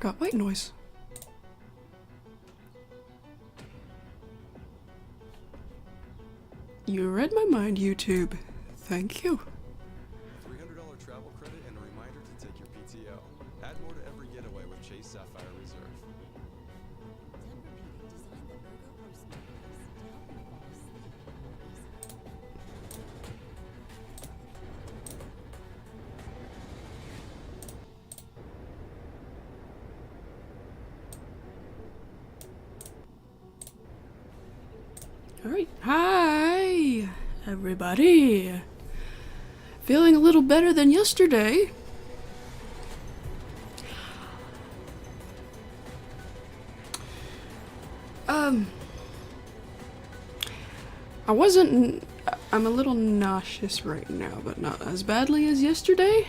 got white noise. You read my mind, YouTube. Thank you. $300 travel credit and a reminder to take your PTO. Add more to every getaway with Chase Sapphire Reserve. Alright, hi everybody. Feeling a little better than yesterday. I'm a little nauseous right now, but not as badly as yesterday.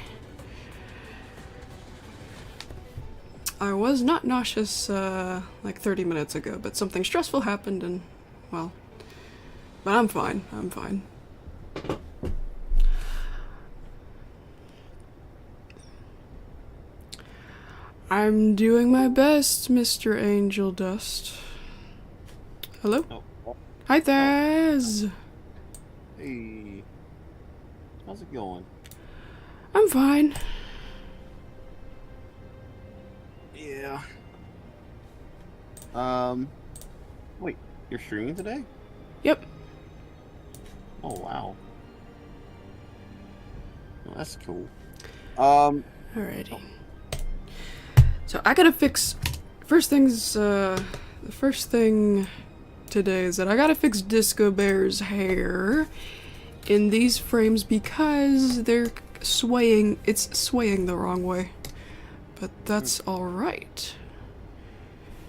I was not nauseous like 30 minutes ago, but something stressful happened and, well, but I'm fine, I'm fine. I'm doing my best, Mr. Angel Dust. Hello? Oh. Hi, Thaz! Hey. How's it going? I'm fine. Yeah. Wait, you're streaming today? Yep. Oh, wow. Well, that's cool. Alrighty. So I gotta fix... the first thing today is that I gotta fix Disco Bear's hair in these frames because they're swaying. It's swaying the wrong way. But that's alright.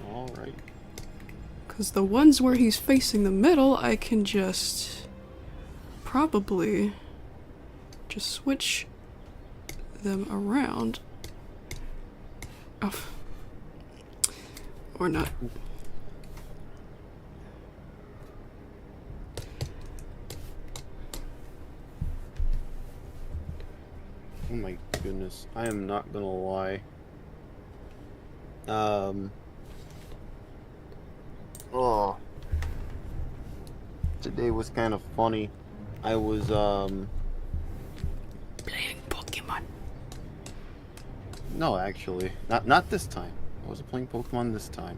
Alright. Because the ones where he's facing the middle, I can just probably just switch them around. Oh. Or not. Oh my goodness. I am not gonna lie. Oh. Today was kind of funny. I was, Playing Pokemon. No, actually. Not this time. I wasn't playing Pokemon this time.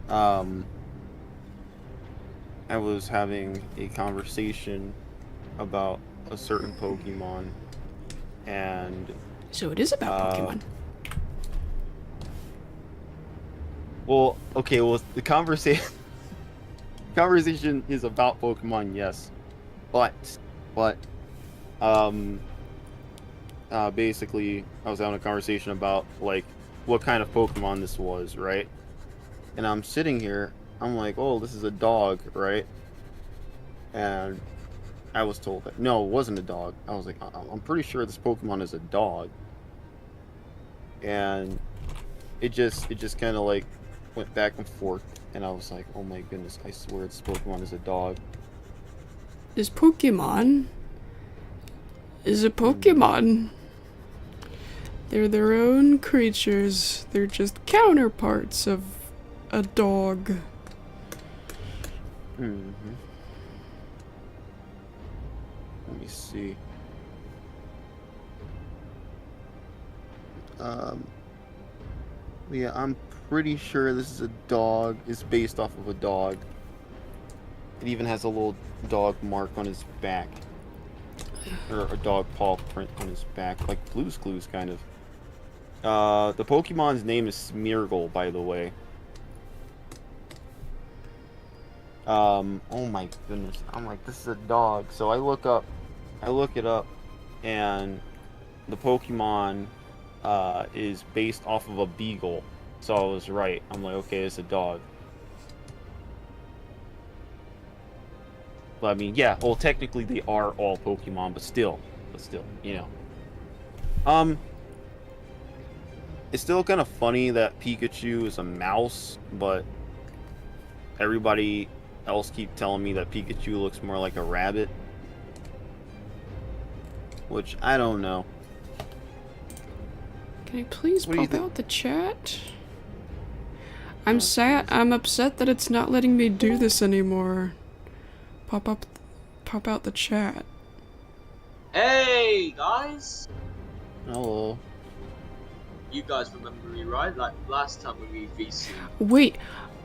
I was having a conversation about a certain Pokemon, and... So it is about Pokemon. Well, okay, well, the conversation is about Pokemon, yes. But, basically, I was having a conversation about, like, what kind of Pokemon this was, right? And I'm sitting here, I'm like, oh, this is a dog, right? And I was told that, no, it wasn't a dog. I was like, I'm pretty sure this Pokemon is a dog. And it just kind of, like, went back and forth. And I was like, oh my goodness, I swear this Pokemon is a dog. This Pokemon is a Pokemon. They're their own creatures. They're just counterparts of a dog. Mm-hmm. Let me see. Yeah, I'm pretty sure this is a dog. It's based off of a dog. It even has a little dog mark on his back. Or a dog paw print on his back, like Blue's Clues, kind of. The Pokemon's name is Smeargle, by the way. Oh my goodness. I'm like, this is a dog. So I look it up, and the Pokemon is based off of a beagle. So I was right. I'm like, okay, it's a dog. But I mean, yeah, well, technically they are all Pokemon, but still, you know. It's still kind of funny that Pikachu is a mouse, but everybody else keep telling me that Pikachu looks more like a rabbit. Which, I don't know. Can I please What do you pop think? out the chat? I'm sad. I'm upset that it's not letting me do this anymore. Pop out the chat. Hey guys! Hello. You guys remember me, right? Like last time when we VC. Wait,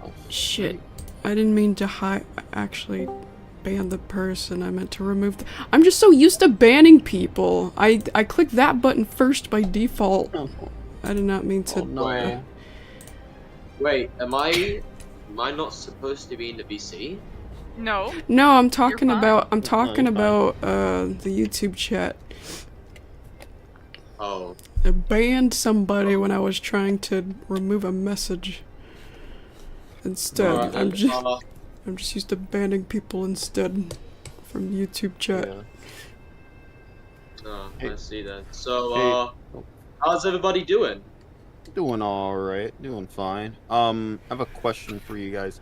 Oh, shit. I didn't mean to actually ban the person. I meant to remove I'm just so used to banning people. I clicked that button first by default. Oh, I did not mean to. oh no. Wait, am I not supposed to be in the VC? No. No, I'm talking fine. about you're fine. the YouTube chat. Oh. I banned somebody when I was trying to remove a message. Instead, Alright, I'm then, just used to banning people instead from YouTube chat. Yeah. oh, Hey. I see that. So, Hey. how's everybody doing? Doing alright. Doing fine. I have a question for you guys.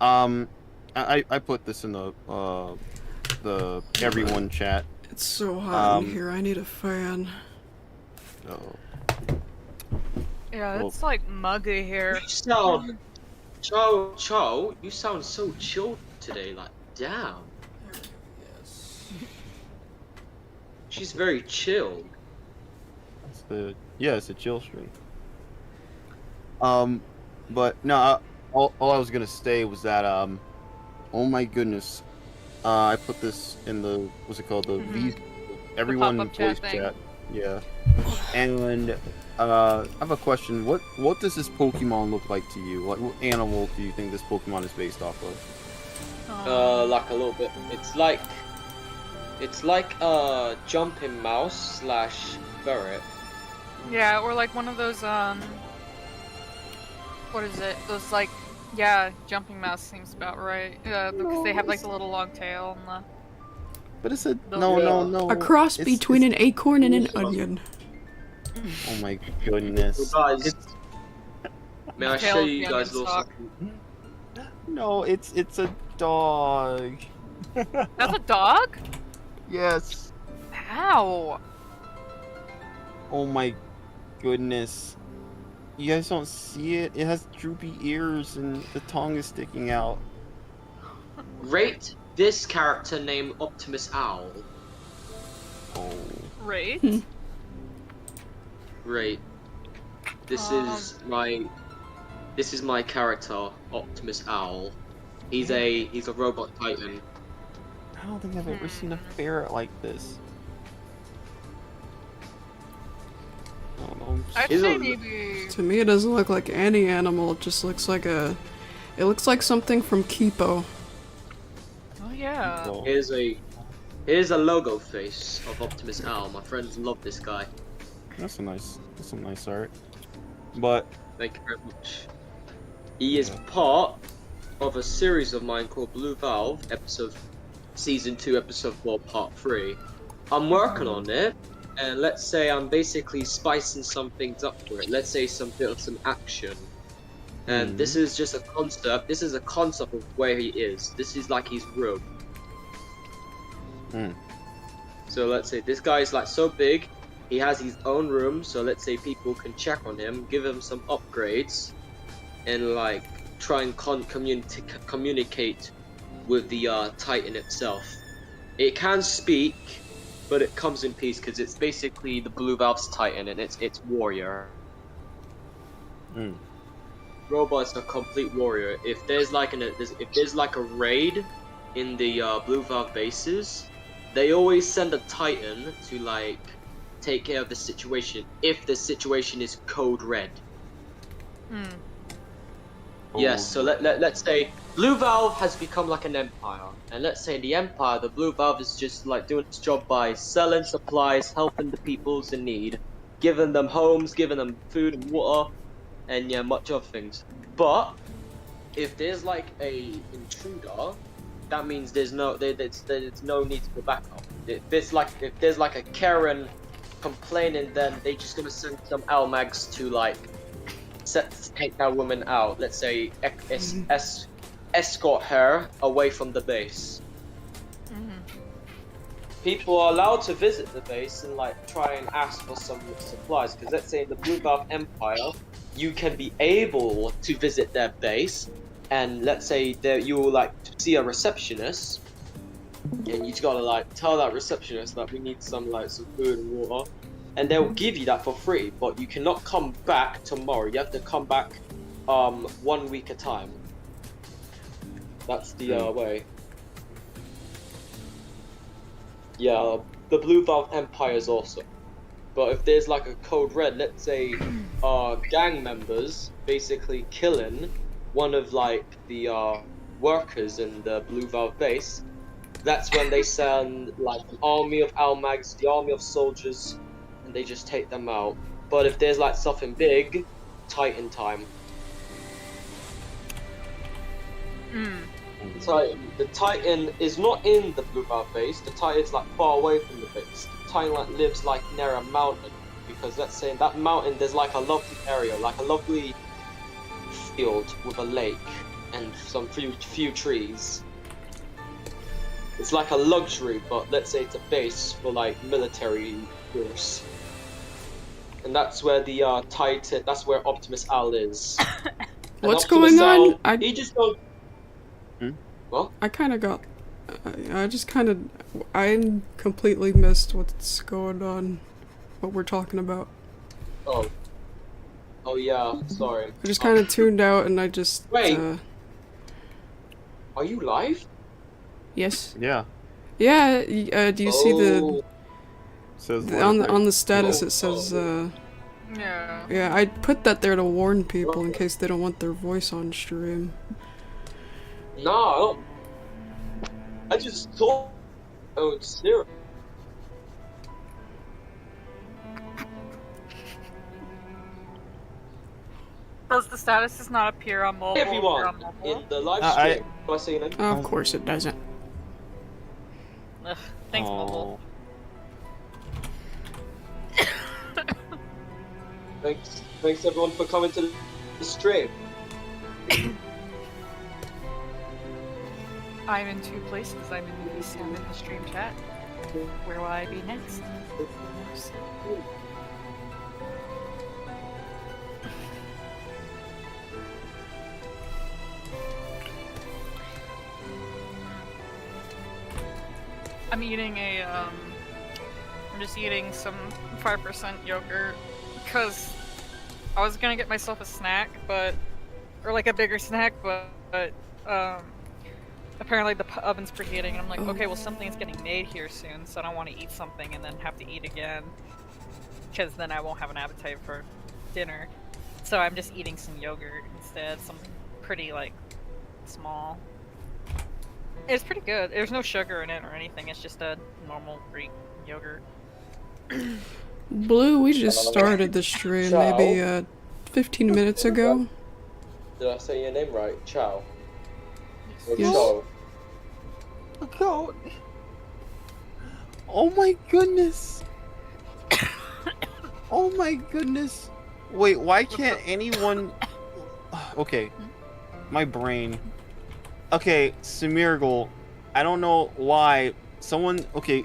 I put this in the everyone chat. It's so hot in Um, here. I need a fan. Oh. Yeah, Well- it's like muggy here. You sound, Cho, you sound so chilled today. Like, damn. She's very chilled. It's a chill stream. But no, all I was gonna say was that oh my goodness, I put this in the what's it called, the everyone pop-up voice chat thing. chat. Yeah. And I have a question. What does this Pokemon look like to you? Like, what animal do you think this Pokemon is based off of? Like a little bit. It's like a jumping mouse slash ferret. Yeah, or like one of those, what is it? Those like, yeah, jumping mouse seems about right. Because they have like the little long tail and the... But it's a The- no. A cross It's- between it's- an acorn and an onion. Oh my goodness. Well, guys, It's, may I Tail show of you the guys a onion little stalk. something? no, it's a dog. That's a dog? Yes. How? Oh my goodness. You guys don't see it? It has droopy ears and the tongue is sticking out. Rate this character named Optimus Owl. Oh. Right? Rate. This is my character, Optimus Owl. He's a robot titan. I don't think I've ever seen a ferret like this. I don't know. I'd Is say it- maybe... To me, it doesn't look like any animal. It just looks like it looks like something from Kipo. Oh yeah. So, Here's a logo face of Optimus Owl. My friends love this guy. that's some nice art. But Thank you very much. He is part of a series of mine called Blue Valve, Season 2, Episode 4, Part 3. I'm working on it, and let's say I'm basically spicing some things up for it. Let's say some action. And this is just a concept. This is a concept of where he is. This is like his room. So let's say this guy is like so big, he has his own room. So let's say people can check on him, give him some upgrades, and like try and communicate with the Titan itself. It can speak, but it comes in peace because it's basically the Blue Valve's Titan and it's warrior. Robot's a complete warrior. If there's like a raid in the Blue Valve bases, they always send a Titan to like take care of the situation if the situation is code red. Yes, so let's say Blue Valve has become like an empire, and let's say the empire, the Blue Valve is just like doing its job by selling supplies, helping the peoples in need, giving them homes, giving them food and water, and yeah, much other things. But if there's like a intruder, that means there's no need to go back up. If there's like a Karen complaining, then they just gonna send some Almags to like take that woman out. Let's say escort her away from the base. people are allowed to visit the base and like try and ask for some supplies. Because let's say in the Blue Valve Empire, you can be able to visit their base, and let's say that you will like see a receptionist, and you just gotta like tell that receptionist that we need some food and water, and they'll give you that for free. But you cannot come back tomorrow. You have to come back 1 week at a time. That's the way. Yeah, the Blue Valve Empire is awesome. But if there's like a code red, let's say gang members basically killing one of like the workers in the Blue Valve base, that's when they send like an army of Almags, the army of soldiers, and they just take them out. But if there's like something big, Titan time. The Titan is not in the Blue Valve base. The Titan's like far away from the base. The Titan like lives like near a mountain, because let's say in that mountain there's like a lovely area, like a lovely field with a lake and some few trees. It's like a luxury, but let's say it's a base for like military force. And that's where the Titan, that's where Optimus Al is. What's going on? He just goes. Well, I kind of got. I completely missed what's going on, what we're talking about. Oh yeah, sorry. I just kind of tuned out and I just. Wait. Are you live? Yes. Yeah. Yeah. Do you see the? Says On the status it says. Yeah. Yeah, I put that there to warn people in case they don't want their voice on stream. No, I don't. I just thought. Oh, zero. Does the status does not appear on mobile? Everyone in the live stream. Can I say your name? Of course it doesn't. Ugh, thanks, mobile. Thanks everyone for coming to the stream. I'm in two places. I'm in the East and in the stream chat. Where will I be next? I'm eating I'm just eating some 5% yogurt because I was gonna get myself a snack, or like a bigger snack, but apparently the oven's preheating, and I'm like, okay, well something's getting made here soon, so I don't want to eat something and then have to eat again, because then I won't have an appetite for dinner. So I'm just eating some yogurt instead, something pretty like small. It's pretty good. There's no sugar in it or anything. It's just a normal Greek yogurt. Blue, we just started the stream maybe 15 minutes ago. Did I say your name right? Chow. Yes. Chow. God. Oh my goodness. Oh my goodness. Wait, why can't anyone... Okay. My brain. Okay, Smeargle. I don't know why. Someone... Okay.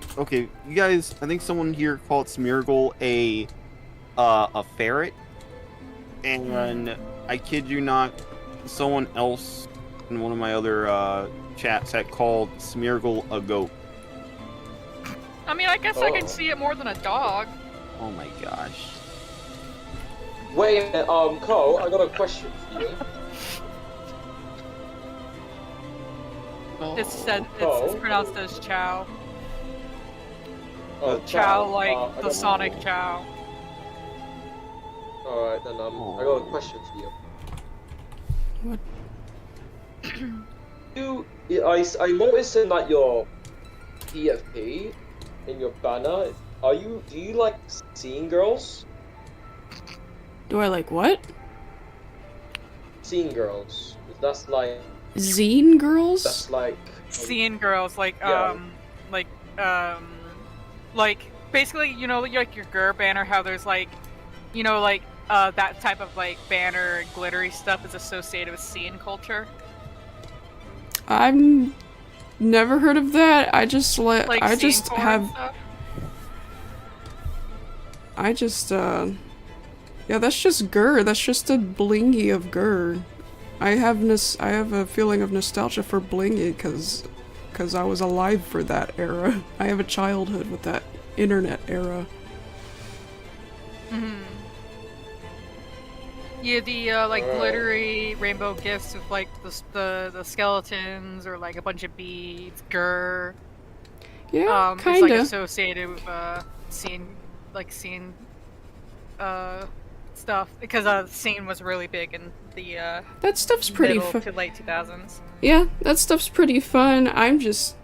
You guys... I think someone here called Smeargle a ferret. And I kid you not, someone else in one of my other chats had called Smeargle a goat. I mean, I guess I can see it more than a dog. Oh my gosh. Wait a minute, Cole, I got a question for you. It's pronounced as Chow. Oh, Chow, like the Sonic Chow. Alright, then I got a question for you. What? I noticed in like your PFP, in your banner, do you like seeing girls? Do I like what? Seeing girls. That's like... Zine girls? That's like... Seeing girls, like, yeah. like, basically, you know, like your GER banner, how there's like, you know, like, that type of like banner glittery stuff is associated with scene culture. I'm never heard of that. I just Like I scene just porn have stuff? I just yeah, that's just Gur. That's just a blingy of Gur. I have a feeling of nostalgia for blingy cuz I was alive for that era. I have a childhood with that internet era. Mm-hmm. Yeah, the like glittery rainbow gifts with like the skeletons or like a bunch of beads, grr. Yeah, It's kinda. like associated with scene stuff because the scene was really big in the That stuff's pretty middle fun. to late 2000s. Yeah, that stuff's pretty fun. I'm just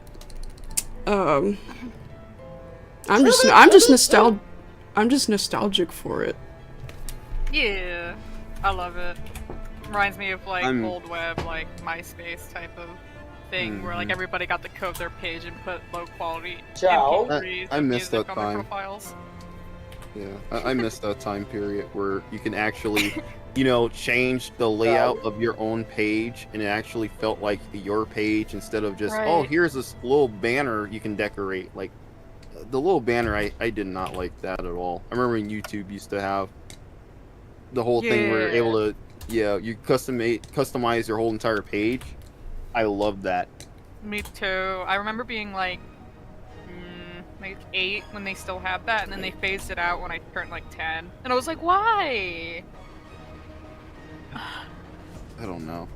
nostalgic for it. Yeah, I love it. Reminds me of like I'm- old web, like MySpace type of thing, where like Mhm. everybody got to code their page and put low quality Ciao. MP3s I of miss music that on their time. profiles. Yeah, I missed that time period where you can actually, you know, change the layout of your own page, and it actually felt like your page instead of just, oh, Right. here's this little banner you can decorate. Like, the little banner, I did not like that at all. I remember when YouTube used to have the whole thing where you're Yeah. able to, yeah, you customize your whole entire page. I love that. Me too. I remember being like 8 when they still had that, and then they phased it out when I turned like 10. And I was like, why? I don't know.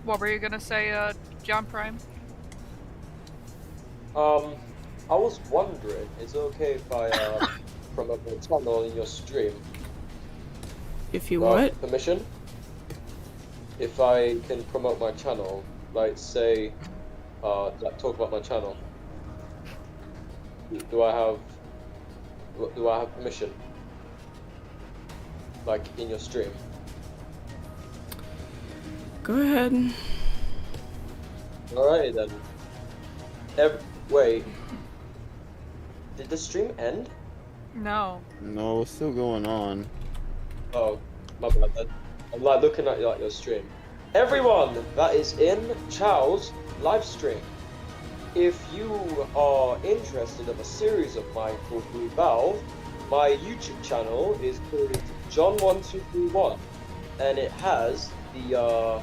What were you gonna say, John Prime? I was wondering, is it okay if I promote my channel in your stream? If you Got what? Permission? If I can promote my channel, like say, like talk about my channel. Do I have permission? Like in your stream? Go ahead. Alright then. Wait. Did the stream end? No. No, it's still going on. Oh, my bad then. I'm like looking at like your stream. Everyone that is in Chow's live stream, if you are interested in a series of mine called Blue Valve, my YouTube channel is called John1231, and it has the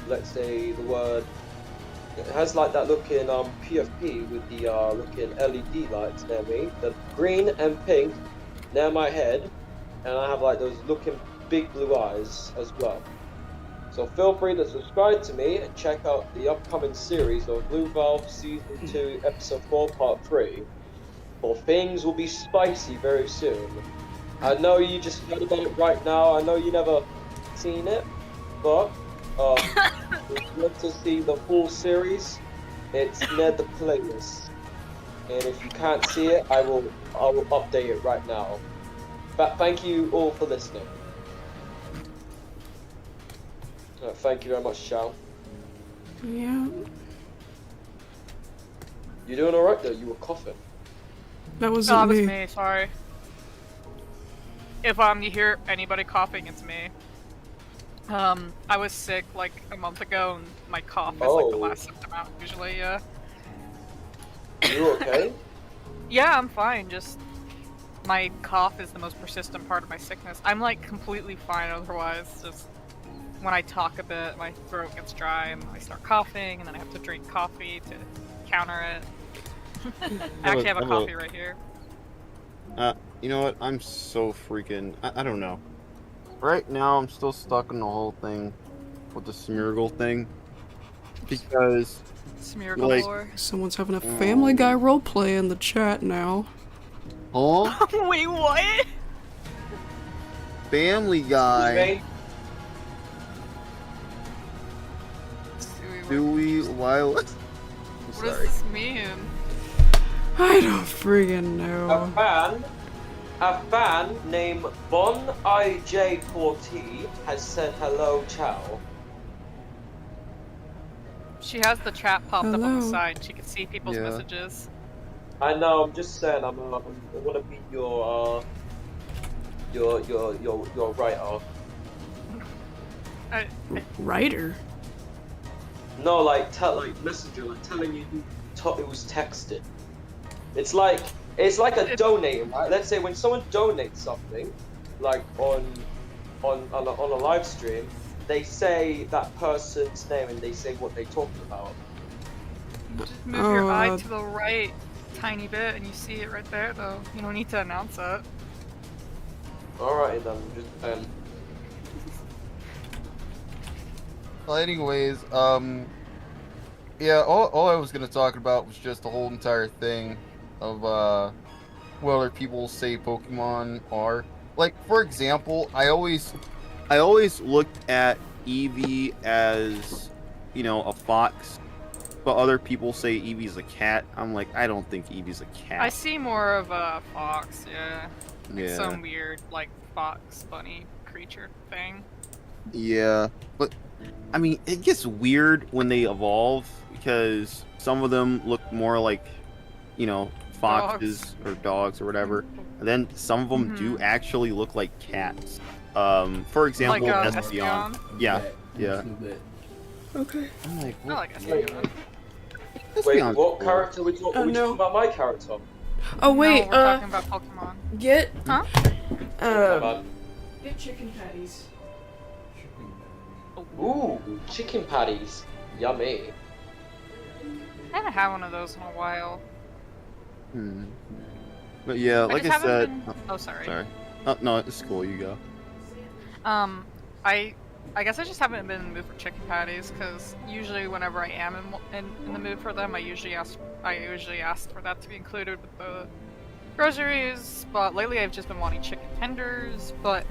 let's say the word. It has like that looking PFP with the looking LED lights near me, the green and pink near my head, and I have like those looking big blue eyes as well. So feel free to subscribe to me and check out the upcoming series of Blue Valve Season 2 Episode 4 Part 3, for things will be spicy very soon. I know you just heard about it right now, I know you never seen it, but if you want to see the full series, it's near the playlist. And if you can't see it, I will update it right now. But thank you all for listening. Thank you very much, Chow. Yeah, You doing alright though? You were coughing. that Oh, wasn't it was me. me, sorry. If you hear anybody coughing, it's me. I was sick like a month ago, and my cough is like the Oh. last symptom out usually, yeah. You okay? Yeah, I'm fine, just my cough is the most persistent part of my sickness. I'm like completely fine otherwise, just when I talk a bit, my throat gets dry and I start coughing, and then I have to drink coffee to counter it. I actually have a coffee right here. You know what? I'm so freaking. I don't know. Right now, I'm still stuck in the whole thing with the Smeargle thing. Because, Smear Like- galore. Someone's having a Family Guy roleplay in the chat now. huh? Wait, what? Family Guy. Hey, Dewey, Lila. What does this mean? I don't friggin' know. a fan named Bon IJ4T has said hello, Chow. She has the chat popped up on the Hello. side. She can see people's Yeah. messages. I know. I'm just saying. I want to be your writer. I, Writer? No, like messenger, like telling you who it was texted. It's like a donating, right? Let's say when someone donates something, like on a live stream, they say that person's name and they say what they talked about. Just move your eye to the right tiny bit and you see it right there though. You don't need to announce it. Alright then, Well, anyways, yeah, all I was gonna talk about was just the whole entire thing of what other people say Pokemon are. Like, for example, I always looked at Eevee as, you know, a fox, but other people say Eevee's a cat. I'm like, I don't think Eevee's a cat. I see more of a fox, yeah. Yeah. Some weird, like, fox bunny creature thing. Yeah, but I mean, it gets weird when they evolve because some of them look more like, you know, foxes or dogs or whatever, and then some of them do actually look like cats. For example, like, Espeon. Yeah. Okay. I'm like, I like Espeon. wait, what character we talking about? My character. Oh wait, no, we're talking about Pokemon. get Huh? get chicken patties. Ooh, chicken patties. Yummy. I haven't had one of those in a while. But yeah, like I said. Oh, sorry. Sorry. Oh, no, it's cool. You go. I guess I just haven't been in the mood for chicken patties because usually whenever I am in the mood for them, I usually ask for that to be included with the groceries. But lately, I've just been wanting chicken tenders. But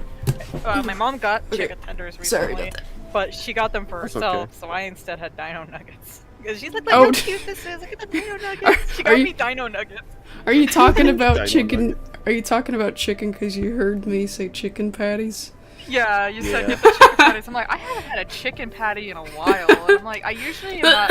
my mom got chicken tenders recently, Sorry about that. but she got them for That's herself, okay. so I instead had Dino Nuggets. Because she's like, look how cute this is! Look at the Dino Nuggets! She got me Dino Nuggets. Are you talking about Dino chicken? nuggets. Are you talking about chicken because you heard me say chicken patties? Yeah, you said Yeah. get the chicken patties. I'm like, I haven't had a chicken patty in a while. And I'm like, I usually am not.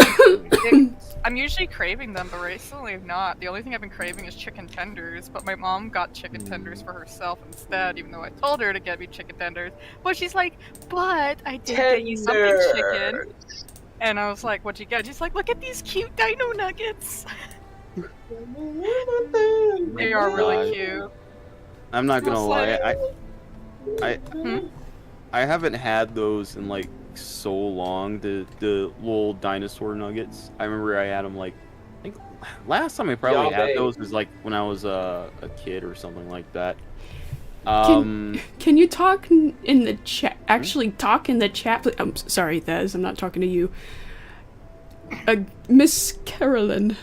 I'm usually craving them, but recently I'm not. The only thing I've been craving is chicken tenders. But my mom got chicken tenders for herself instead, even though I told her to get me chicken tenders. But she's like, but I did get you something chicken. And I was like, what'd you get? She's like, look at these cute Dino Nuggets. They are really cute. I'm not gonna lie. Hmm? I haven't had those in like so long. The little dinosaur nuggets. I remember I had them like, I think last time I probably had those was like when I was a kid or something like that. Can you talk in the chat? Actually, talk in the chat. I'm sorry, Thez. I'm not talking to you. Miss Carolyn.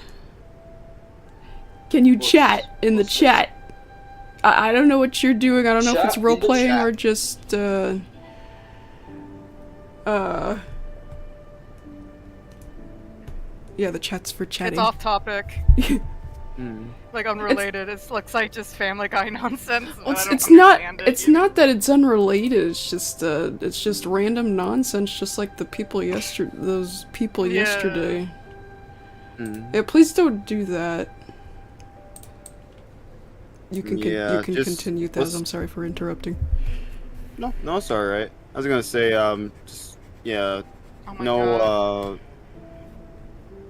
Can you chat in the chat? I don't know what you're doing. I don't know if it's role playing or just yeah, the chat's for chatting. It's off topic. Like unrelated. It looks like just Family Guy nonsense. Well, I don't it's not. understand it It's either. not that it's unrelated. It's just random nonsense, just like the people those people yesterday. Yeah, please don't do that. You can continue, Thez. I'm sorry for interrupting. No, it's all right. I was gonna say, just, yeah, Oh my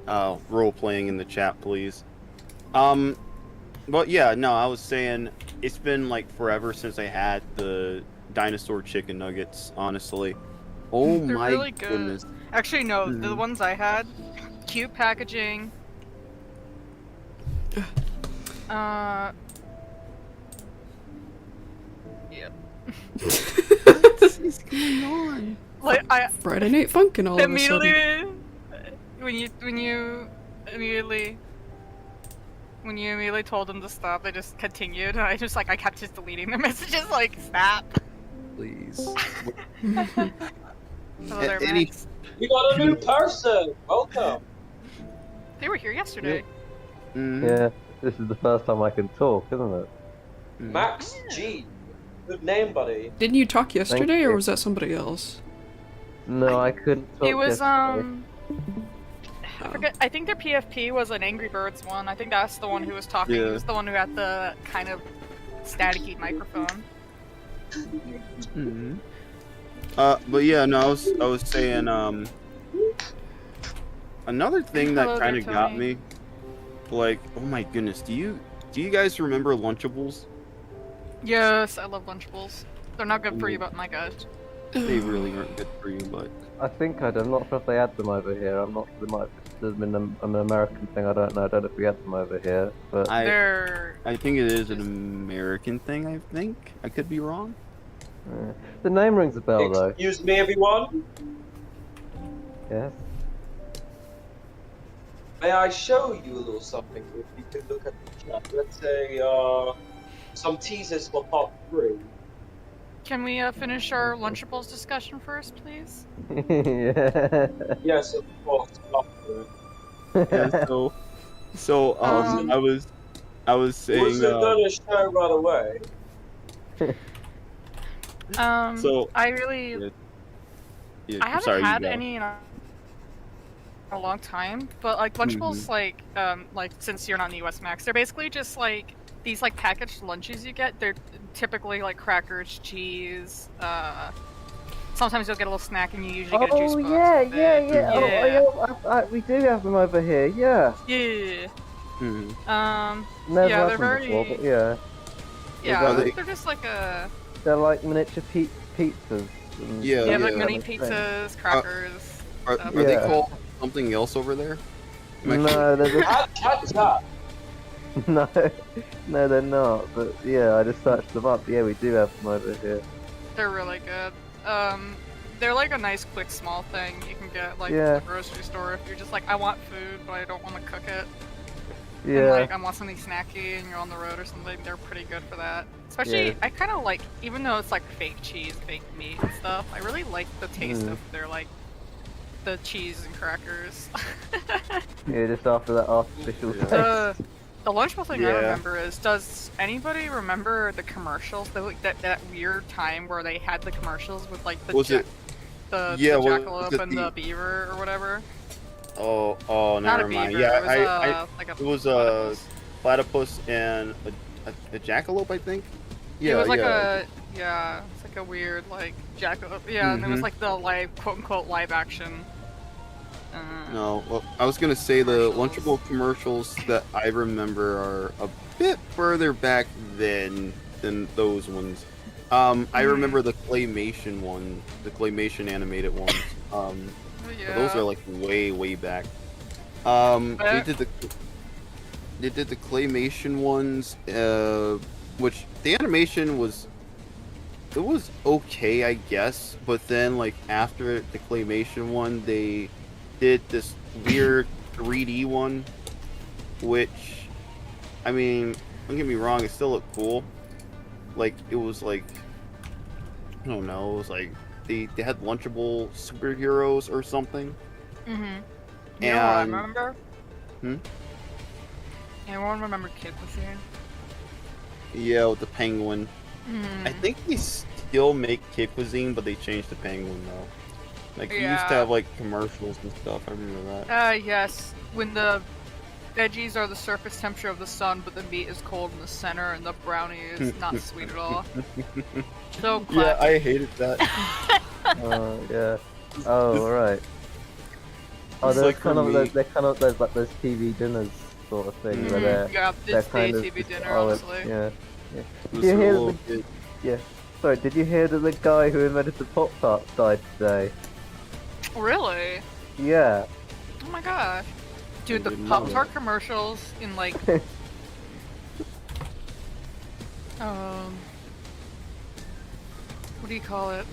God. role playing in the chat, please. But yeah, no, I was saying it's been like forever since I had the dinosaur chicken nuggets. Honestly, oh They're my really good. goodness. Actually, no, the ones I had, cute packaging. Yep. What is going on? Like Friday Night Funkin' all of a immediately sudden. when you immediately told them to stop, they just continued, and I kept just deleting their messages, like, stop. Please. Hello there, Any- Max. We got a new person. Welcome. They were here yesterday. Yeah, this is the first time I can talk, isn't it? Max G. Good name, buddy. Didn't you talk yesterday, or you. was that somebody else? No, I couldn't talk It was yesterday. I forget. I think their PFP was an Angry Birds one. I think that's the one who was talking. He Yeah. was the one who had the kind of staticky microphone. But yeah, no, I was saying, Another thing Hello that there, kind of got Tony. me, like, oh my goodness, do you guys remember Lunchables? Yes, I love Lunchables. They're not good for you, but my gosh. They really aren't good for you, but I think I do. I'm not sure if they had them over here. I'm not sure. There might have been an American thing. I don't know. I don't know if we had them over here. But They're I think it is an American thing. I think I could be wrong. the name rings a bell, though. Excuse me, everyone. Yes. May I show you a little something? If you could look at the chat, let's say some teasers for part 3. Can we finish our Lunchables discussion first, please? Yeah. Yes, of course. Yeah, so I was saying Wasn't gonna show right away. So I really, yeah, I haven't sorry, you had go. any in a long time, but like Lunchables, like since you're not in the US Max, they're basically just like these like packaged lunches you get. They're typically like crackers, cheese. Sometimes you'll get a little snack, and you usually get a juice Oh box. yeah, with yeah, it. yeah. Yeah. We do have them over here. Yeah. Yeah. Mhm. Never Yeah, had they're them very. before, but yeah, Yeah, they- they're just like a. they're like miniature pizzas. And, Yeah, Yeah, like yeah. mini that's the thing. pizzas, crackers. Are stuff. they Yeah. called something else over there? Am I No, they're just, Chat. no, no, they're not. But yeah, I just searched them up. Yeah, we do have them over here. They're really good. They're like a nice, quick, small thing you can get like Yeah. from the grocery store if you're just like, I want food, but I don't want to cook it. And, Yeah. like, I want something snacky and you're on the road or something. They're pretty good for that. Especially, Yeah. I kind of like, even though it's like fake cheese, fake meat and stuff, I really like the taste Mm. of their like the cheese and crackers. Yeah, just after that artificial Yeah. taste. The Lunchable thing I Yeah. remember is, does anybody remember the commercials? That weird time where they had the commercials with like the Was it- the Yeah, was jackalope it and the beaver or whatever? Oh, Not a never mind. beaver. Yeah, it was like a it was platypus. platypus and a jackalope, I think. It was like it's like a weird like jackalope. Yeah, and it was Mhm. like the live quote unquote live action. No, well, I was gonna say the Commercials. Lunchable commercials that I remember are a bit further back than those ones. I remember the claymation one, the claymation animated ones. Yeah. Those are like way back. Eh. They did the claymation ones, which the animation was okay, I guess. But then like after the claymation one, they did this weird 3D one, which, I mean, don't get me wrong, it still looked cool. Like it was like, I don't know, it was like they had Lunchable superheroes or something. Mhm. You know what I And- remember? Hmm? Anyone remember Kid Cuisine? Yeah, with the penguin. I think they still make Kid Cuisine, but they changed the penguin though. Like they used to Yeah. have like commercials and stuff. I remember that. Yes. When the veggies are the surface temperature of the sun, but the meat is cold in the center, and the brownie is not sweet at all. So Yeah, classic. I hated that. Yeah. Oh, right. Oh, It's they're like for kind of me- they're kind of those like those TV dinners sort of thing where Mhm. Yeah, they're this kind day of TV dinner, oh, honestly. yeah. It Did was you a hear little the, bit- yeah? Sorry, did you hear that the guy who invented the Pop Tart died today? Really? Yeah. Oh my gosh. Dude, the didn't know Pop Tart commercials in like what do you call it?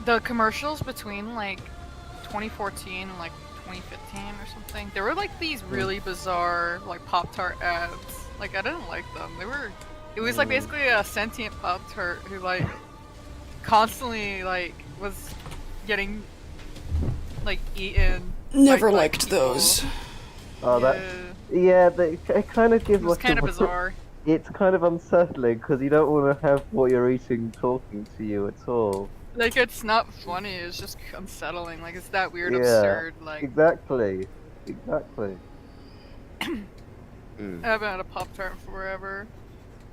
The commercials between like 2014 and like 2015 or something. There were like these really bizarre like Pop Tart ads. Like I didn't like them. It was like basically a sentient Pop Tart who like constantly like was getting like eaten. Never by liked people. those. Oh, that. Yeah, it kind of gives It was like kind a of bizarre. It's kind of unsettling because you don't want to have what you're eating talking to you at all. Like it's not funny. It's just unsettling. Like it's that weird, Yeah. absurd. Like Exactly. I haven't had a Pop Tart in forever.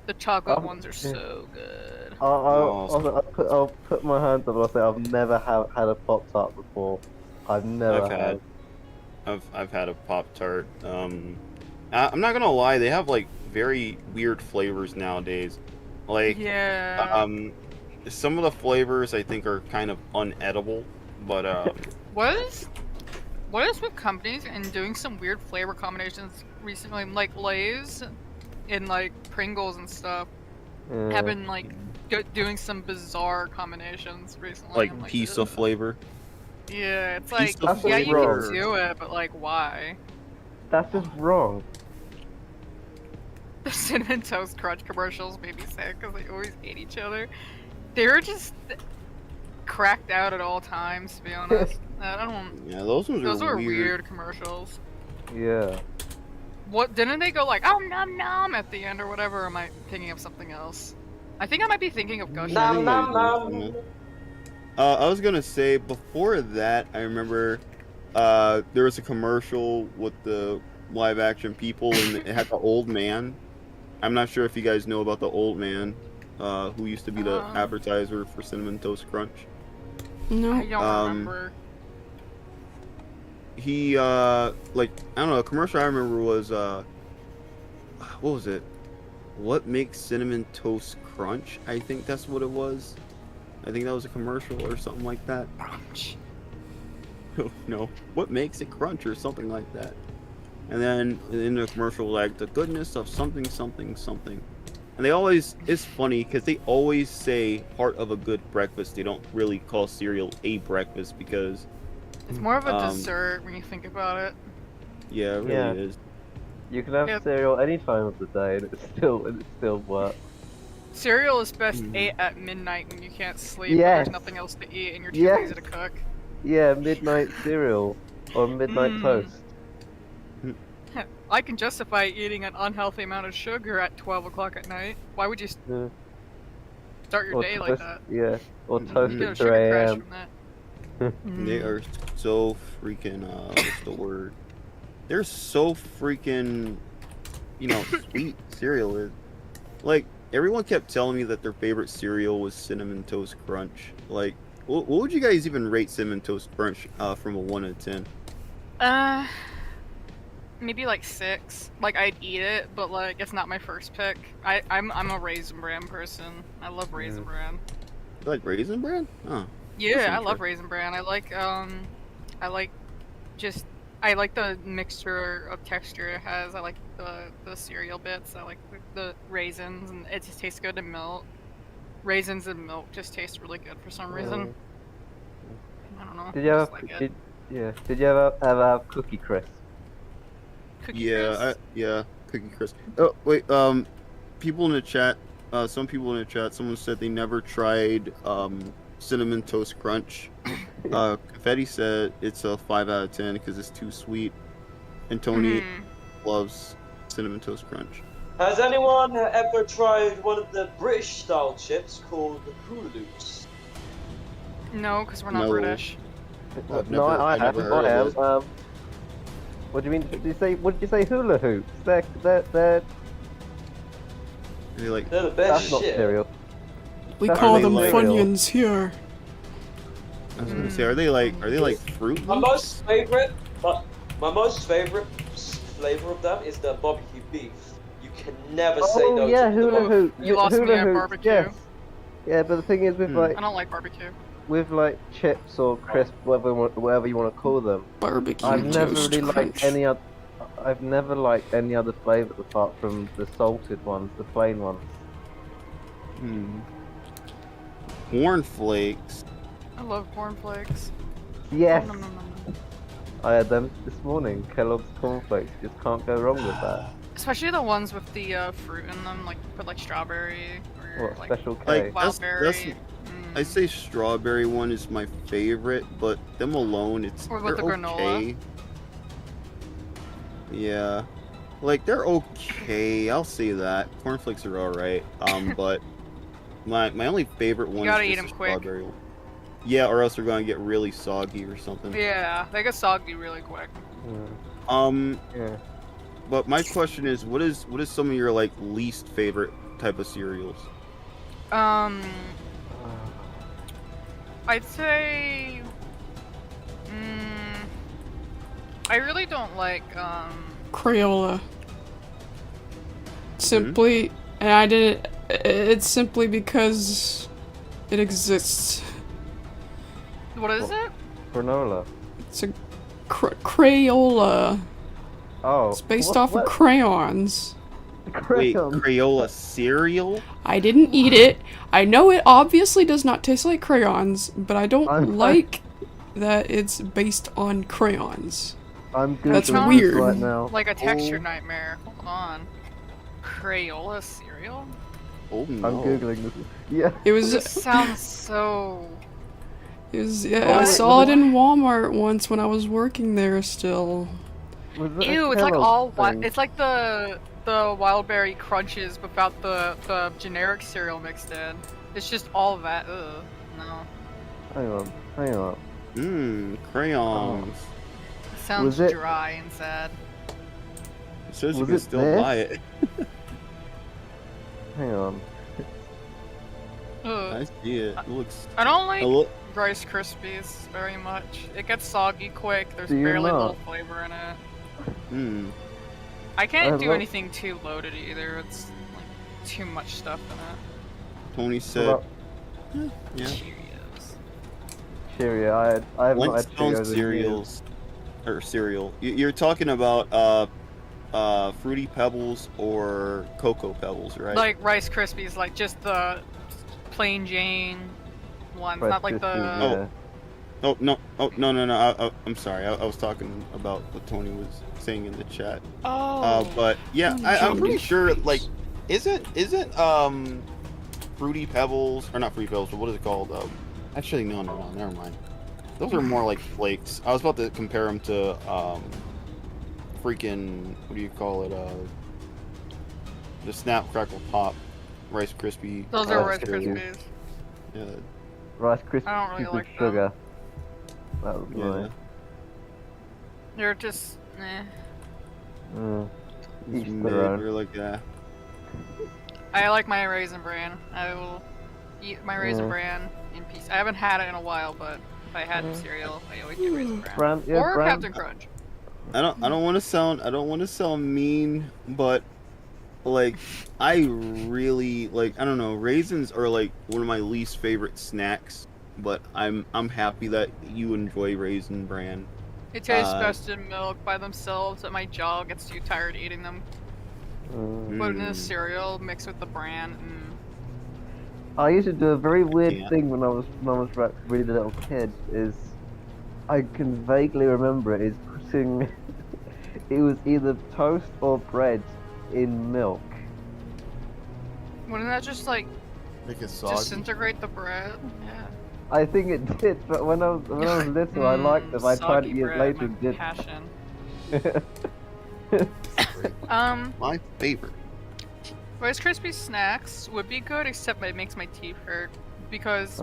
The chocolate ones are so good. I'll put my hands up and I'll say I've never had a Pop-Tart before. I've never had. I've had a Pop-Tart. I'm not gonna lie, they have like very weird flavors nowadays. Like, Yeah. some of the flavors I think are kind of unedible, but What is with companies and doing some weird flavor combinations recently, like Lay's and like Pringles and stuff have been like doing some bizarre combinations recently. like pizza flavor. Yeah, it's like, Pizza yeah, you flavor. can do it, but like, why? That's just wrong. The Cinnamon Toast Crunch commercials made me sad because they always ate each other. They were just cracked out at all times, to be honest. I don't. Yeah, those ones Those are were weird. weird commercials. Yeah. What didn't they go like oh nom nom at the end or whatever? Or am I thinking of something else? I think I might be thinking of Gush. Nom, nom, nom. I was gonna say before that, I remember there was a commercial with the live action people, and it had the old man. I'm not sure if you guys know about the old man who used to be the advertiser for Cinnamon Toast Crunch. No. I don't remember. He like, I don't know, a commercial I remember was what was it? What makes Cinnamon Toast Crunch? I think that's what it was. I think that was a commercial or something like that. Crunch. No, what makes it crunch or something like that. And then in the commercial, like the goodness of something, something, something. And they always, it's funny because they always say part of a good breakfast. They don't really call cereal a breakfast because It's more of a dessert when you think about it. yeah, it really is. You can have cereal any time of the day and it still works. Cereal is best ate at midnight when you can't sleep. Yes. There's nothing else to eat and you're too lazy to cook. Yeah, midnight cereal or midnight toast. I can justify eating an unhealthy amount of sugar at 12 o'clock at night. Why would you start your day like that? Yeah, or toast You get a at 3 sugar crash a.m. from that. They are so freaking what's the word? They're so freaking, you know, sweet cereal is. Like, everyone kept telling me that their favorite cereal was Cinnamon Toast Crunch. Like, what would you guys even rate Cinnamon Toast Crunch from a 1 to 10? Maybe like 6. Like, I'd eat it, but like, it's not my first pick. I'm a Raisin Bran person. I love Raisin Bran. You like Raisin Bran? Oh. Yeah, I love Raisin Bran. I like the mixture of texture it has. I like the cereal bits. I like the raisins, and it just tastes good in milk. Raisins and milk just taste really good for some reason. I don't know. Did you ever Did you ever have Cookie Crisp? Yeah, Cookie Crisp. Oh wait, people in the chat, some people in the chat, someone said they never tried Cinnamon Toast Crunch. Confetti said it's a 5 out of 10 because it's too sweet, and Tony loves Cinnamon Toast Crunch. Has anyone ever tried one of the British style chips called Hula Hoops? No, because we're not British. No, I haven't. I am. What do you mean? What did you say? Hula hoops? They're They're the best that's not shit. cereal. We That's call really them like- Funyuns here. I was gonna say, are they like Fruit My Loops? my most favorite flavor of them is the barbecue beef. You can never say no yeah, to hula them. hoop. You lost hula me at hoops, barbecue. Yes. Yeah, but the thing is with I don't like barbecue. with chips or crisps, whatever you want to call them. Barbecue I've never toast really crunch. liked any other. I've never liked any other flavors apart from the salted ones, the plain ones. Corn flakes. I love cornflakes. Yes, Nom, nom, nom, nom. I had them this morning. Kellogg's cornflakes. Just can't go wrong with that. Especially the ones with the fruit in them, like put like strawberry or What like special K? Like, that's wildberry. I say strawberry one is my favorite, but them alone, Or they're with the granola. okay. Yeah, like they're okay. I'll say that. Cornflakes are alright. But my only favorite one gotta is eat just 'em a quick. strawberry one. Yeah, or else they're gonna get really soggy or something. Yeah, they get soggy really quick. Yeah. But my question is, what is some of your like least favorite type of cereals? I'd say, I really don't like, Crayola. Simply, and I didn't. It's simply because it exists. what is it? Granola. It's a Crayola. Oh. It's based off of crayons. Wait, Crayon. Crayola cereal? I didn't eat it. I know it obviously does not taste like crayons, but I don't like that it's based on crayons. I'm googling That's this weird. right now. Like a texture nightmare. Hold on. Crayola cereal? Oh no. I'm googling this. Yeah. It was. This sounds so... It was. Yeah, I saw it in Walmart once when I was working there. Still. Was it a Ew, it's like Kellogg's all thing? it's like the wild berry crunches without the generic cereal mixed in. It's just all of that. Ugh. No. Hang on. Crayons. It sounds Was it- dry and sad. It says you Was can it still this? buy it. Hang on. Ugh. I see it. It looks. I don't like It look. Rice Krispies very much. It gets soggy quick. There's Do you barely not? little flavor in it. I I can't do love- anything too loaded either. It's like too much stuff in it. Tony said. What Yeah. Cheerios. Cheerio. I have not had Flintstone Cheerios in years. cereals. Or cereal. You're talking about Fruity Pebbles or Cocoa Pebbles, right? Like Rice Krispies, like just the plain Jane ones, Rice not like Krispies, the. yeah. Oh no! I'm sorry. I was talking about what Tony was saying in the chat. Oh. But yeah, I'm pretty sure. Like, isn't Fruity Pebbles or not Fruity Pebbles? But what is it called? Actually, no. Never mind. Those are more like flakes. I was about to compare them to freaking what do you call it? The Snap Crackle Pop Rice Krispie. Those are Rice cereal. Krispies. Yeah. Rice Krispies I don't really with like them. sugar. That was Yeah. nice. They're just. Each It's their own. We're like that. I like my Raisin Bran. I will eat my Raisin Mm. Bran in peace. I haven't had it in a while, but if I had cereal, I always get Raisin Bran. Bran, yeah, Or Bran. Captain Crunch. I don't want to sound mean, but like I really like I don't know, raisins are like one of my least favorite snacks, but I'm happy that you enjoy Raisin Bran. It tastes best in milk by themselves, but my jaw gets too tired eating them. Put it in a cereal, mix with the bran. I used to do a very weird Yeah. thing when I was really little kid. Is I can vaguely remember it is putting it was either toast or bread in milk. Wouldn't that just like Make it soggy. disintegrate the bread? Yeah. I think it did, but when I was little, I liked it. I tried it Soggy years bread, later my and did. passion. My favorite. Rice Krispie snacks would be good, except it makes my teeth hurt because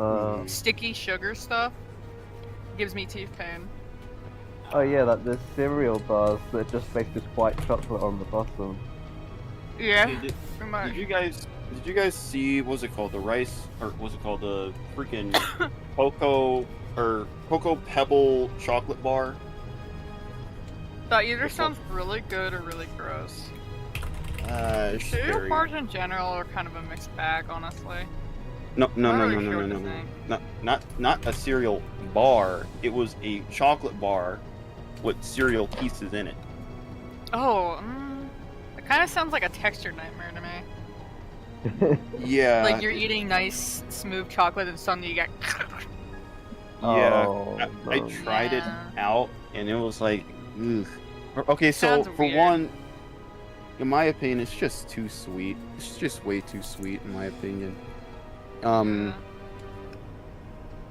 sticky sugar stuff gives me teeth pain. Oh yeah, like the cereal bars that just make this white chocolate on the bottom. Yeah, Did pretty much. you guys see what's it called, the rice or what's it called, the freaking cocoa pebble chocolate bar? That either sounds really good or really gross. It's Cereal very- bars in general are kind of a mixed bag, honestly. No, I'm not really sure what to think. not a cereal bar. It was a chocolate bar with cereal pieces in it. Oh, it kind of sounds like a texture nightmare to me. Yeah. Like you're eating nice, smooth chocolate and suddenly you get. Yeah. Oh, I no. tried it Yeah. out and it was like, ugh. Okay, so Sounds for weird. one, in my opinion, it's just too sweet. It's just way too sweet, in my opinion.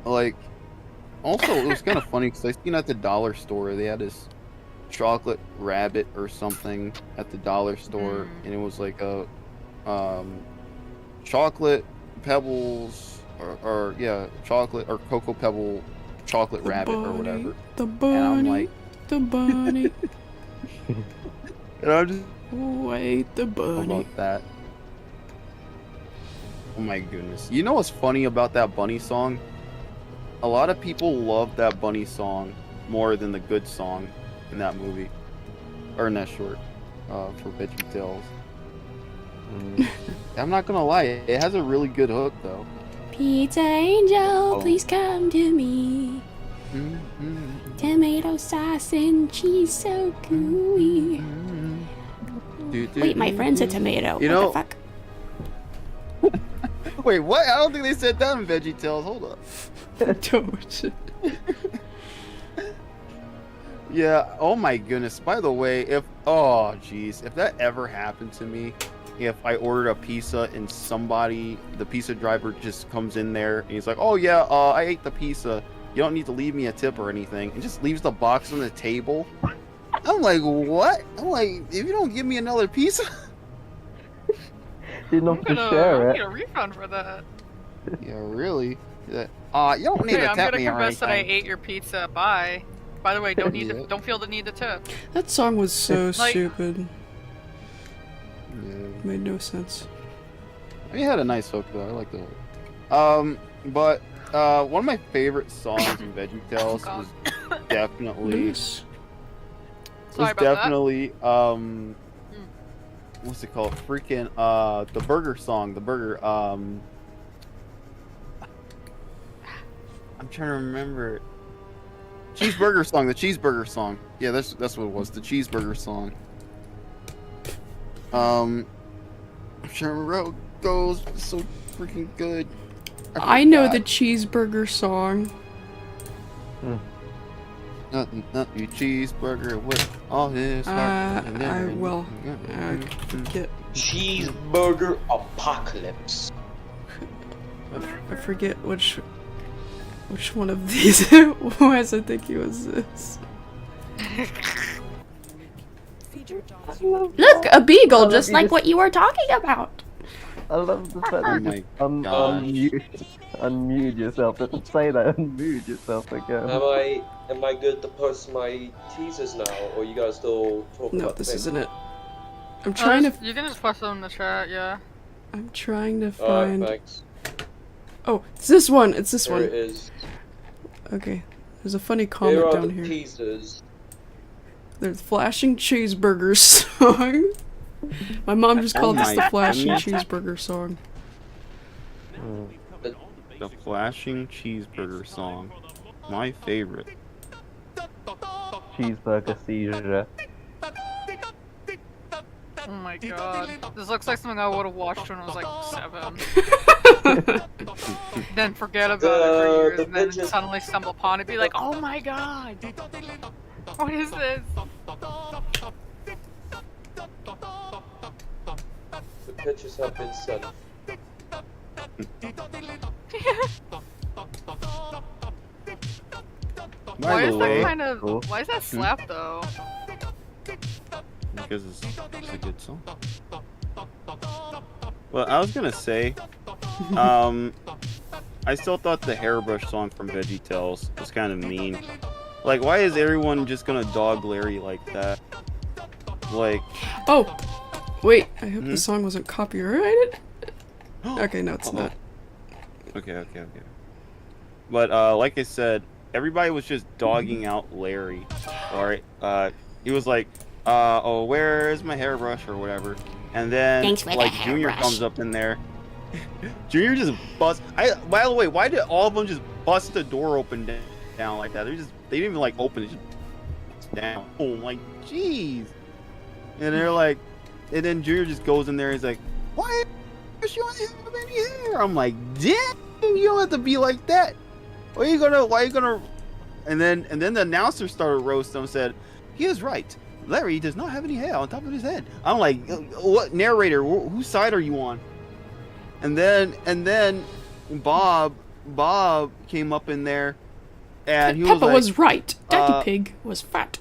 Like, also it was kind of funny because I seen at the dollar store they had this chocolate rabbit or something at the dollar store, and it was like a chocolate pebbles or yeah, chocolate or cocoa pebble chocolate rabbit or whatever. The And bunny. I'm like, The bunny. and I'm just Wait, the bunny. about that. Oh my goodness. You know what's funny about that bunny song? A lot of people love that bunny song more than the good song in that movie. Or in that short. For VeggieTales. I'm not gonna lie, it has a really good hook though. Pizza Angel, please come to me. Tomato sauce and cheese so gooey. Wait, my friend's a tomato. You what know, the fuck? Wait, what? I don't think they said that in VeggieTales. Hold up. Don't. Yeah, oh my goodness. By the way, if that ever happened to me, if I ordered a pizza and the pizza driver just comes in there and he's like, oh yeah, I ate the pizza. You don't need to leave me a tip or anything, and just leaves the box on the table. I'm like, what? I'm like, if you don't give me another pizza. You're not to share I it. need a refund for that. Yeah, really? You don't need Hey, to I'm tap gonna me or confess that I anything. ate your pizza. Bye. By the way, don't Yeah. don't feel the need to tip. That song was so Like- stupid. Yeah. Made no sense. It had a nice hook though. I like the hook. But one of my favorite songs in VeggieTales God. was definitely Sorry about what's it called? Freaking the burger song. The burger I'm trying to remember it. Cheeseburger song. The cheeseburger song. Yeah, that's what it was. The cheeseburger song. I'm trying to remember how it goes. It's so freaking good. I know forgot. the cheeseburger song. Nothing cheeseburger with all his heart. and everything. I forget. Cheeseburger apocalypse. I forget which one of these it was. I think it was this. Look, a beagle, just like what you were talking about. I love the fact Oh that my you unmute yourself. Don't say that. Unmute yourself again. Am I good to post my teasers now, or you guys still talking No, about this things? isn't it. I'm trying to. You can just post them in the chat, yeah. I'm trying to Alright, find. thanks. Oh, it's this one. It's this Here one. it is. Okay. There's a funny Here comment are down the here. teasers. There's flashing cheeseburger song. My mom just called this the my flashing goodness. cheeseburger song. The flashing cheeseburger song. My favorite. Cheeseburger seizure. Oh my god. This looks like something I would have watched when I was like 7. Then forget about it for years, and then bitches- suddenly stumble upon it, be like, oh my god! What is this? The pictures have been sent. Why By is the that way, kind of? Cool. Why is that slap though? because it's a good song. Well, I was gonna say, I still thought the hairbrush song from VeggieTales was kind of mean. Like, why is everyone just gonna dog Larry like that? Like, Oh, wait. I hope Hmm? the song wasn't copyrighted. Okay, no, it's not. okay. But like I said, everybody was just dogging out Larry. Alright, he was like, oh, where's my hairbrush or whatever. And then Thanks for the like Junior hairbrush. comes up in there. Junior just busts. By the way, why did all of them just bust the door open down like that? They didn't even like open it, just down. Oh, like jeez. And they're like, and then Junior just goes in there. And he's like, why does you don't have any hair? I'm like, damn, you don't have to be like that. Why are you gonna? And then the announcer started roasting him and said, he is right. Larry does not have any hair on top of his head. I'm like, what narrator? Whose side are you on? And then Bob came up in there, and he was Peppa like, was right. Daddy uh, Pig was fat.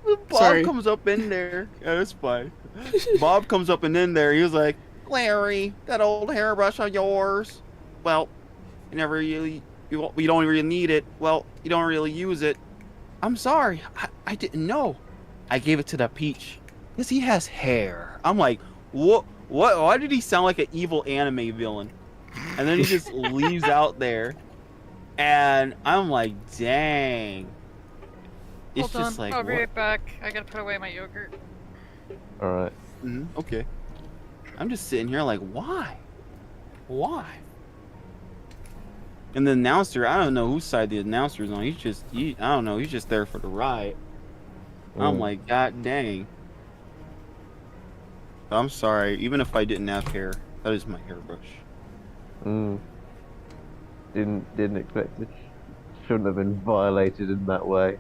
Bob Sorry. comes up in there. Yeah, that's fine. Bob comes up and in there. He was like, Larry, that old hairbrush of yours. Well, you don't really need it. Well, you don't really use it. I'm sorry. I didn't know. I gave it to the Peach. Because he has hair. I'm like, what? What? Why did he sound like an evil anime villain? And then he just leaves out there, and I'm like, dang. It's Hold just on, like, I'll be what? right back. I gotta put away my yogurt. Alright. Okay. I'm just sitting here like, why? Why? And the announcer, I don't know whose side the announcer's on. I don't know. He's just there for the ride. I'm like, God dang. I'm sorry. Even if I didn't have hair, that is my hairbrush. Didn't expect it. Shouldn't have been violated in that way.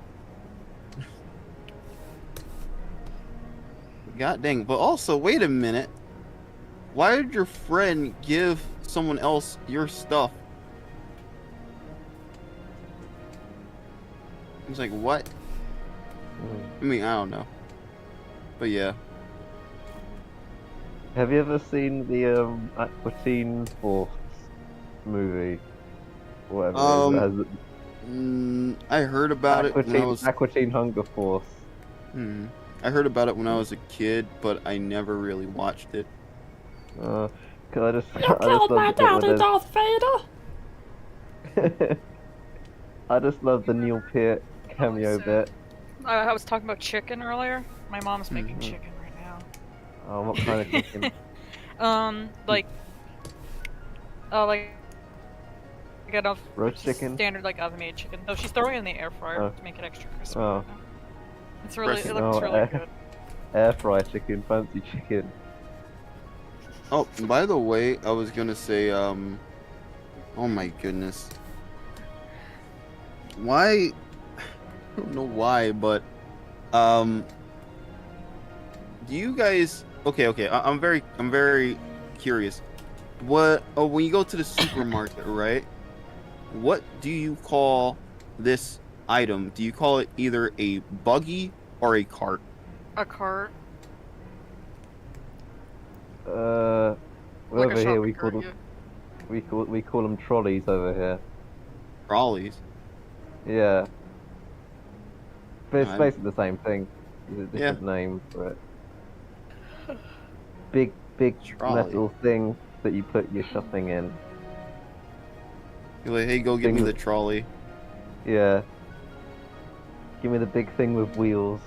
God dang. But also, wait a minute. Why did your friend give someone else your stuff? I was like, what? I mean, I don't know. But yeah. Have you ever seen the Aqua Teen Force movie? Whatever it is, it has I heard about it when I was... Aqua Teen Hunger Force. I heard about it when I was a kid, but I never really watched it. Cause I just Killed my love the bit daddy, where Darth Vader. there's- I just love the Neil Peart cameo bit. I was talking about chicken earlier. My mom's making chicken right now. Oh, what kind of chicken? Like enough Roast chicken? standard like oven-made chicken. No, she's throwing it in the air fryer Oh. to make it extra crispy. Oh. It's really, it Crispy. looks really good. Air fry chicken, fancy chicken. Oh, by the way, I was gonna say, oh my goodness. Why? I don't know why, but, do you guys, okay, I'm very curious. When you go to the supermarket, right? What do you call this item? Do you call it either a buggy or a cart? A cart. Over Like a here shopping we call cart, them we call them trolleys over here. Trolleys. Yeah. But it's I'm- basically the same thing. There's a different name for it. Big Trolley. metal thing that you put your shopping in. You're like, hey, go get me Thing- the trolley. Yeah. Give me the big thing with wheels.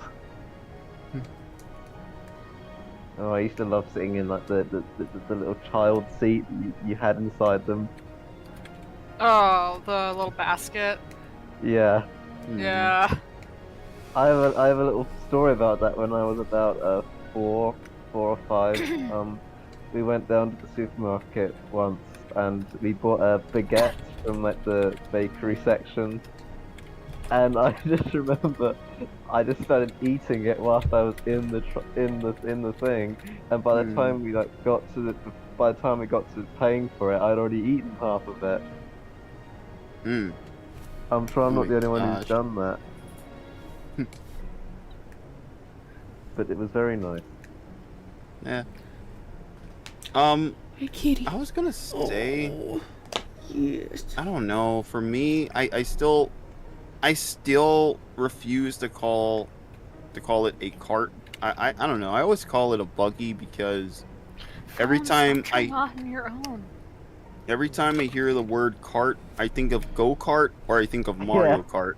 Oh, I used to love sitting in like the little child seat you had inside them. Oh, the little basket. Yeah. Yeah. I have a little story about that. When I was about 4 or 5, we went down to the supermarket once and we bought a baguette from like the bakery section. And I just remember, I just started eating it whilst I was in the thing. And by the time we by the time we got to paying for it, I'd already eaten half of it. I'm sure I'm not the only one who's done that. But it was very nice. Yeah. Hey, kitty. I was gonna say, Yes. I don't know. For me, I still refuse to call it a cart. I don't know. I always call it a buggy because every time on your own. every time I hear the word cart, I think of go-kart or I think of Mario Kart.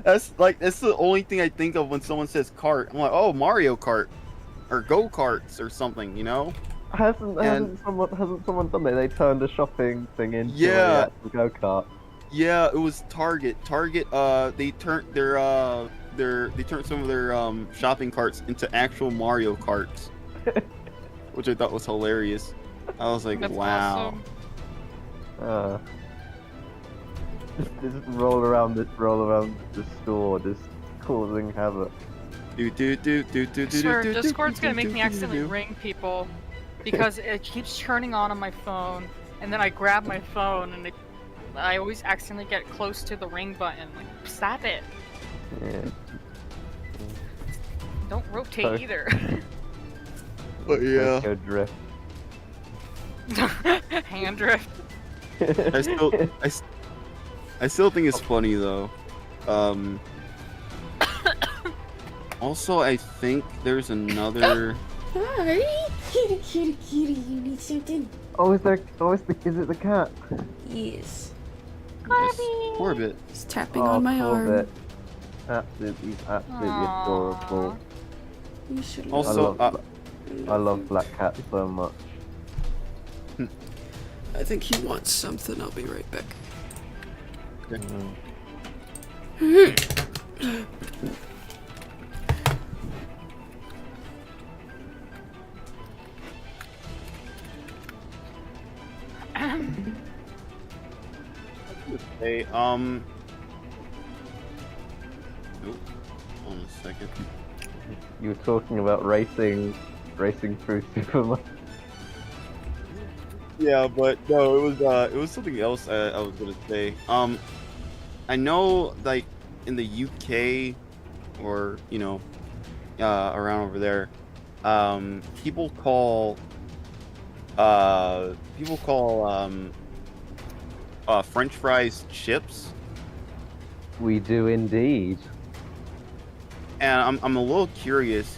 That's the only thing I think of when someone says cart. I'm like, oh, Mario Kart or go-karts or something, you know? Hasn't someone done that? They turned a shopping thing into Yeah. a go-kart. Yeah, it was Target. Target, they turned they turned some of their shopping carts into actual Mario Karts, which I thought was hilarious. I was like, That's wow. awesome. Just roll around the store, just causing havoc. I swear, Discord's gonna make me accidentally ring people because it keeps turning on my phone, and then I grab my phone and I always accidentally get close to the ring button. Like, stop it! Yeah. Don't rotate Sorry. either. But yeah, Tokyo drift. Hand drift. I still think it's funny though. Also, I think there's another. Hi. Kitty, kitty, kitty, you need something? Oh, is there? Oh, is it the cat? Yes. Yes, Corbett. He's tapping Oh, on my Corbett. arm. He's absolutely adorable. You should Also, I love black cats so much. I think he wants something. I'll be right back. Hey, Oop, hold on a second. You were talking about racing through Superman. Yeah, but no, it was something else I was gonna say. I know, like, in the UK, or, you know, around over there, people call French fries chips, We do indeed. and I'm a little curious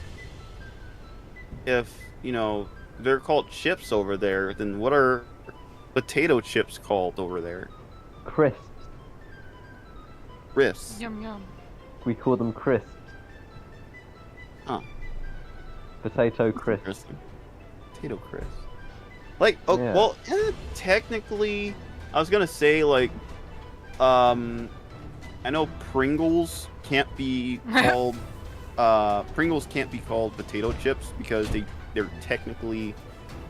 if, you know, they're called chips over there, then what are potato chips called over there? Crisps. Crisps. Yum yum. We call them crisps. Huh. Potato crisps. Interesting. Potato crisps. Like, oh, Yeah. well, technically, I was gonna say, like, I know Pringles can't be called, potato chips because they're technically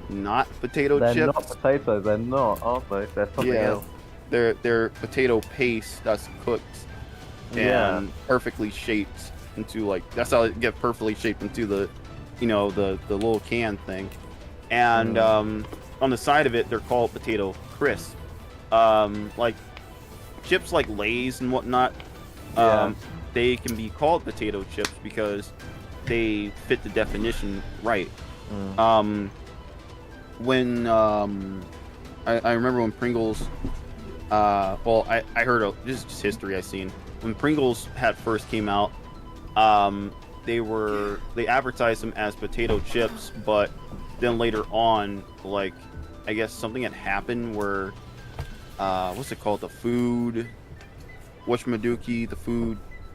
not potato They're chips. not potatoes. They're not, aren't they? They're something Yeah. else. They're potato paste that's cooked and Yeah. perfectly shaped into, like, that's how it gets perfectly shaped into the, you know, the little can thing. And on the side of it, they're called potato crisp. Like chips like Lay's and whatnot, Yeah. they can be called potato chips because they fit the definition right. When I remember when Pringles, well, I heard this is just history I seen when Pringles had first came out. They advertised them as potato chips, but then later on, like, I guess something had happened where, what's it called, the food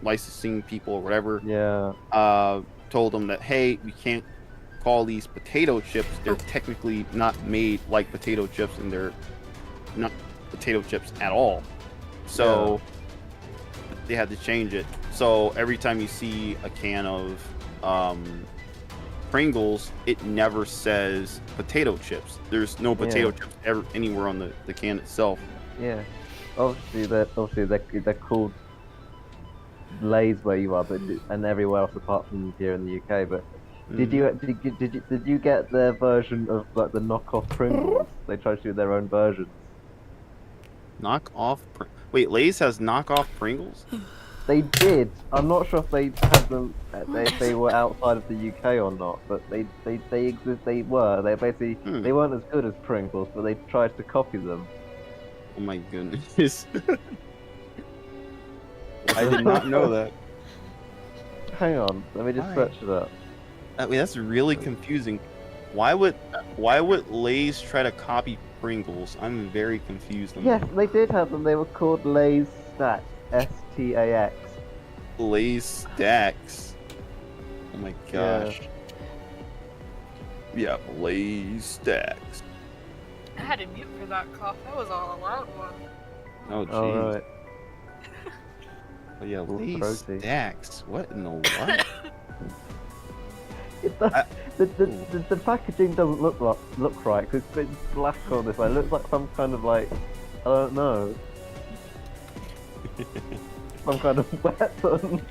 licensing people or whatever, Yeah. told them that, hey, we can't call these potato chips. They're technically not made like potato chips, and they're not potato chips at all. So they had to change it. So every time you see a can of Pringles, it never says potato chips. There's no potato chips ever anywhere on the can itself. Yeah. Obviously they're called Lay's where you are, but and everywhere else apart from here in the UK. But did you get their version of, like, the knockoff Pringles? They tried to do their own versions. Wait, Lay's has knockoff Pringles? They did. I'm not sure if they had them. If they were outside of the UK or not, but they exist. They were. They basically they weren't as good as Pringles, but they tried to copy them. Oh my goodness. I did not know that. Hang on, let me just search it up. I mean, that's really confusing. Why would Lay's try to copy Pringles? I'm very confused on Yes, that. they did have them. They were called Lay's Stacks. STAX. Lay's Stacks. Oh my gosh. Yeah, Lay's Stacks. I had to mute for that cough. That was all a loud one. Oh jeez. Oh, right. Oh yeah, Lay's Protein. Stacks. What in the what? The packaging doesn't look right because it's black on this. It looks like some kind of, like, I don't know, some kind of weapon.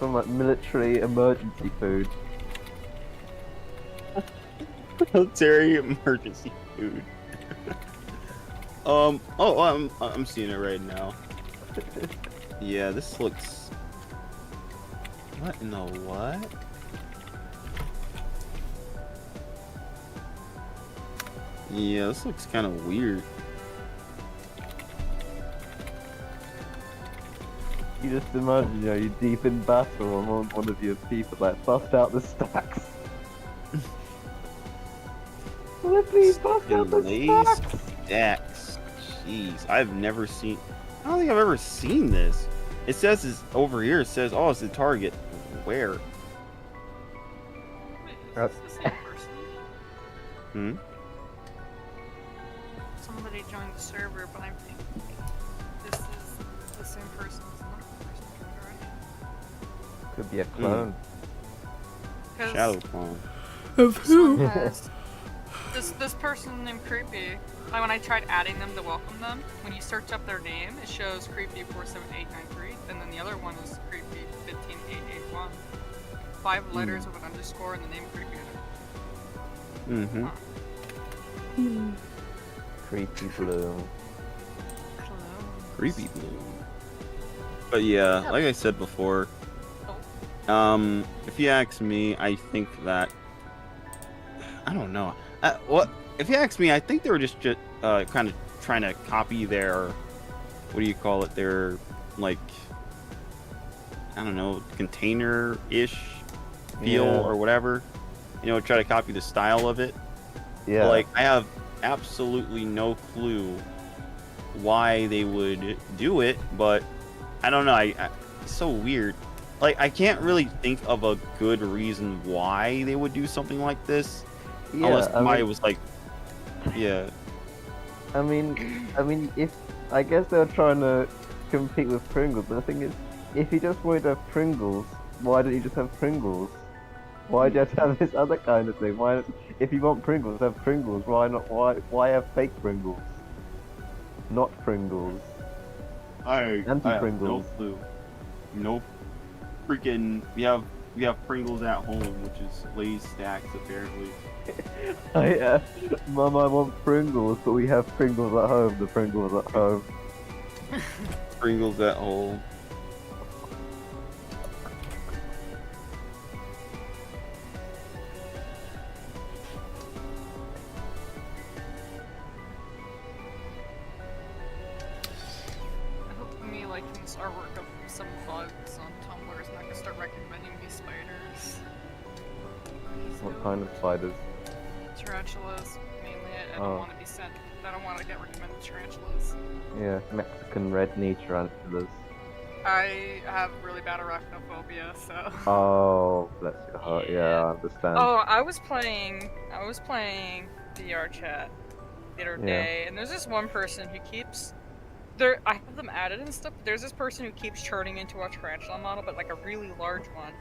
Some, like, military emergency food. Military emergency food. I'm seeing it right now. Yeah, this looks. What in the what? Yeah, this looks kind of weird. You just imagine, you know, you're deep in battle and one of your people like bust out the stacks. Please bust out the Lays stacks. stacks. Jeez, I've never seen. I don't think I've ever seen this. It says it's over here. It says, "Oh, it's the target." Where? Wait, is this the same person? Hmm. Somebody joined the server, but I think this is the same person as another person joined already. Could be a clone. Shadow clone. Of who? This person named Creepy. Like when I tried adding them to welcome them, when you search up their name, it shows Creepy47893, and then the other one was Creepy15881. 5 letters with an underscore and the name Creepy in it. Mm-hmm. Hmm. Creepy blue. Creepy blue. But yeah, like I said before, if you ask me, I think that I don't know. What if you ask me? I think they were just kind of trying to copy their, what do you call it? Their like, I don't know, container-ish feel or whatever. You know, try to copy the style of it. Yeah. But, like, I have absolutely no clue why they would do it, but I don't know. It's so weird. Like, I can't really think of a good reason why they would do something like this. Yeah, Unless somebody was like, yeah. I mean, if I guess they were trying to compete with Pringles, but the thing is, if you just wanted to have Pringles, why don't you just have Pringles? Why do you have to have this other kind of thing? Why, if you want Pringles, have Pringles. Why not? Why have fake Pringles? Not Pringles. Anti-Pringles. No clue. Nope. Freaking, we have Pringles at home, which is Lay's stacks apparently. Mum, I want Pringles, but we have Pringles at home. The Pringles at home. Pringles at home. I hope me liking this artwork of some bugs on Tumblr is not gonna start recommending me spiders. What kind of spiders? Tarantulas, mainly. I don't want to be sent. I don't want to get recommended tarantulas. Yeah, Mexican red knee tarantulas. I have really bad arachnophobia, so. Oh, bless your heart. Yeah, I understand. Oh, I was playing VR chat the other day, and there's this one person who keeps. I have them added and stuff. But there's this person who keeps turning into a tarantula model, but like a really large one,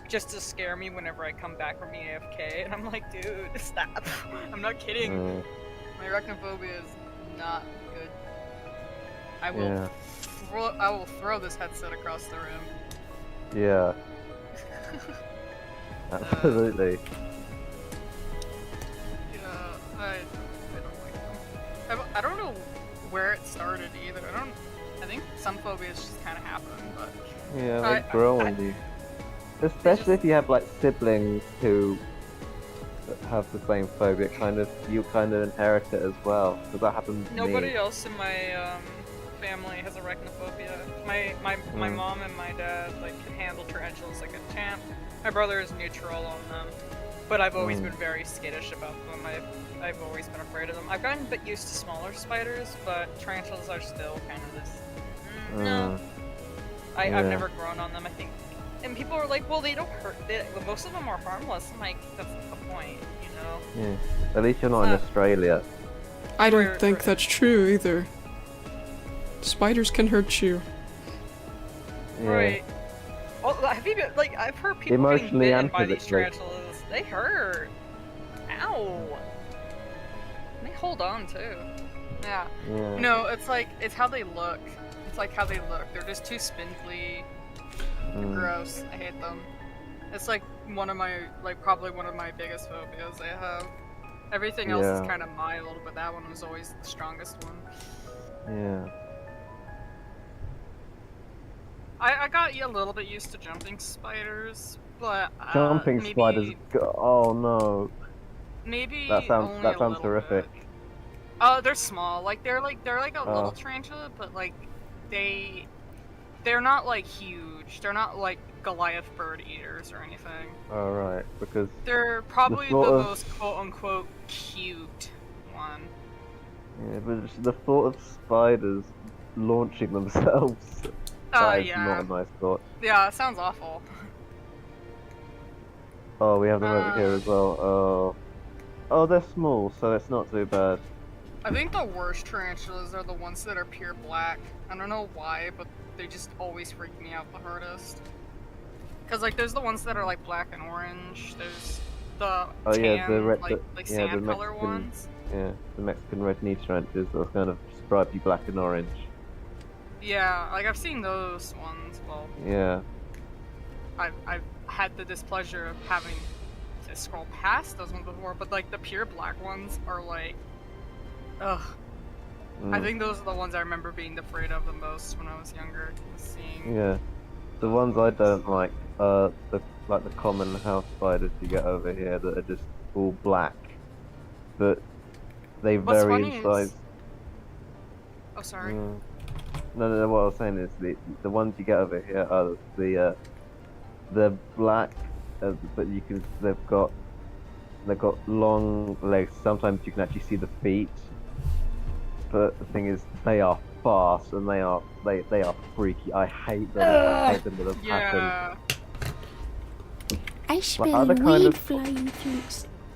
just to scare me whenever I come back from AFK. And I'm like, dude, stop! I'm not kidding. My arachnophobia is not good. I will throw this headset across the room. Yeah. Absolutely. Yeah, I don't like them. I don't know where it started either. I think some phobias just kind of happen, but Yeah, they grow on you. Especially if you have like siblings who have the same phobia, you kind of inherit it as well. Because that happens to me. nobody else in my family has arachnophobia. My mom and my dad like can handle tarantulas like a champ. My brother is neutral on them, but I've always been very skittish about them. I've always been afraid of them. I've gotten a bit used to smaller spiders, but tarantulas are still kind of this. No, I've never grown on them. I think, and people are like, well, they don't hurt. Most of them are harmless. I'm like, that's the point, you know? Yeah. At least you're not in Australia. I don't think that's true either. Spiders can hurt you. Yeah. Right. Oh, have you been, like, I've heard people Emotionally getting and bitten by these physically. tarantulas. They hurt. Ow. And they hold on too. Yeah. Yeah. No, it's how they look. It's like how they look. They're just too spindly. Gross. I hate them. It's like probably one of my biggest phobias I have. Everything else is kind of mild, but that one was always the strongest one. Yeah. I got a little bit used to jumping spiders, but Jumping maybe, spiders. Oh no. Maybe That sounds only a little horrific. bit. They're small. They're like a little tarantula, but like they they're not like huge. They're not like Goliath bird eaters or anything. Alright, because They're probably the thought of- most quote-unquote cute one. yeah, but the thought of spiders launching themselves, that is Yeah. not a nice thought. Yeah, it sounds awful. Oh, we have them over here as well. Oh, they're small, so it's not too bad. I think the worst tarantulas are the ones that are pure black. I don't know why, but they just always freak me out the hardest. Cause like there's the ones that are like black and orange. There's the Oh, tan, yeah, the red- like yeah, the sand color Mexican- ones. Yeah, the Mexican red knee tarantulas are kind of stripy black and orange. Yeah, like I've seen those ones. Well, Yeah. I've had the displeasure of having to scroll past those ones before, but like the pure black ones are like, ugh. I Mm. think those are the ones I remember being afraid of the most when I was younger. Seeing. Yeah. The ones I don't like are the common house spiders you get over here that are just all black, but they What's vary funny in is- size. Oh, sorry. No. What I was saying is the ones you get over here are they're black, but they've got long legs. Sometimes you can actually see the feet. But the thing is, they are fast and they are freaky. I hate them. I hate them with a passion. Yeah. I smell other weed kind of- flying through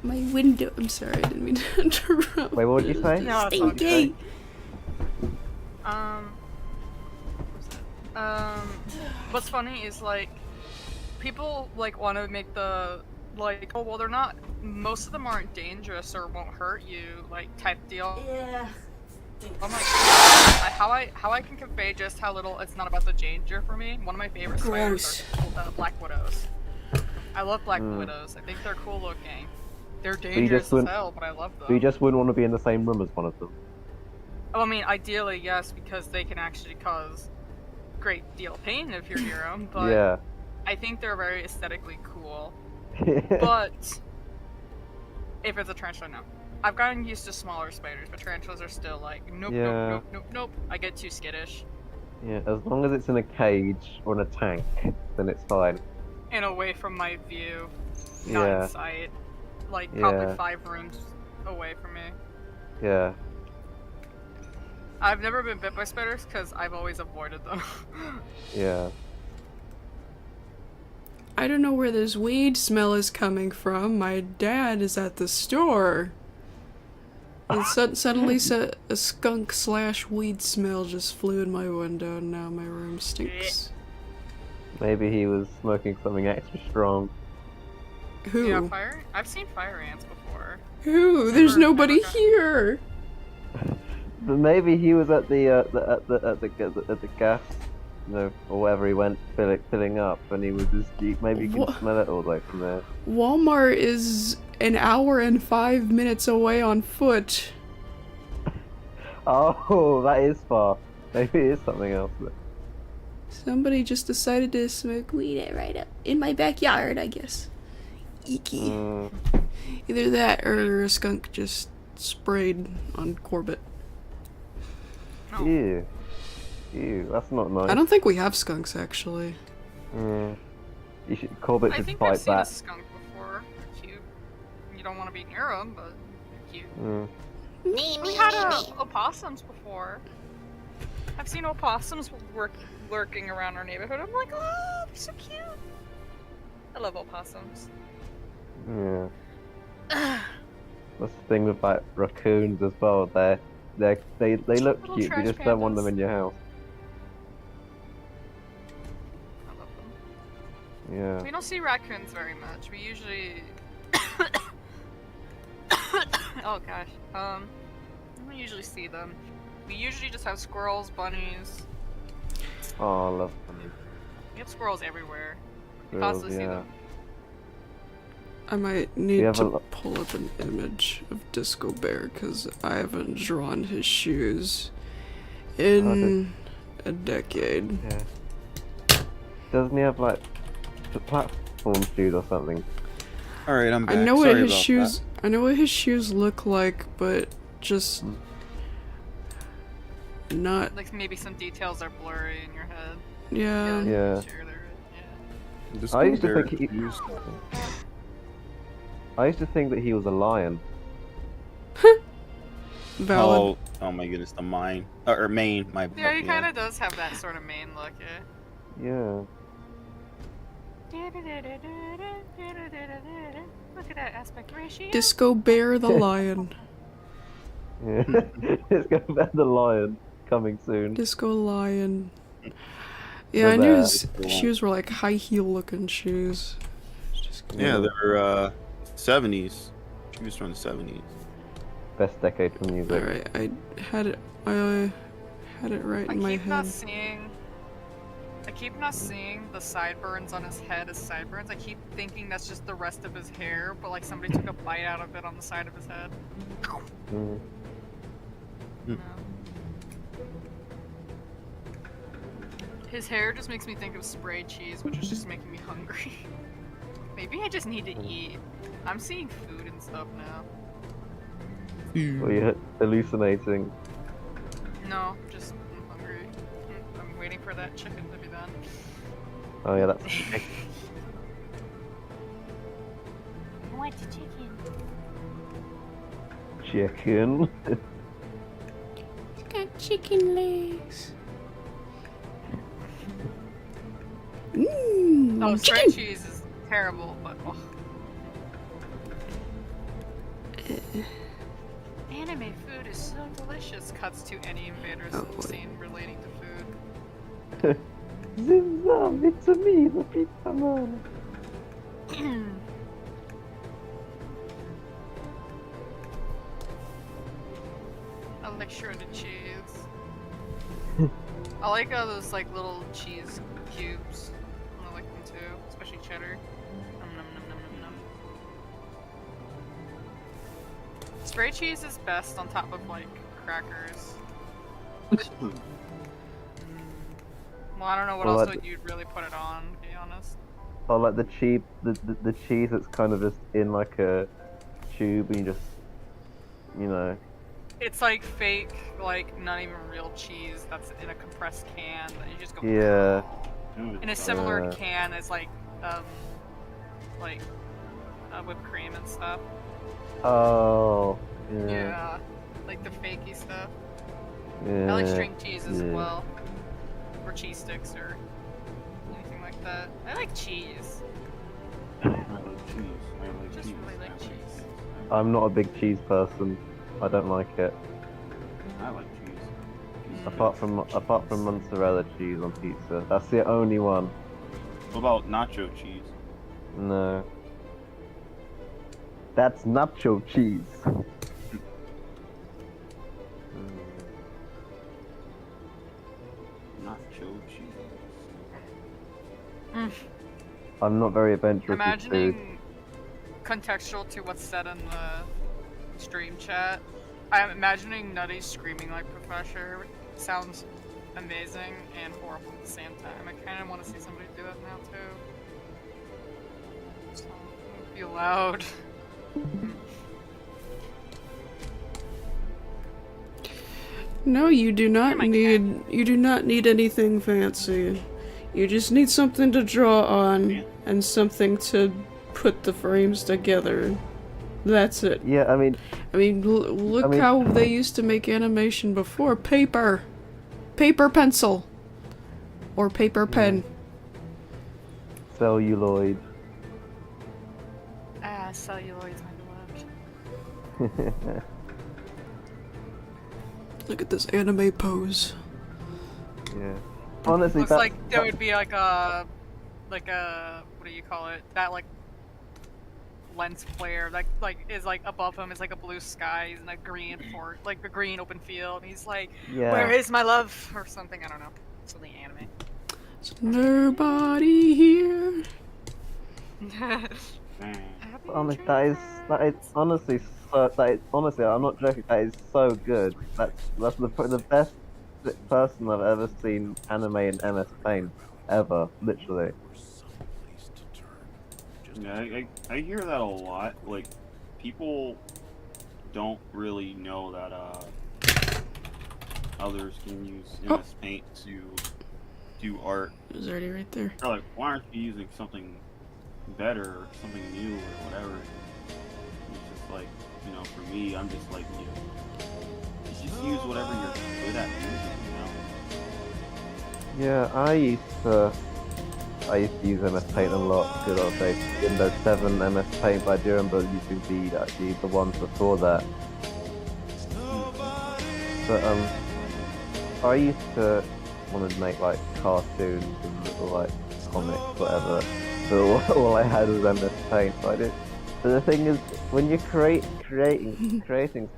my window. I'm sorry, I didn't mean to interrupt. Wait, what did you say? No, it's all Stinky. What's funny is like, people like want to make the like, oh well, they're not. Most of them aren't dangerous or won't hurt you, like type deal. Yeah. Oh my god! How I can convey just how little it's not about the danger for me. One of my favorite spiders are Black Widows. I love Black Widows. I think they're cool looking. They're dangerous as wouldn't- hell, but I love them. So you just wouldn't want to be in the same room as one of them. Well, I mean, ideally, yes, because they can actually cause great deal of pain if you're near them, but Yeah. I think they're very aesthetically cool. But if it's a tarantula, no. I've gotten used to smaller spiders, but tarantulas are still like, nope, Yeah. nope, nope, nope, nope. I get too skittish. Yeah, as long as it's in a cage or in a tank, then it's fine. And away from my view, not Yeah. in sight. Like, probably Yeah. 5 rooms away from me. Yeah. I've never been bit by spiders because I've always avoided them. Yeah. I don't know where this weed smell is coming from. My dad is at the store. And suddenly a skunk / weed smell just flew in my window and now my room stinks. Maybe he was smoking something extra strong. Who? Yeah, I've seen fire ants before. Who? There's Never- nobody never got- here. But maybe he was at the gas, or wherever he went filling up, and he was just maybe you can What? smell it all the way from there. Walmart is an hour and 5 minutes away on foot. Oh, that is far. Maybe it is something else. Somebody just decided to smoke weed right up in my backyard, I guess. Eeky. Mm, Either that or a skunk just sprayed on Corbett. Oh. ew, that's not nice. I don't think we have skunks actually. Mm. Corbett I should think I've fight seen a back. skunk before. They're cute. You don't want to be near them, but they're cute. Mm. We had opossums before. I've seen opossums lurking around our neighborhood. I'm like, oh, they're so cute. I love opossums. Yeah. That's the thing with like raccoons as well. They look Little cute. You trash just don't want them pandas. in your house. I love them. Yeah. We don't see raccoons very much. We usually. Oh gosh. We don't usually see them. We usually just have squirrels, bunnies. Oh, I love them. We have squirrels everywhere. We Girls, constantly see yeah. them. I might need have a to lo- pull up an image of Disco Bear because I haven't drawn his shoes in a decade. Yeah. Doesn't he have like the platform shoes or something? All right, I'm back. I know what Sorry his about shoes. I know what his shoes look like, but just Hmm. not. Like maybe some details are blurry in your head. Yeah. Yeah. Sure, yeah. This I used to bear think he- used- I used to think that he was a lion. Valid. Oh my goodness, the mine or main. My Yeah, he kind of does have that sort of main look, yeah. Yeah. Look at that aspect ratio. Disco Bear the Lion. Yeah. It's going to be the lion coming soon. Disco Lion. Yeah, The I knew bear. his shoes were like high heel looking shoes. Just Yeah, they're 70s. She was from the 70s. Best decade for music. Alright, I had it right in my head. I keep not seeing the sideburns on his head as sideburns. I keep thinking that's just the rest of his hair, but like somebody took a bite out of it on the side of his head. Mm. No. His hair just makes me think of spray cheese, which is just making me hungry. Maybe I just need to eat. I'm seeing food and stuff now. Were you hallucinating? No, just I'm hungry. I'm waiting for that chicken to be done. Oh yeah, that's I want the chicken. chicken. Got chicken legs. Mmm. Oh, spray cheese is terrible, but oh. Anime food is so delicious. Cuts to any invaders scene relating to food. Zim zam, it's a me, the pizza man. I like shredded cheese. I like those like little cheese cubes. I like them too, especially cheddar. Nom, nom, nom, nom, nom, nom. Spray cheese is best on top of like crackers. Well, I don't know what Well, else that- you'd really put it on, to be honest. Or like the cheese that's kind of just in like a tube and you just, you know. It's like fake, like not even real cheese that's in a compressed can that you just go Yeah. in a similar Yeah. can as like whipped cream and stuff. Oh. Yeah. Yeah, like the fakey stuff. Yeah. I like string cheese as yeah. well, or cheese sticks or anything like that. I like cheese. I like cheese. Just really like cheese. I'm not a big cheese person. I don't like it. I like cheese. Apart from mozzarella cheese on pizza. That's the only one. What about nacho cheese? No. That's nacho cheese. Nacho cheese. I'm not very adventurous with food. Imagining contextual to what's said in the stream chat. I'm imagining Nutty screaming like Professor. Sounds amazing and horrible at the same time. I kind of want to see somebody do that now too. So, it would be loud. No, you do not my need. You do not need anything fancy. You just need something to draw on and something to put the frames together. That's it. Yeah, I mean, Look how they used to make animation before. Paper pencil, or paper pen. celluloid. Ah, celluloid's my beloved. Look at this anime pose. Yeah. Honestly, Looks like there would be like a what do you call it? That like lens flare, like is like above him is like a blue sky, he's in a green fort, like a green open field, and he's like, Yeah. "Where is my love?" or something. I don't know. Something anime. There's nobody here. honestly, that is honestly so. That is honestly, I'm not joking. That is so good. That's the best person I've ever seen anime in MS Paint ever. Literally. Yeah, I hear that a lot. Like, people don't really know that others can use MS Paint to do art. It was already right there. They're like, why aren't you using something better or something new or whatever? It's just like, you know, for me, I'm just like, you just use whatever you're good at using, you know? Yeah, I used to use MS Paint a lot. Good old days. Windows 7 MS Paint, but I do remember using actually the ones before that. But I used to want to make like cartoons and little like comics, whatever. But all I had was MS Paint. So I did. But the thing is, when you're creating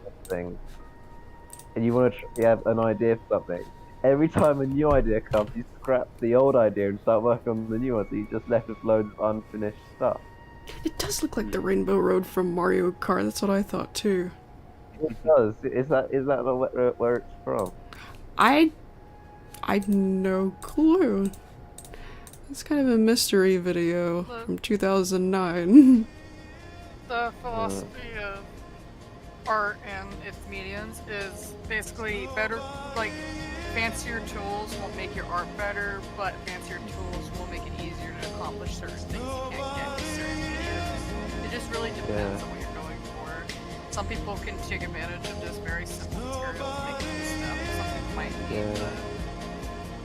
something, and you want to you have an idea for something, every time a new idea comes, you scrap the old idea and start working on the new one. So you just left with loads of unfinished stuff. It does look like the Rainbow Road from Mario Kart. That's what I thought too. It does. Is that where it's from? I've no clue. It's kind of a mystery video from 2009. The philosophy of art and its mediums is basically better, like, fancier tools won't make your art better, but fancier tools will make it easier to accomplish certain things you can't get with certain mediums. It just really depends on what you're going for. Some people can take advantage of just very simple materials to make cool stuff. Some people might need the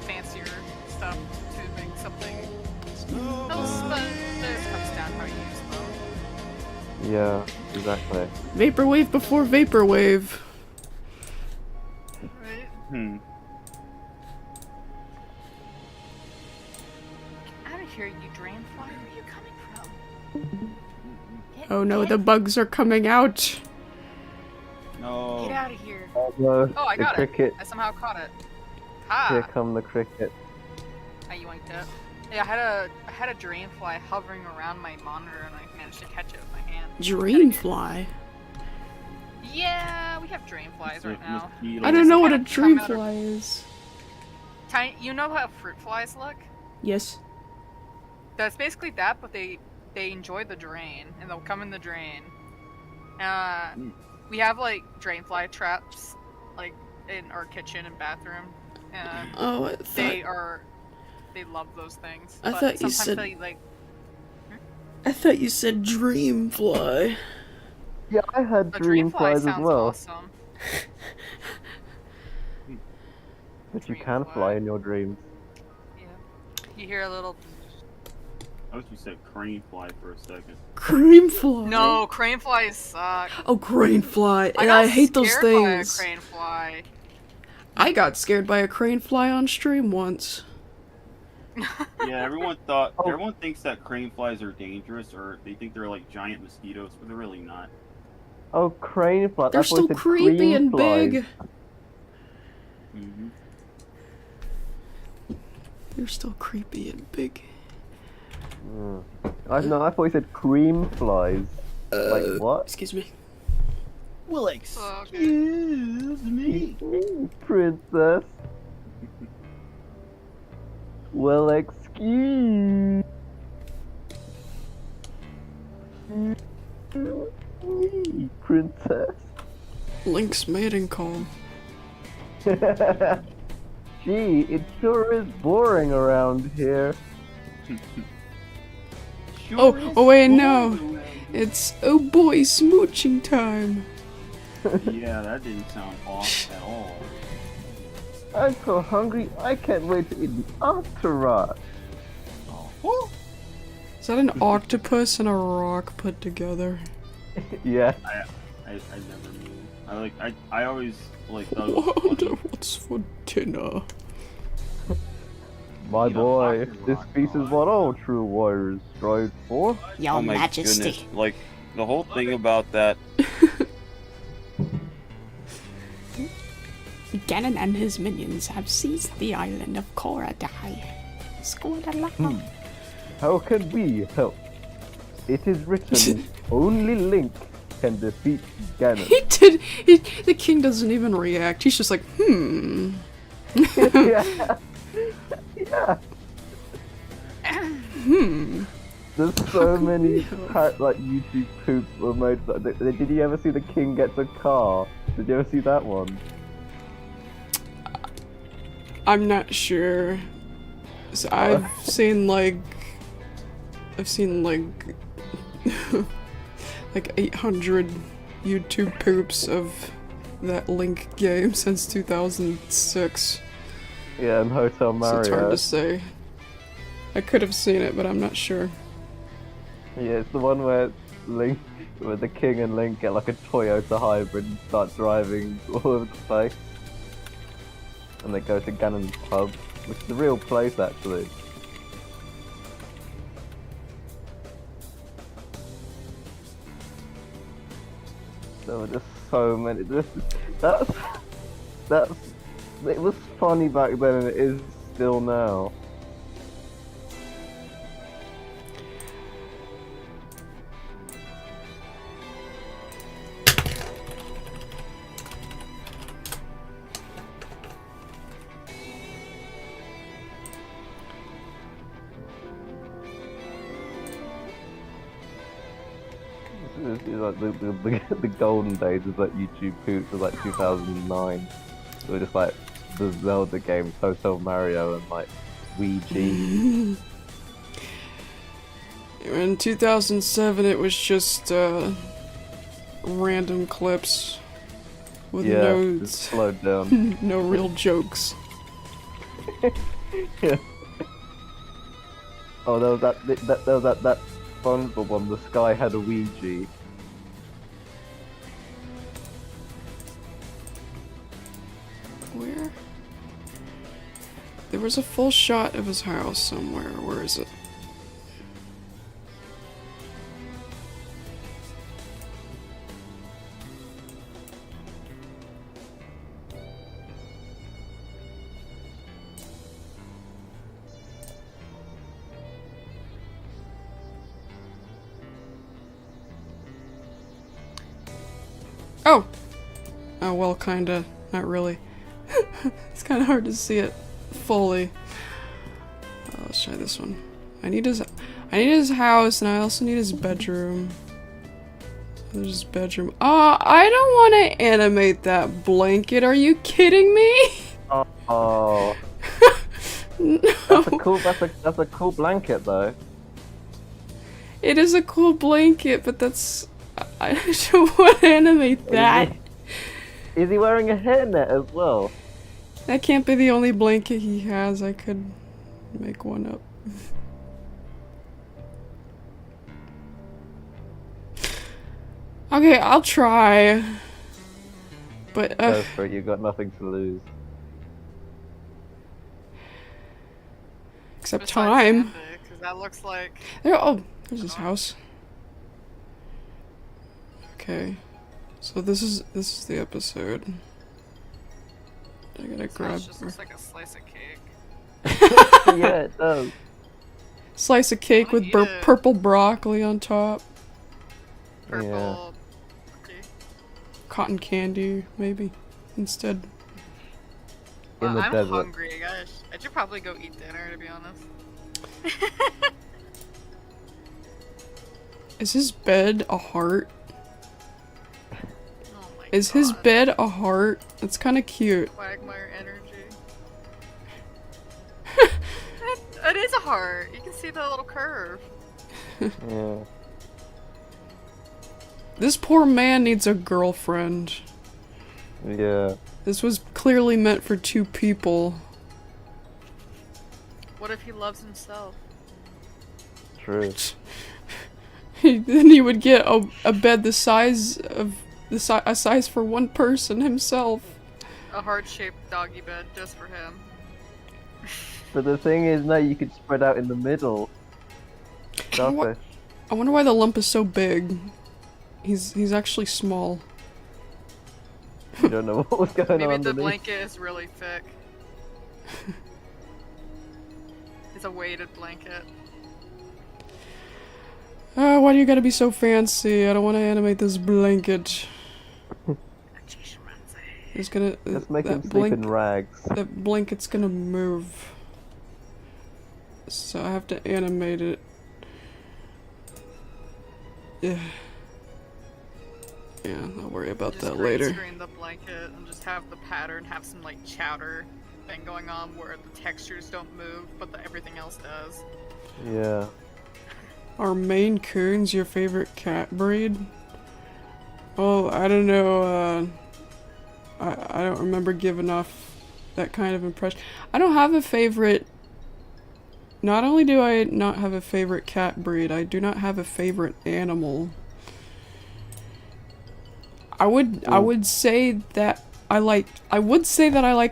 fancier stuff to make something else, but it comes down to how you use them. Yeah, exactly. Vaporwave before Vaporwave. Right? Get out of here, you drain fly. Where are you coming from? Oh no, the bugs are coming out. No. Get out of here. Oh, I got the cricket. it. I somehow caught it. Ha! Here come the cricket. I yoinked it. Yeah, I had a drainfly hovering around my monitor, and I managed to catch it with my hand. Dreamfly? Yeah, we have drainflies right now. I don't know what a Come out of- dreamfly is. Tiny, you know how fruit flies look? Yes. That's basically that, but they enjoy the drain, and they'll come in the drain. We have like drainfly traps, like in our kitchen and bathroom. Oh, I thought... They love those things. I but thought you sometimes said... they, like... I thought you said dreamfly. Yeah, I had dreamflies as well. Awesome. But you can fly in your dreams. Yeah. You hear a little... I wish you said crane fly for a second. Creamfly? No, crane flies suck. Oh, crane fly. I I hate those scared things. by a crane fly. I got scared by a crane fly on stream once. Yeah, everyone thinks that crane flies are dangerous, or they think they're like giant mosquitoes, but they're really not. Oh, crane flies. They're still creepy and big. Mm-hmm. They're still creepy and big. I thought you said cream flies. Like what? Excuse me. Well, excuse me, princess. Well, excuse me, princess. Link's mating call. Gee, it sure is boring around here. Oh wait, no. It's oh boy, smooching time. Yeah, that didn't sound off at all. I'm so hungry, I can't wait to eat the entourage. Oh. Is that an octopus and a rock put together? Yeah. I never knew. I always like thought it was Wonder funny. what's for dinner. My Eat a boy, rock this rock piece is rock. what all true warriors strive for. Your Oh my Majesty. goodness! Like the whole thing about that. Ganon and his minions have seized the island of Koradai. Squadalaka. How can we help? It is written, only Link can defeat Ganon. The king doesn't even react. He's just like, Yeah. Yeah. There's so many like YouTube poops were made. Did you ever see the king gets a car? Did you ever see that one? I'm not sure. So I've seen like like 800 YouTube poops of that Link game since 2006. Yeah, and Hotel Mario. So it's hard to say. I could have seen it, but I'm not sure. Yeah, it's the one where Link, where the King and Link get like a Toyota hybrid and start driving all over the place. And they go to Ganon's pub, which is a real place actually. There were just so many. It was funny back then, and it is still now. It's like the golden days of like YouTube poops was like 2009. So just like the Zelda games, Hotel Mario and like Ouija. In 2007 it was just random clips with just slowed down. no real jokes. Yeah. Oh, there was that SpongeBob one. The sky had a Ouija. Where? There was a full shot of his house somewhere. Where is it? Oh! Oh, well, kinda. Not really. It's kinda hard to see it fully. Let's try this one. I need his house, and I also need his bedroom. There's his bedroom. Oh, I don't want to animate that blanket. Are you kidding me? Oh. No. That's a cool blanket though. It is a cool blanket, but that's... I don't want to animate that. Is he wearing a hairnet as well? That can't be the only blanket he has. I could make one up. Okay, I'll try. But Go for it, you've got nothing to lose. Except Besides time. Sandy, 'cause that looks like... There's his house. Okay. So this is the episode. I gotta grab This just her. looks like a slice of cake. Yeah, it does. Slice of cake with eat it. purple broccoli on top. Purple... Yeah. Okay. Cotton candy, maybe, instead. In the I'm desert. hungry, guys. I should probably go eat dinner, to be honest. Is his bed a heart? Oh my Is his God. bed a heart? That's kind of cute. Quagmire energy. It is a heart. You can see the little curve. Yeah. This poor man needs a girlfriend. Yeah. This was clearly meant for two people. What if he loves himself? True. Then he would get a bed the size of a size for one person himself. A heart-shaped doggy bed just for him. But the thing is, now you could spread out in the middle. Selfish. I wonder why the lump is so big. He's actually small. You don't know what was going on Maybe the underneath. blanket is really thick. It's a weighted blanket. Why do you gotta be so fancy? I don't want to animate this blanket. It's gonna. Let's make him that sleep in rags. That blanket's gonna move. So I have to animate it. Yeah. Yeah, I'll worry about Just that green later. screen the blanket and just have the pattern have some like chowder thing going on where the textures don't move, but everything else does. Yeah. Are Maine Coons your favorite cat breed? Well, I don't know, I don't remember giving off that kind of impression. I don't have a favorite. Not only do I not have a favorite cat breed, I do not have a favorite animal. I would say that I like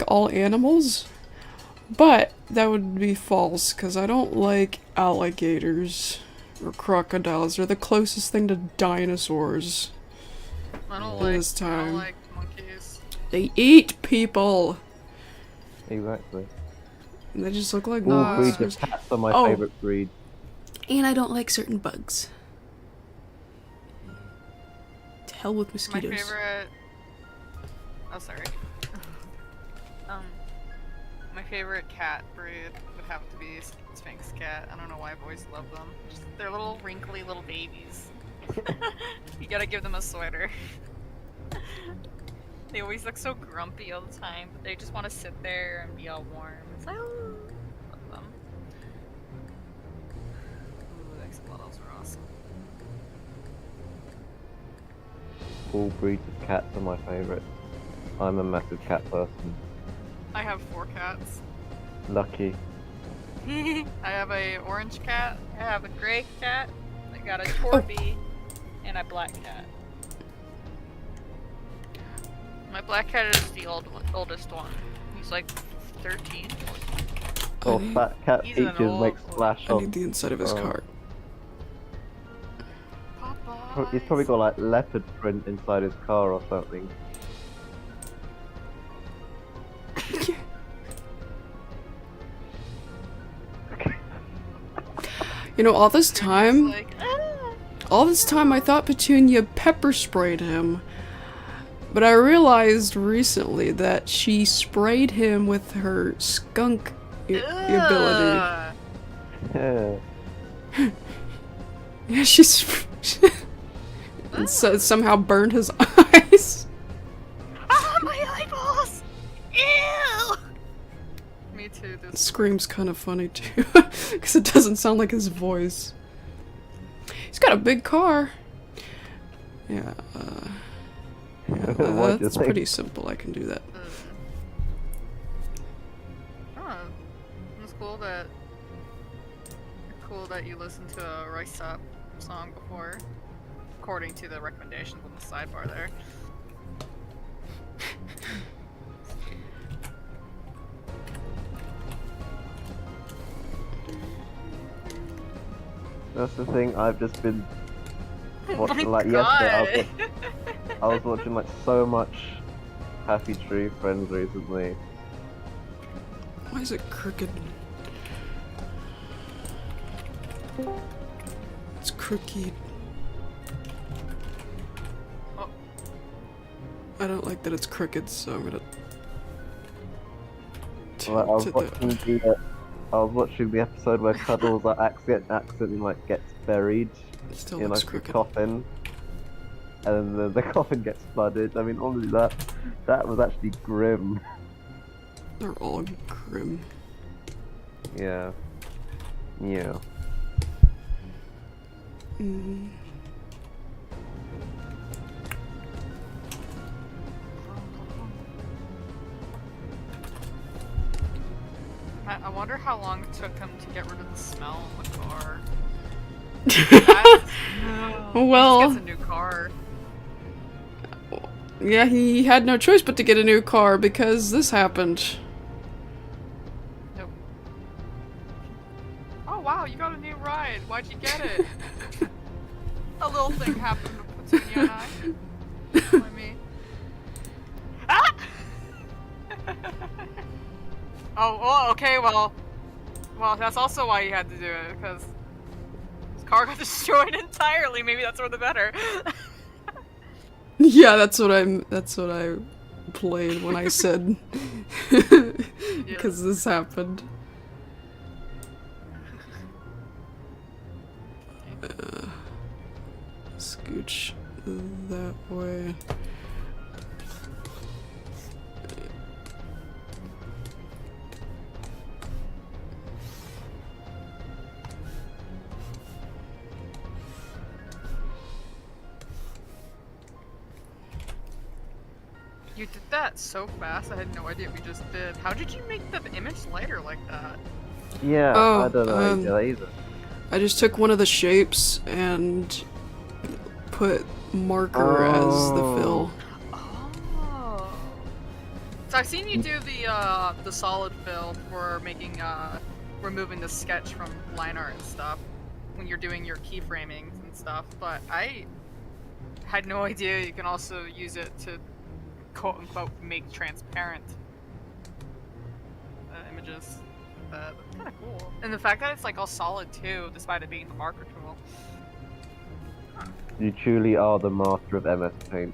all animals, but that would be false, because I don't like alligators or crocodiles. They're the closest thing to dinosaurs. I don't Time. like monkeys. They eat people! Exactly. And they just look like All breeds monsters. of cats are my Oh. favorite breed. And I don't like certain bugs. To hell with My mosquitoes. favorite. Oh, sorry. My favorite cat breed would have to be Sphinx cat. I don't know why I've always loved them. Just, they're little wrinkly little babies. You gotta give them a sweater. They always look so grumpy all the time, but they just want to sit there and be all warm. It's like, oh, love them. Ooh, axolotls are awesome. All breeds of cats are my favorite. I'm a massive cat person. I have 4 cats. Lucky. I have a orange cat, I have a gray cat, I got a Corby, and a black cat. My black cat is the oldest one. He's like 13, 14. Oh, fat cat He's an features old make boy. splash I on. need the inside of his Oh. cart. He's probably got like leopard print inside his car or something. You know, all this It's time, like, I thought Petunia pepper sprayed him. But I realized recently that she sprayed him with her skunk ability. Yeah. Yeah, she's... and so somehow burned his eyes. ah, my eyeballs! Ew! Me too. This Scream's kind of funny too, because it doesn't sound like his voice. He's got a big car. Yeah, What do you that's think? pretty simple. I can do that. Oh, it's cool that you listened to a Rice Up song before, according to the recommendations on the sidebar there. That's the thing. I've just been Oh watching my like yesterday. God. I was watching like so much Happy Tree Friends recently. Why is it crooked? It's crooked. Oh. I don't like that it's crooked, so I'm gonna Like, I was tilt it. watching the episode where Cuddles like accidentally like gets buried It still in looks like a crooked. coffin, and then the coffin gets flooded. I mean, honestly, that was actually grim. They're all grim. Yeah. Yeah. Mm. I wonder how long it took him to get rid of the smell in the car. Well, He just gets a new car. yeah, he had no choice but to get a new car because this happened. Nope. Oh wow, you got a new ride. Why'd you get it? A little thing happened to Petunia and I. Why me? Ah! Oh, okay, well, that's also why you had to do it, because his car got destroyed entirely. Maybe that's for the better. Yeah, that's what I played when I said because this happened. Scooch that way. You did that so fast, I had no idea what we just did. How did you make the image lighter like that? Yeah, Oh, I don't know how you do that either. I just took one of the shapes and put marker as the fill. Oh. So I've seen you do the solid fill for making removing the sketch from line art and stuff when you're doing your keyframings and stuff, but I had no idea you can also use it to quote unquote make transparent images. That's kind of cool. And the fact that it's like all solid too, despite it being the marker tool. You truly are the master of MS Paint.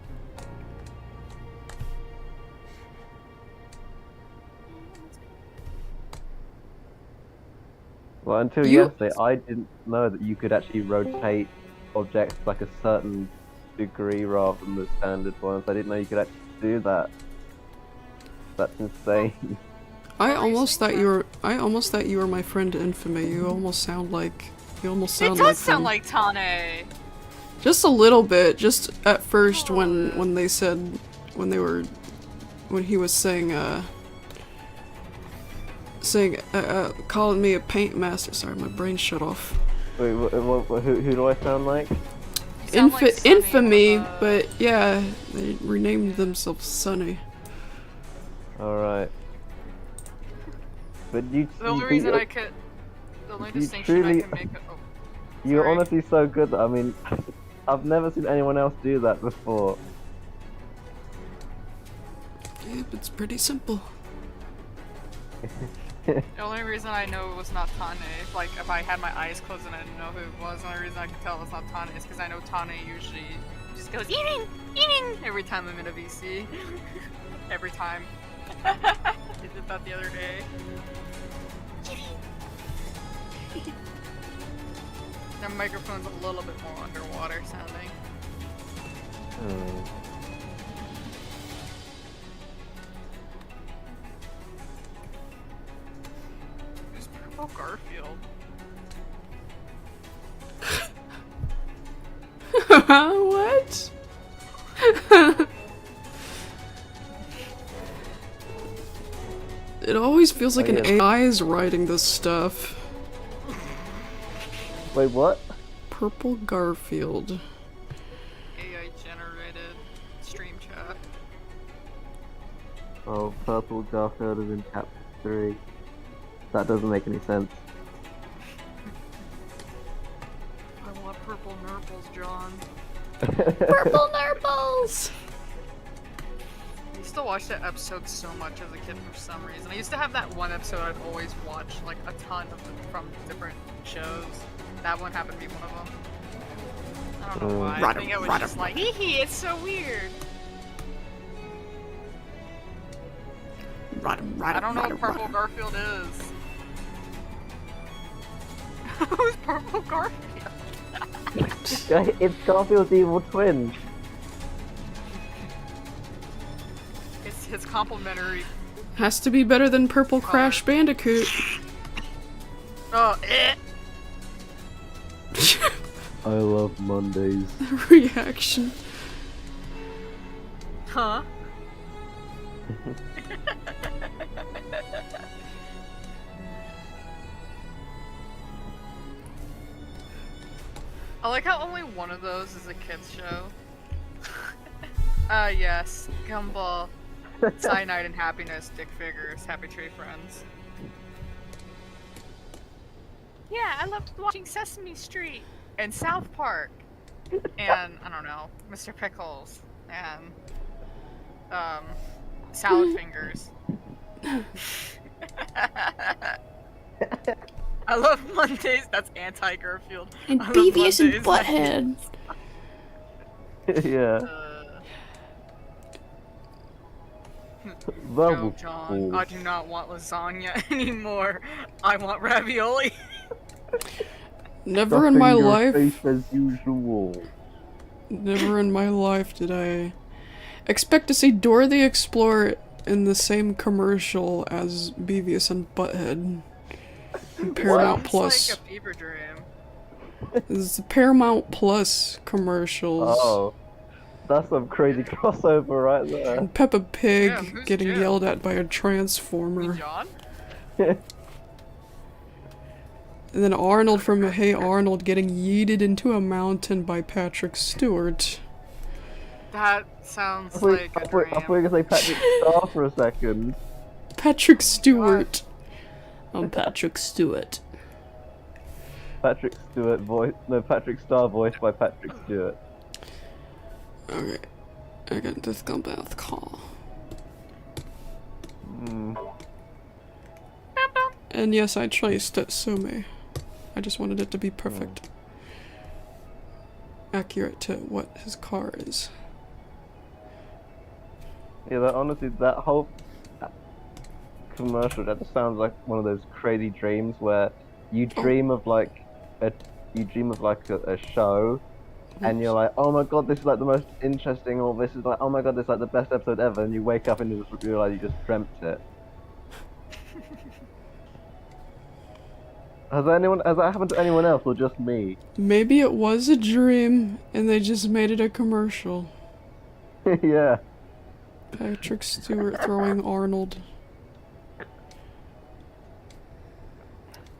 Well, until yesterday, I didn't know that you could actually rotate objects like a certain degree rather than the standard ones. I didn't know you could actually do that. That's insane. I almost thought you were my friend Infamy. You almost sound like It like does sound them. like Tane. Just a little bit, just at first when he was saying calling me a paint master. Sorry, my brain shut off. Wait, who do I sound like? Sound like Sunny, Infamy, but yeah, they renamed themselves Sunny. Alright. But you The only reason I could, the only you distinction truly- I can make. Oh, You're sorry. honestly so good that, I mean, I've never seen anyone else do that before. Yep, it's pretty simple. The only reason I know it was not Tane, like if I had my eyes closed and I didn't know who it was, the only reason I could tell it was not Tane is because I know Tane usually just goes eating, eating every time I'm in a VC. Every time. He did that the other day. The microphone's a little bit more underwater sounding. Who's Purple Garfield? What? It always feels like an AI is writing this stuff. Wait, what? Purple Garfield. AI generated stream chat. Oh, Purple Garfield is in chapter 3. That doesn't make any sense. I want purple nurples, John. Purple Nurples! I used to watch that episode so much as a kid for some reason. I used to have that one episode I'd always watch, like a ton of them from different shows. That one happened to be one of them. I don't know why. I think I was just like, hee hee, it's so weird. I don't know what Purple Garfield is. Who's Purple Garfield? It's Garfield's evil twin. It's his complimentary. Has to be better than Purple Crash Bandicoot. Oh, eh. I love Mondays. Reaction. Huh? I like how only one of those is a kids show. Yes. Gumball, Cyanide and Happiness, Dick Figures, Happy Tree Friends. Yeah, I loved watching Sesame Street and South Park. And, I don't know, Mr. Pickles and, Salad Fingers. I love Mondays. That's anti-Garfield. And I love Beavis and Mondays. Butthead. Yeah. No, John, I do not want lasagna anymore. I want ravioli. Never in my life. Face as usual. Never in my life did I expect to see Dora the Explorer in the same commercial as Beavis and Butthead. Paramount Plus. It's like a fever dream. This is the Paramount Plus commercials. Oh. That's some crazy crossover right there. And Peppa Pig Yeah, who's getting Jim? yelled at by a Me, transformer. John? And then Arnold from Hey Arnold getting yeeted into a mountain by Patrick Stewart. That sounds I thought like a you were dream. gonna say Patrick Star for a second. Patrick Stewart. I'm Patrick Stewart. Patrick Stewart voice. No, Patrick Star voiced by Patrick Stewart. Okay. I got this go bath call. And yes, I traced it, Sume. I just wanted it to be perfect. Accurate to what his car is. Yeah, that honestly, that whole commercial, that just sounds like one of those crazy dreams where you dream of like a show, and you're like, oh my god, this is like the most interesting, or this is like, oh my god, this is like the best episode ever, and you wake up and you just realize you just dreamt it. Has that happened to anyone else, or just me? Maybe it was a dream, and they just made it a commercial. Yeah. Patrick Stewart throwing Arnold.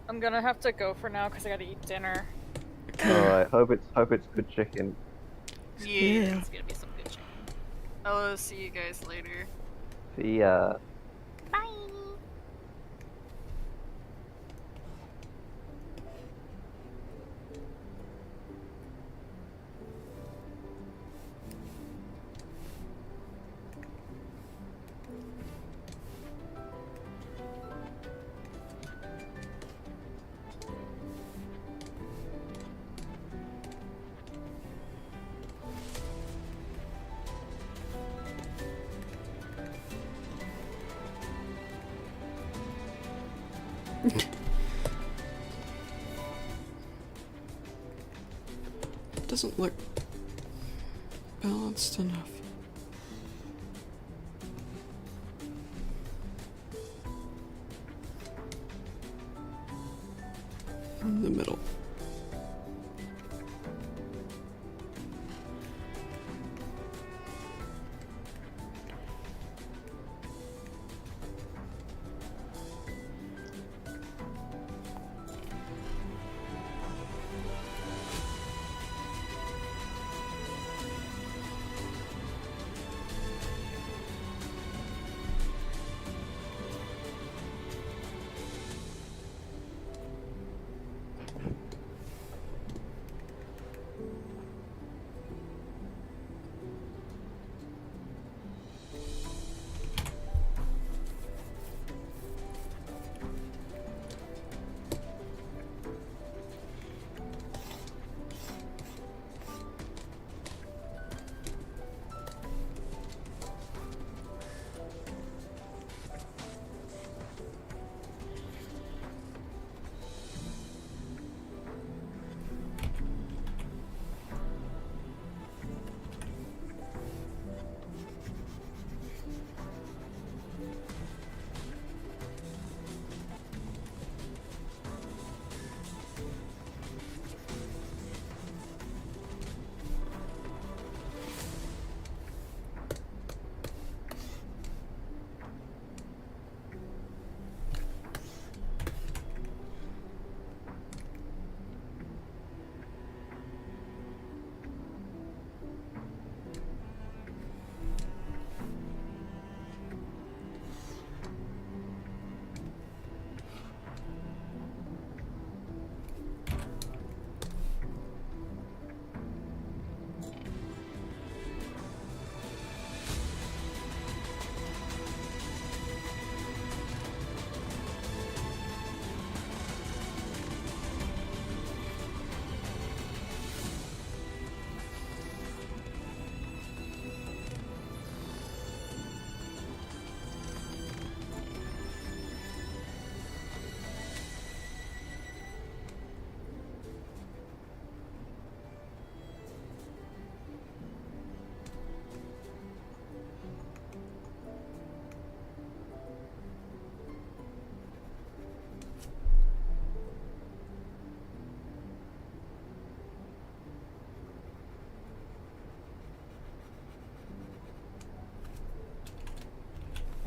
I'm gonna have to go for now because I gotta eat dinner. Alright, hope it's good chicken. Yeah, it's gonna be some good chicken. I'll see you guys later. See ya. Bye! It doesn't look balanced enough. In the middle.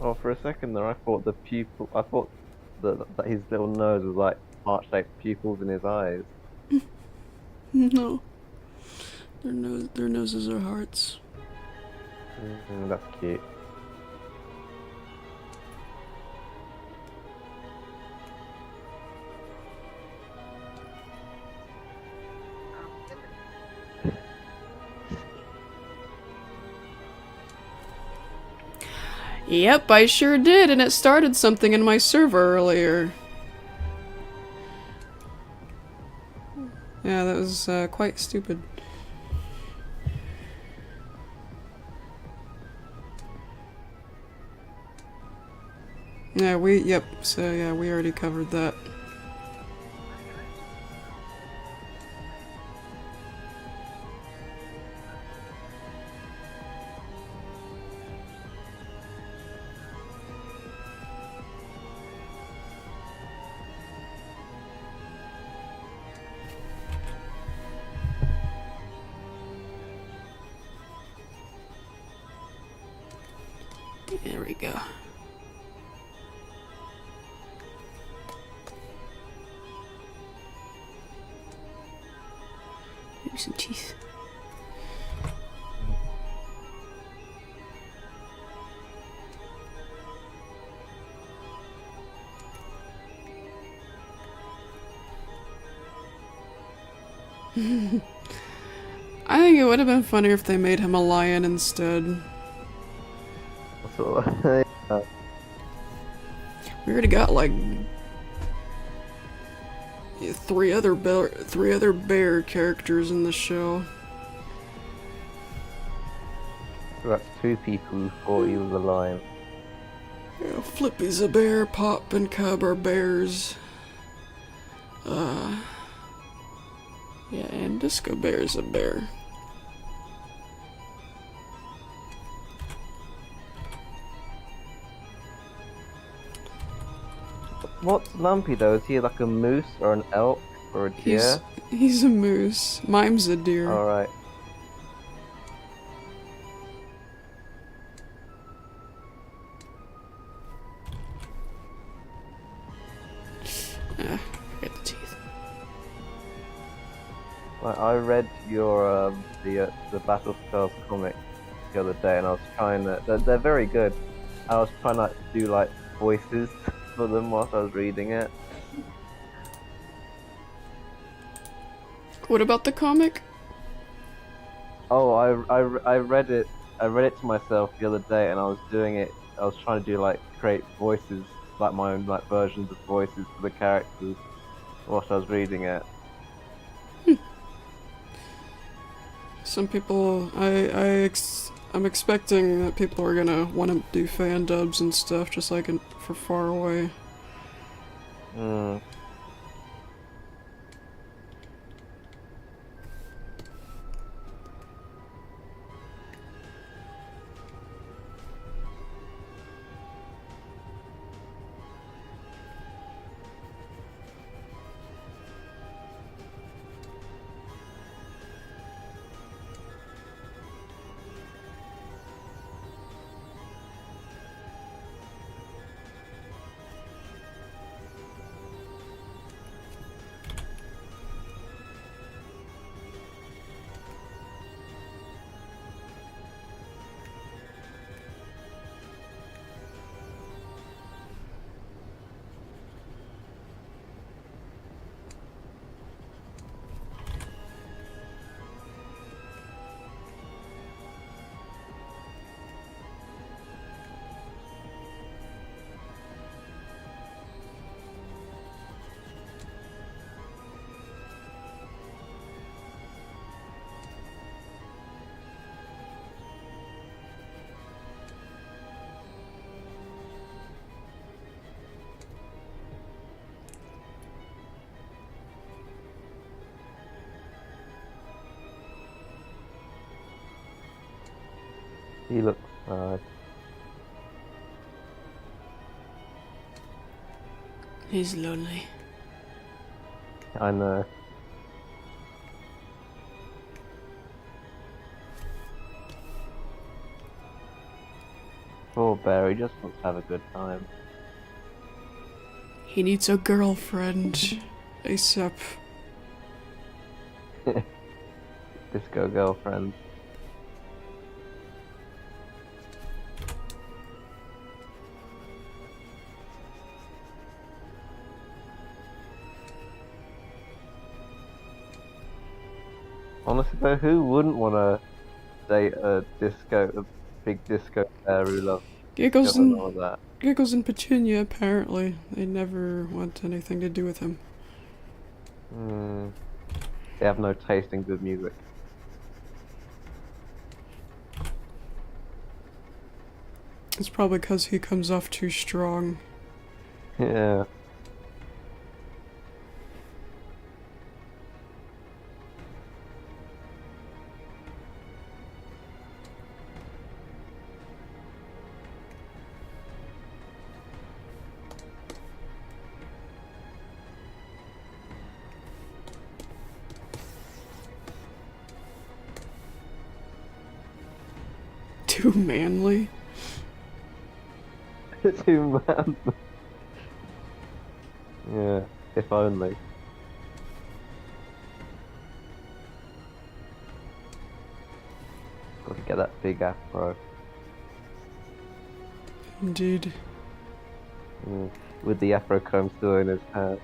Oh, for a second there, I thought I thought that his little nose was like heart-shaped pupils in his eyes. No. Their noses are hearts. That's cute. Yep, I sure did, and it started something in my server earlier. Yeah, that was quite stupid. Yeah, yep, so yeah, we already covered that. There we go. Maybe some teeth. I think it would have been funnier if they made him a lion instead. So, We already got like three other bear characters in the show. that's 2 people who thought he was a lion. Yeah, Flippy's a bear, Pop and Cub are bears. Yeah, and Disco Bear's a bear. What's Lumpy though? Is he like a moose or an elk or a deer? He's a moose. Mime's a deer. Alright. Forget the teeth. I read your the Battle Spells comic the other day, and I was trying to. They're very good. I was trying to do like voices for them whilst I was reading it. What about the comic? Oh, I read it. I read it to myself the other day, and I was doing it. I was trying to do like create voices, like my own like versions of voices for the characters whilst I was reading it. Some people, I'm expecting that people are gonna want to do fan dubs and stuff, just like for Far Away. He looks sad. He's lonely. I know. Poor bear, he just wants to have a good time. He needs a girlfriend. ASAP. Disco girlfriend. Honestly though, who wouldn't want to date a big disco bear who loves Giggles and and all that? Giggles and Petunia, apparently. They never want anything to do with him. They have no taste in good music. It's probably because he comes off too strong. Yeah. Too manly. Too man. Yeah, if only. Got to get that big afro. Indeed. With the afro comb still in his hair.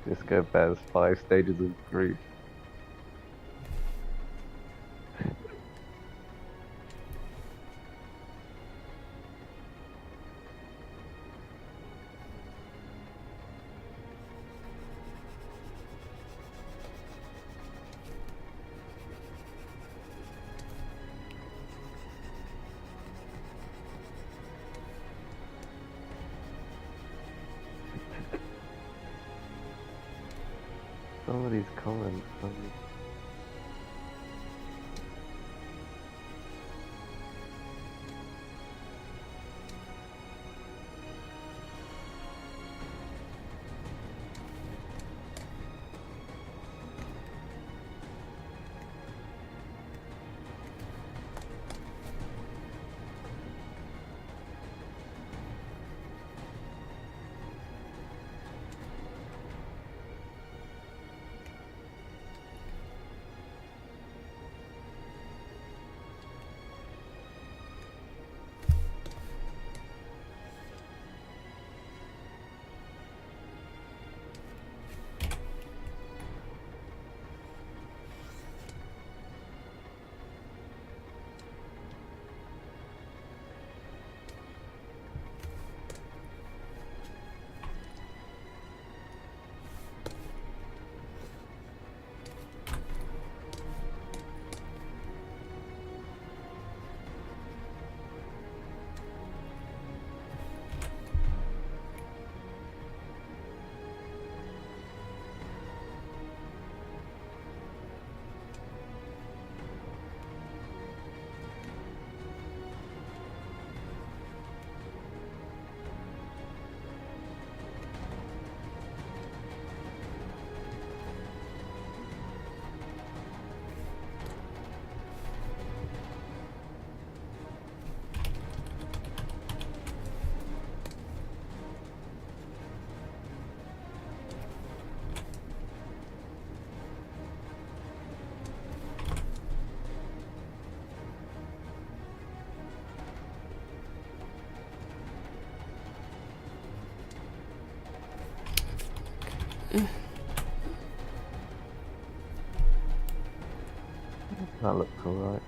Disco Bear's 5 stages of grief. Somebody's comments. That looks alright.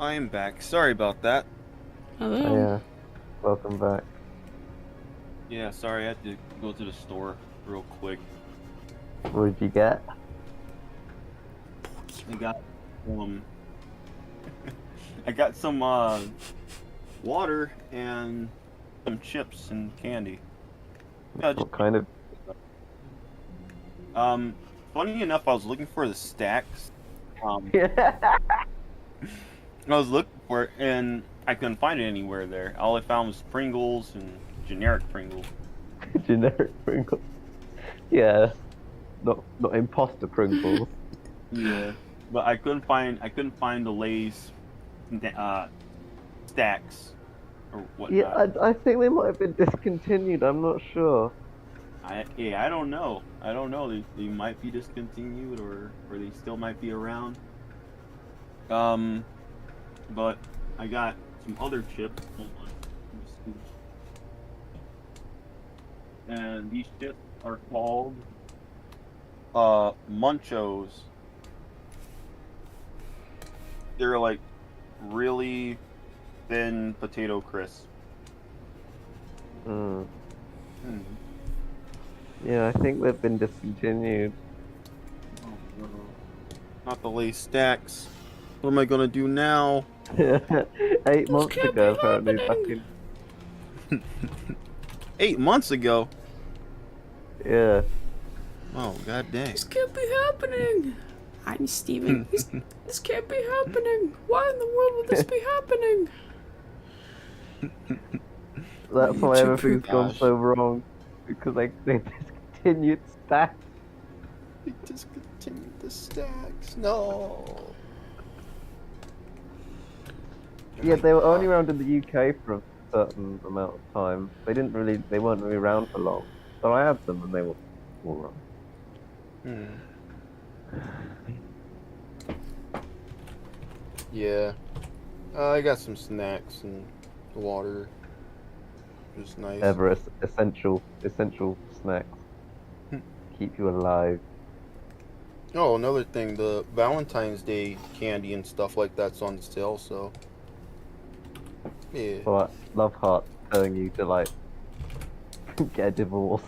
I am back. Sorry about that. Hello. Yeah. Welcome back. Yeah, sorry, I had to go to the store real quick. What did you get? I got I got some water and some chips and candy. Yeah, What kind of? funny enough, I was looking for the stacks. Yeah. I was looking for it and I couldn't find it anywhere there. All I found was Pringles and generic Pringles. Generic Pringles. Yeah. Not imposter Pringles. Yeah, but I couldn't find the Lay's stacks or whatnot. Yeah, I think they might have been discontinued. I'm not sure. I don't know. They might be discontinued or they still might be around. But I got some other chips. Hold on. Let me see. And these chips are called Munchos. They're like really thin potato crisps. Hmm. Yeah, I think they've been discontinued. Oh, no. Not the Lay's stacks. What am I gonna do now? 8 months can't ago, be apparently, back happening. in 8 months ago. yeah. Oh, god dang. This can't be happening. I'm Steven. This can't be happening. Why in the world would this be happening? That's You why chip everything's poop. gone so wrong. Because they discontinued stacks. They discontinued the stacks. No. Yeah, they were only around in the UK for a certain amount of time. They weren't really around for long. So I had them and they were all wrong. Yeah. I got some snacks and water. Just nice. Essential snacks. Keep you alive. Oh, another thing, the Valentine's Day candy and stuff like that's on sale, so yeah. So Love Heart telling you to like get a divorce.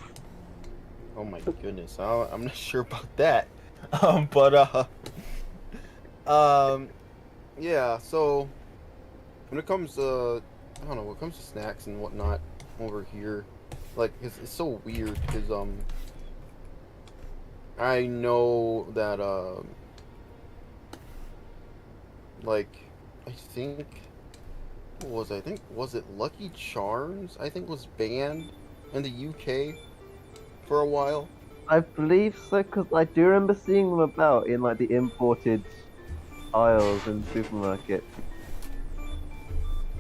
Oh my goodness, I'm not sure about that. Yeah. So when it comes to, I don't know, when it comes to snacks and whatnot over here, like it's so weird because I know that like I think was it Lucky Charms? I think was banned in the UK for a while. I believe so, because I do remember seeing them about in like the imported aisles in supermarkets.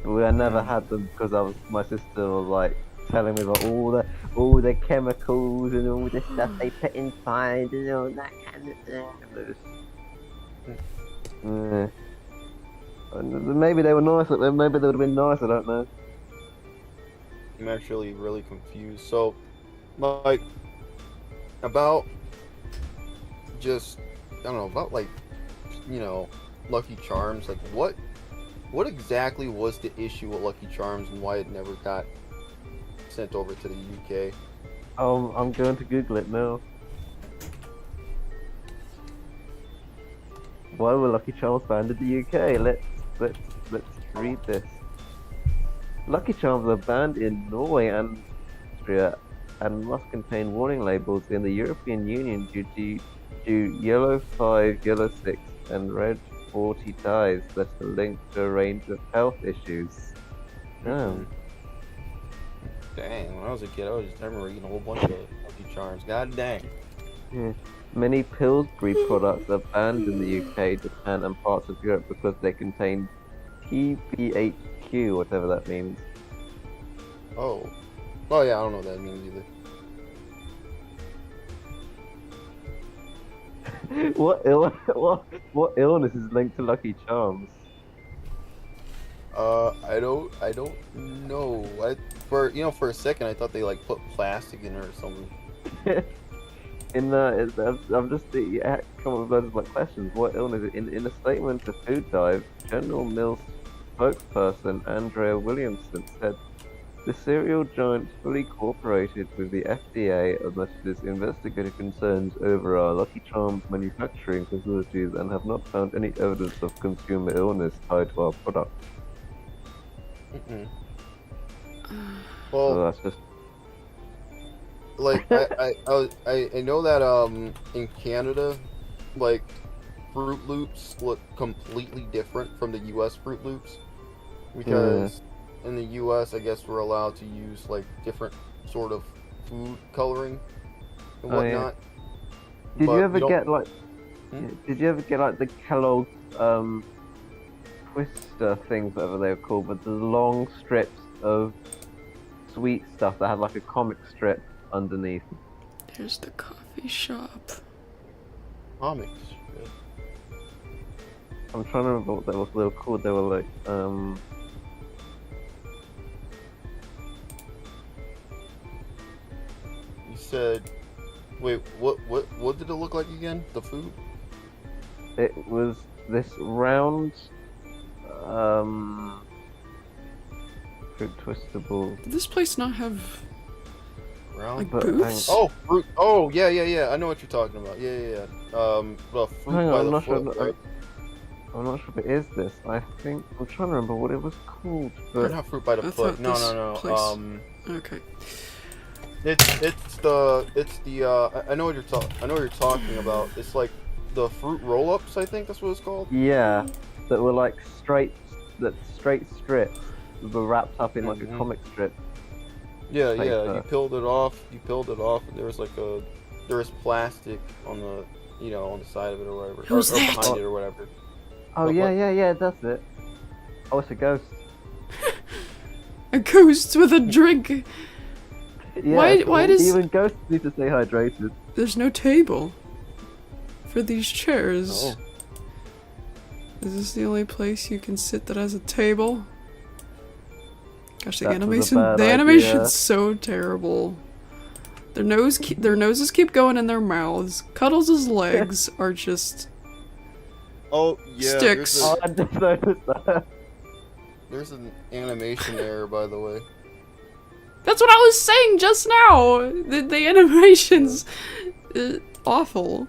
But I never had them because my sister was like telling me about all the chemicals and all the stuff they put inside and all that kind of stuff. Maybe they were nice. Maybe they would have been nice. I don't know. I'm actually really confused. So, like, about just, I don't know, about like, Lucky Charms. Like, what exactly was the issue with Lucky Charms and why it never got sent over to the UK? I'm going to Google it now. Why were Lucky Charms banned in the UK? Let's read this. Lucky Charms are banned in Norway and Austria and must contain warning labels in the European Union due to yellow 5, yellow 6, and red 40 dyes that are linked to a range of health issues. Oh. Dang, when I was a kid, I remember eating a whole bunch of Lucky Charms. God dang. Yeah. Many Pillsbury products are banned in the UK, Japan, and parts of Europe because they contain TBHQ, whatever that means. Oh. Oh yeah, I don't know what that means either. What illness is linked to Lucky Charms? I don't know. For a second I thought they like put plastic in it or something. I'm just come up with loads of like questions. What illness? In a statement to Food Dive, General Mills spokesperson Andrea Williamson said the cereal giant fully cooperated with the FDA about its investigative concerns over our Lucky Charms manufacturing facilities and have not found any evidence of consumer illness tied to our product. Well, So that's just like I know that in Canada, like Fruit Loops look completely different from the U.S. Fruit Loops because in the U.S. I guess we're allowed to use like different sort of food coloring and whatnot. Did But you ever we don't- get like? Did you ever get like the Kellogg's Twister things, whatever they were called, but the long strips of sweet stuff that had like a comic strip underneath? There's the coffee shop. comics? I'm trying to remember what they were called. They were like You said, wait, what did it look like again? The food? it was this round fruit twistable. Did this place not have Round? like But booths? Oh, fruit. Oh, yeah. I know what you're talking about. Yeah. The fruit Hang on, by I'm the not foot, sure. right? I'm not sure if it is this. I think I'm trying to remember what it was called. Or But not fruit by the I foot. thought No, this no. place- Okay. It's the I know what you're talking about. It's like the fruit roll-ups. I think that's what it's called. yeah, that were like straight strips that were wrapped up in like a comic strip. Yeah. Paper. You peeled it off, and there was plastic on the on the side of it or whatever, Who's or that? behind it or whatever. Oh What- yeah, that's it. Oh, it's a ghost. A ghost with a drink. Yeah, Why does- even ghosts need to stay hydrated? There's no table for these chairs. Oh. Is this the only place you can sit that has a table? Gosh, the That was a bad animation's idea. so terrible. Their noses keep going in their mouths. Cuddles' legs are just Oh yeah. Sticks. Oh, I just noticed that. There's an animation error, by the way. That's what I was saying just now. The animation's awful.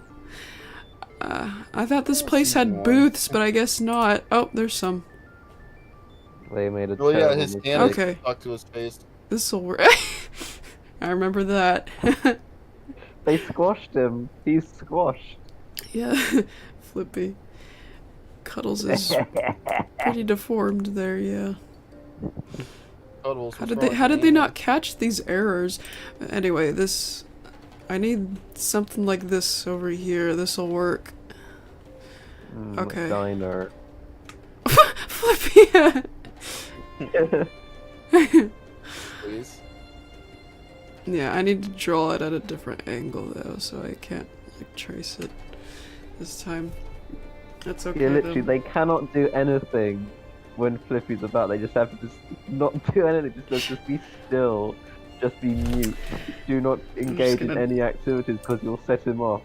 I thought this place had booths, but I guess not. Oh, there's some. They made a Oh yeah, terrible his mistake. hand Okay. stuck to his face. This'll work. I remember that. They squashed him. He's squashed. Yeah, Flippy. Cuddles is pretty deformed there, yeah. Cuddles, How what's did wrong? they not catch these errors? Anyway, I need something like this over here. This'll work. Okay. Diner. Flippy. Please. Yeah, I need to draw it at a different angle though, so I can't like trace it this time. That's okay. Yeah, literally, though. they cannot do anything when Flippy's about. They just have to just not do anything. Just be still. Just be mute. Do not engage in gonna- any activities because you'll set him off.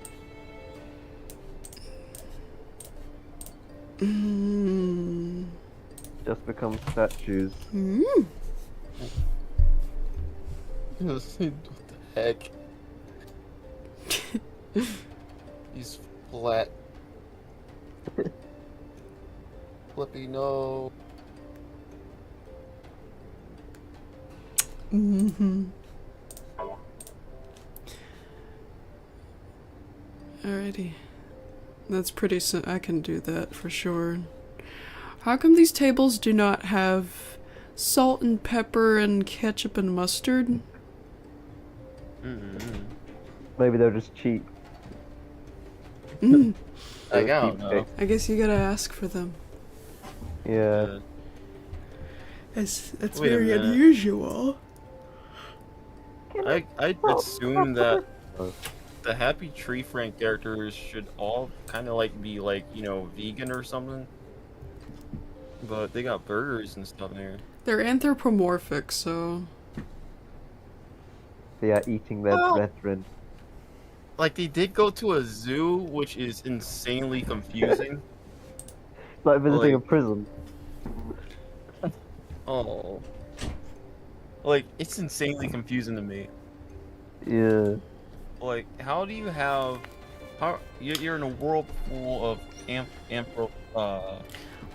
Just become statues. What the heck? He's flat. Flippy, no. Alrighty. That's pretty I can do that for sure. How come these tables do not have salt and pepper and ketchup and mustard? Maybe they're just cheap. Mm, I don't know. I guess you gotta ask for them. Yeah. That's Wait a very minute. unusual. I'd assume that the Happy Tree Friend characters should all kind of like be like, vegan or something. But they got burgers and stuff there. They're anthropomorphic, so They are eating their brethren. like they did go to a zoo, which is insanely confusing. It's like visiting a Like- prison. Oh, like it's insanely confusing to me. Yeah. Like, how do you have? How you're in a world full of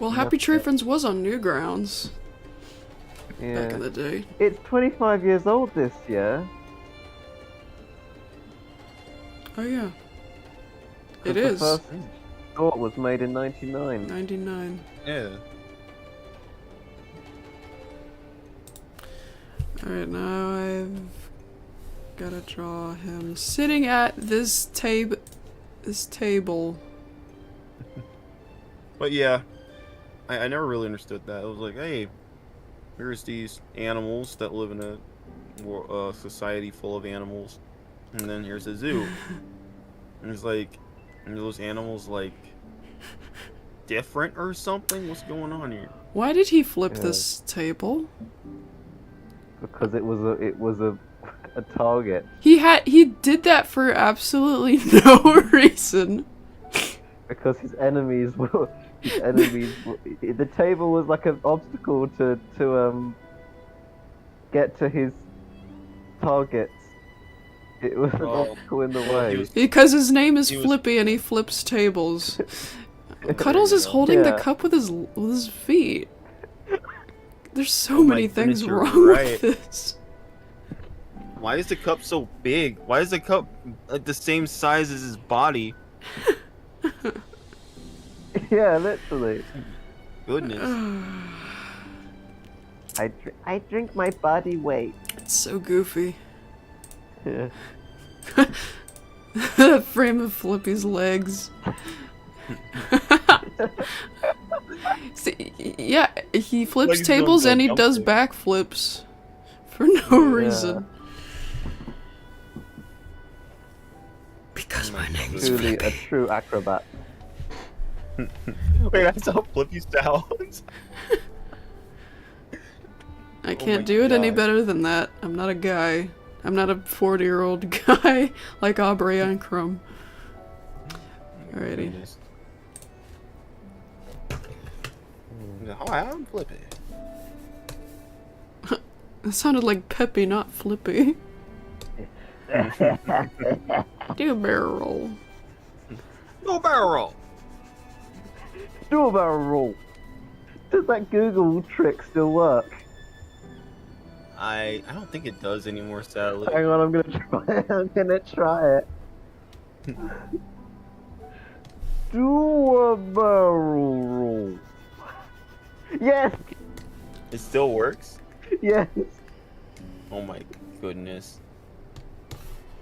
Well, Happy Tree Friends was on Newgrounds Yeah. back in the day. It's 25 years old this year. Oh yeah. 'Cause It the is. first short was made in 99. 99. Yeah. Alright, now I've gotta draw him sitting at this table. But yeah, I never really understood that. It was like, hey, here's these animals that live in a society full of animals, and then here's a zoo. And it's like, are those animals like different or something? What's going on here? Why did he flip Yeah. this table? Because it was a target. He did that for absolutely no reason. Because his enemies were the table was like an obstacle to get to his targets. It was an Oh, obstacle in the well, he way. was- Because his name is He was- Flippy and he flips tables. Cuddles is holding the Yeah. cup with his feet. There's so Oh my many things goodness, you're wrong right. with this. Why is the cup so big? Why is the cup like the same size as his body? Yeah, literally. Goodness. I drink my body weight. It's so goofy. Yeah. That frame of Flippy's legs. See, yeah, he flips Like he's doing tables and he jump does thing. backflips for no reason. Because my name's Truly a Flippy. true acrobat. Wait, that's how Flippy sounds. I Oh can't my do it any God. better than that. I'm not a guy. I'm not a 40-year-old guy like Aubrey and Crumb. Alrighty. Goodness. Hi, I'm Flippy. That sounded like Peppy, not Flippy. Do a barrel roll. No barrel. Do a barrel roll. Does that Google trick still work? I don't think it does anymore, sadly. Hang on, I'm gonna try it. I'm gonna try it. Do a barrel roll. Yes! It still works? Yes! Oh my goodness.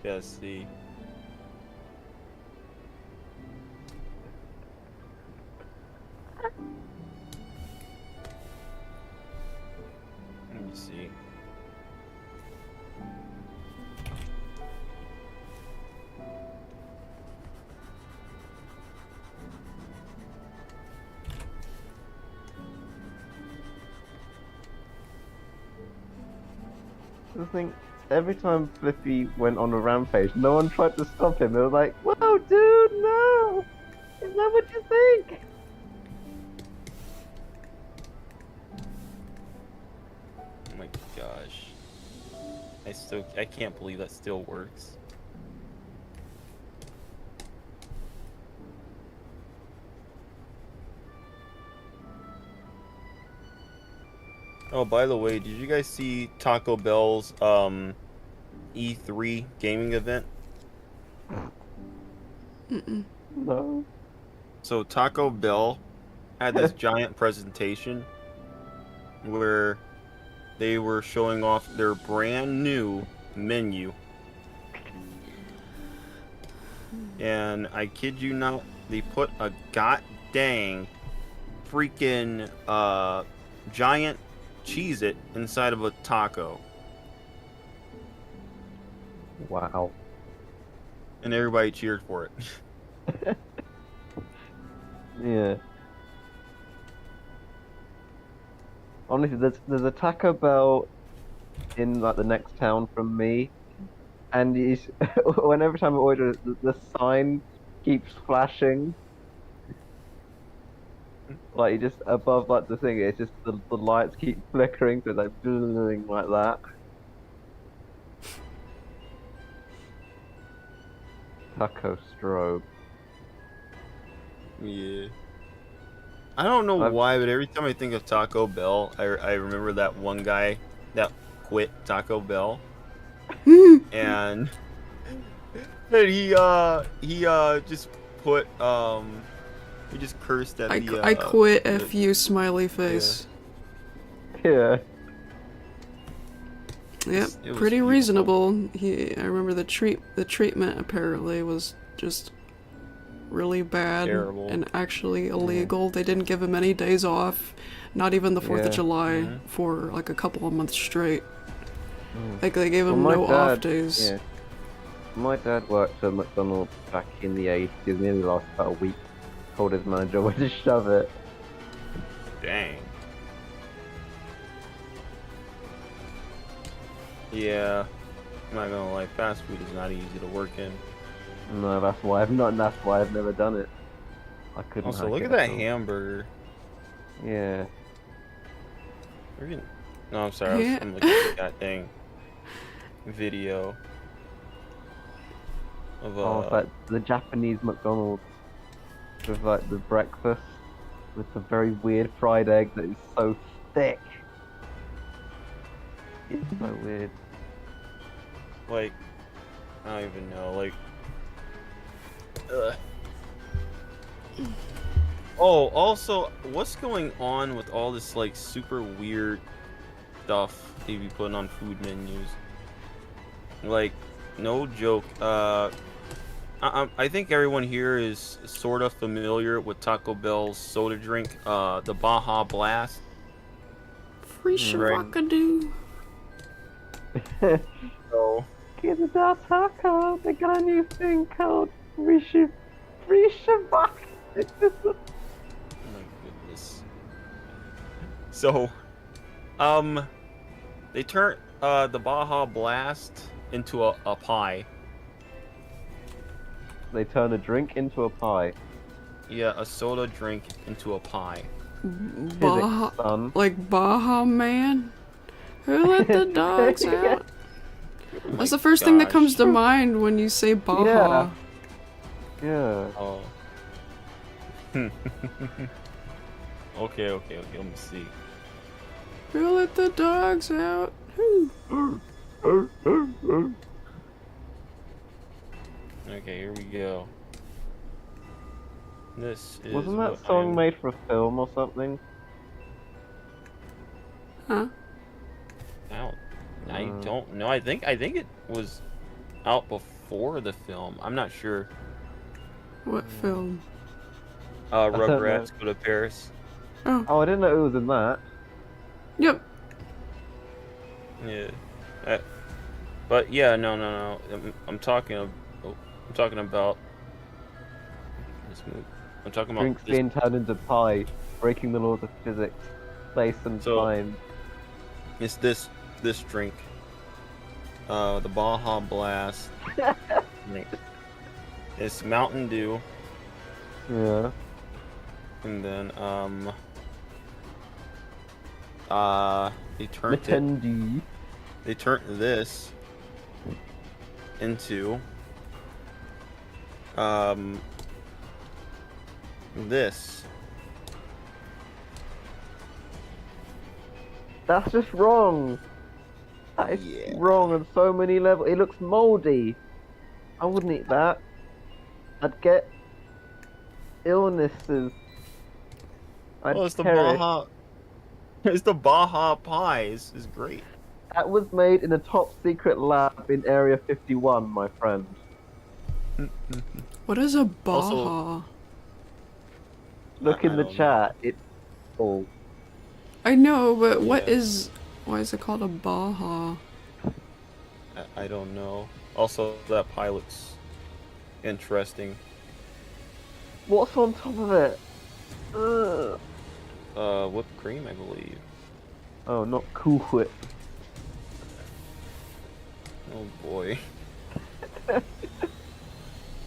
Yes, see. Let me see. I think every time Flippy went on a rampage, no one tried to stop him. They were like, "Whoa, dude, no! Is that what you think?" Oh my gosh. I can't believe that still works. Oh, by the way, did you guys see Taco Bell's E3 gaming event? No. So Taco Bell had this giant presentation where they were showing off their brand new menu. And I kid you not, they put a god dang freaking giant Cheez-It inside of a taco. Wow. And everybody cheered for it. Yeah. Honestly, there's a Taco Bell in like the next town from me, and whenever time I order, the sign keeps flashing. Like, you just above like the thing, it's just the lights keep flickering, so it's like bling like that. Taco strobe. Yeah. I don't know why, but every time I think of Taco Bell, I remember that one guy that quit Taco Bell, and he just put he just cursed at the I quit FU smiley face. Yeah. Yep, It was pretty beautiful. reasonable. I remember the treatment apparently was just really bad Terrible. and actually illegal. They didn't give him any days off, not even the 4th of July for like a couple of months straight. Like they gave him no off days. Yeah. My dad worked at McDonald's back in the 80s, nearly lost about a week. Told his manager where to shove it. Dang. Yeah, I'm not gonna lie, fast food is not easy to work in. No, that's why I've never done it. I couldn't. Also, hack look it at that all. hamburger. Yeah. No, I'm sorry, Yeah. I'm looking at that thing. Video. Of It's like the Japanese McDonald's with like the breakfast with the very weird fried egg that is so thick. It's so weird. like, I don't even know, like, Oh, also, what's going on with all this, like, super weird stuff they be putting on food menus? Like, no joke, I think everyone here is sort of familiar with Taco Bell's soda drink, the Baja Blast. Free Shirokadoo. So, Get the taco. They got a new thing called free shabak. oh my goodness. So, they turn the Baja Blast into a pie. They turn a drink into a pie. Yeah, a soda drink into a pie. Baja, son. like Baja Man? Who let the dogs out? Oh That's my the first thing that gosh. comes to mind when you say Baja. Yeah. Oh. Okay, let me see. Who let the dogs out? Who? Okay, here we go. This is Wasn't that what song I'm- made for a film or something? Huh? I don't know. I think it was out before the film. I'm not sure. What film? don't know. Rugrats Go to Paris. Oh, I didn't know it was in that. Yep. Yeah. But yeah, no. I'm talking about this movie. I'm talking about Drinks this. being turned into pie, breaking the laws of physics, space and So- time. It's this drink. The Baja Blast. Drink. It's Mountain Dew, Yeah. and then they turned Mittendi. They turned this into this. That's just wrong. That is wrong on so many levels. It looks moldy. I wouldn't eat that. I'd get illnesses. I'd Well, it's the perish. Baja. It's the Baja pie. It's great. That was made in a top secret lab in Area 51, my friend. What is a Baja? Also- Look I in the don't know. chat. It's all. I know, but what Yeah. is... Why is it called a Baja? I don't know. Also, that pie looks interesting. What's on top of it? Ugh. Whipped cream, I believe. Oh, not Cool Whip. Oh boy.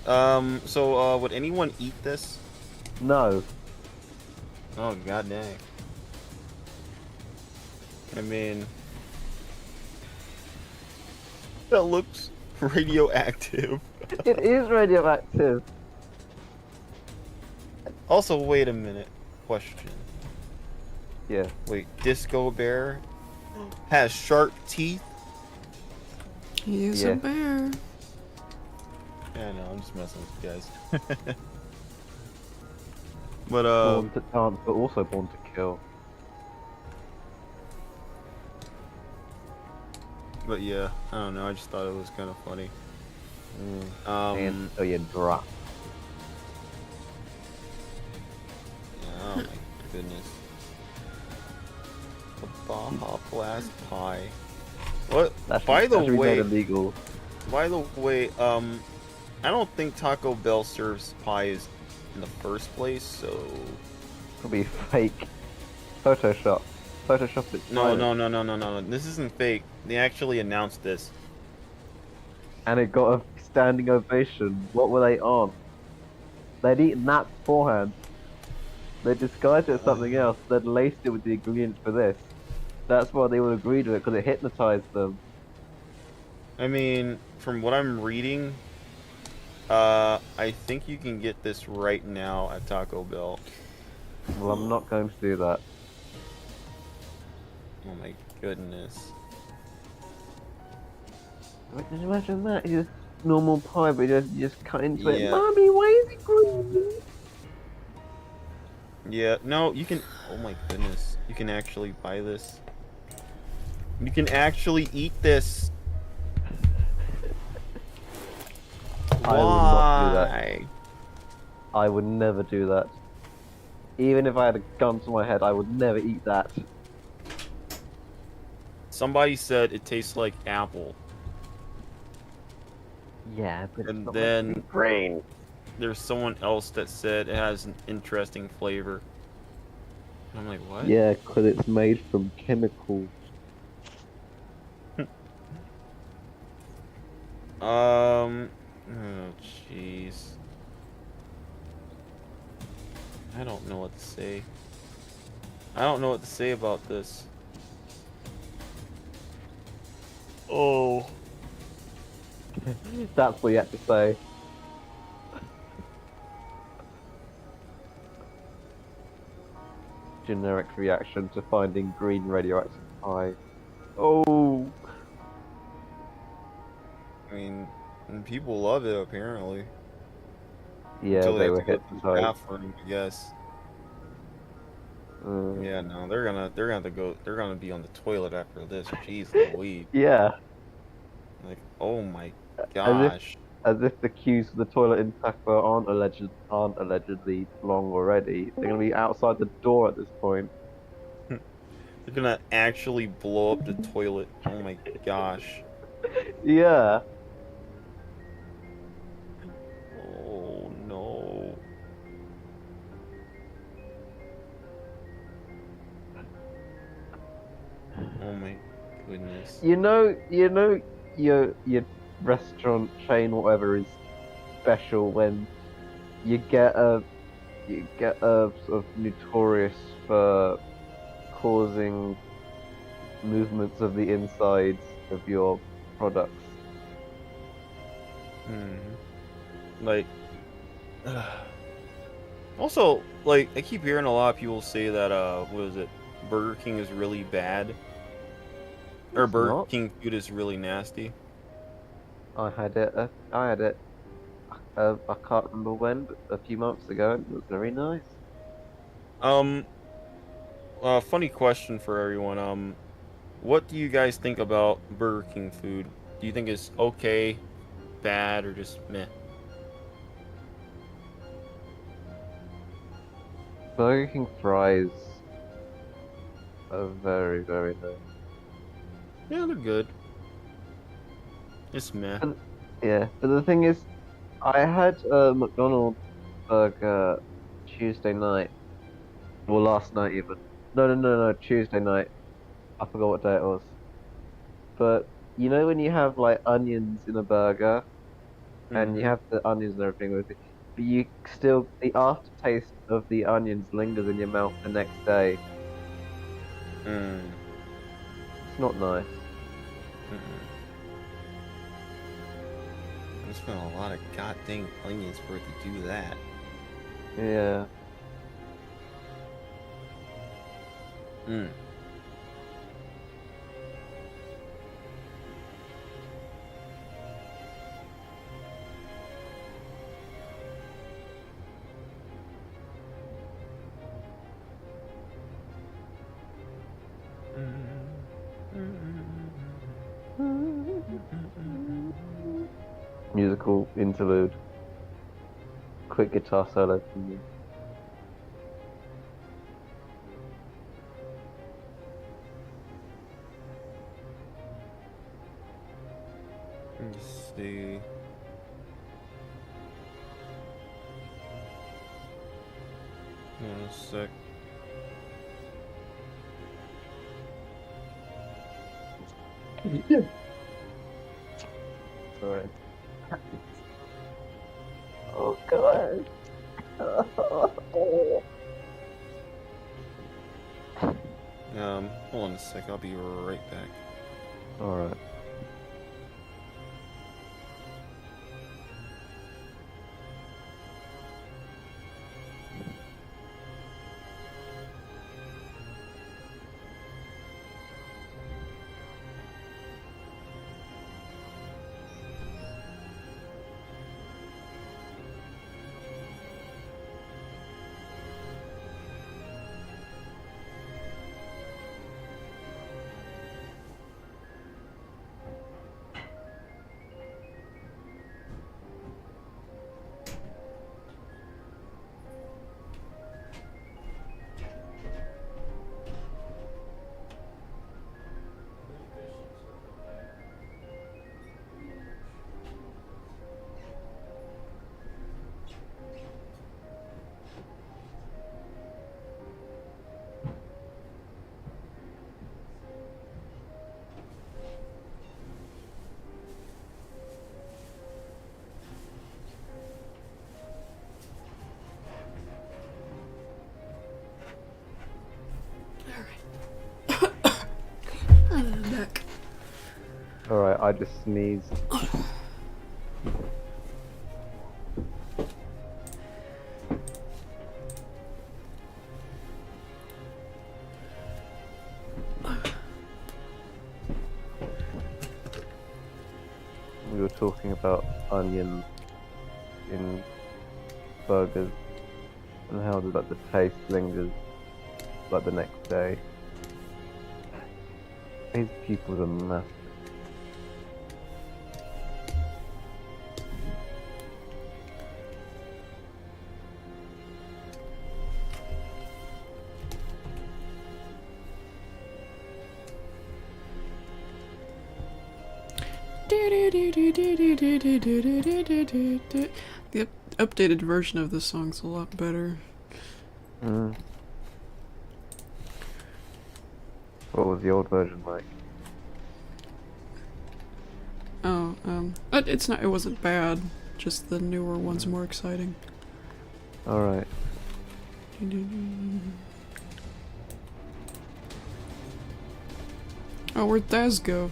So, would anyone eat this? No. Oh, god dang. I mean... That looks radioactive. It is radioactive. Also, wait a minute. Question. Yeah. Wait, Disco Bear has sharp teeth? He is Yeah. a bear. Yeah, no, I'm just messing with you guys. But, Born to dance, but also born to kill. but yeah, I don't know, I just thought it was kind of funny. And so you drop. Oh my goodness. A Baja Blast pie. What? By the way, illegal. I don't think Taco Bell serves pies in the first place, so... Could be fake. Photoshop. Photoshop it. No. This isn't fake. They actually announced this. And it got a standing ovation. What were they on? They'd eaten that beforehand. They disguised it as something else. They'd laced it with the ingredients for this. That's why they would agree to it, because it hypnotized them. I mean, from what I'm reading, I think you can get this right now at Taco Bell. Well, I'm not going to do that. Oh my goodness. Wait, can you imagine that? It's just normal pie, but you just cut into it. Yeah. Mommy, why is it green? Yeah, no, you can... Oh my goodness. You can actually buy this. You can actually eat this. I would not do that. Why? I would never do that. Even if I had a gun to my head, I would never eat that. Somebody said it tastes like apple. Yeah, but And it's not then- like green. There's someone else that said it has an interesting flavor. I'm like, what? Yeah, because it's made from chemicals. Oh, jeez. I don't know what to say. I don't know what to say about this. Oh. That's what you had to say. Generic reaction to finding green radioactive pie. Oh. I mean, people love it apparently. Yeah, Until they have were to go to the hypnotized. bathroom, I guess. Mm. Yeah, no, they're gonna be on the toilet after this. Jeez Louise. Yeah, Like, oh my gosh. as if the queues for the toilet in Taco aren't allegedly long already. They're gonna be outside the door at this point. They're gonna actually blow up the toilet. Oh my gosh. Yeah. Oh no. Oh my goodness. You know, your restaurant chain, whatever, is special when you get a sort of notorious for causing movements of the insides of your products. Like, also, like, I keep hearing a lot of people say that, what is it? Burger King is really bad. Or It's Burger not. King food is really nasty. I had it. I can't remember when, but a few months ago, and it was very nice. Funny question for everyone. What do you guys think about Burger King food? Do you think it's okay, bad, or just meh? Burger King fries are very, very nice. Yeah, they're good. It's meh. Yeah, but the thing is, I had a McDonald's burger Tuesday night. Well, last night even. No, Tuesday night. I forgot what day it was. But, you know when you have, like, onions in a burger? and you have the onions and everything with it, but you still the aftertaste of the onions lingers in your mouth the next day. Mm. It's not nice. I spent a lot of goddamn onions for it to do that. Yeah. Hmm. Musical interlude. Quick guitar solo from you. Let's see. One sec. Sorry. Oh god. Hold on a sec. I'll be right back. Alright. Back. Alright, I just sneezed. We were talking about onions in burgers and how like the taste lingers like the next day. His pupils are massive. The updated version of this song's a lot better. Mm. What was the old version like? Oh, but it's not. It wasn't bad. Just the newer one's more exciting. Alright. Oh, where'd Daz go?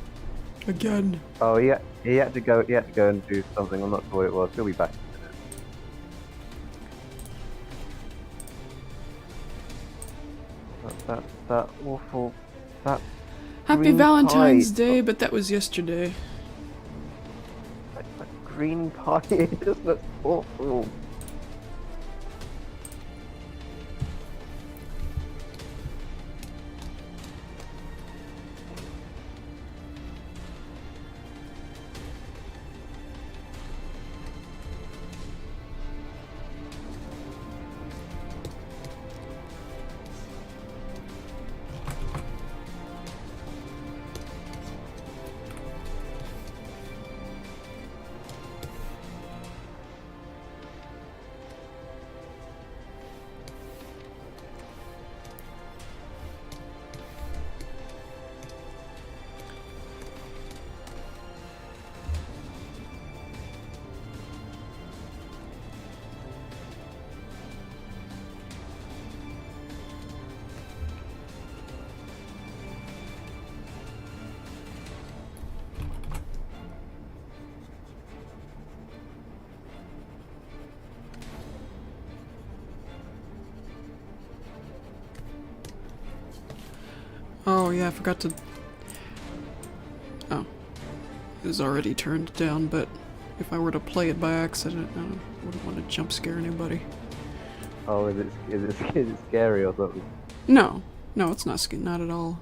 Again. Oh, he had to go and do something. I'm not sure what it was. He'll be back in a minute. That awful. That Happy green Valentine's pie. Day, but that was yesterday. That green pie. It just looks awful. Oh yeah, I forgot to... Oh. It was already turned down, but if I were to play it by accident, I wouldn't want to jump scare anybody. Oh, is it scary or something? No. No, it's not not at all.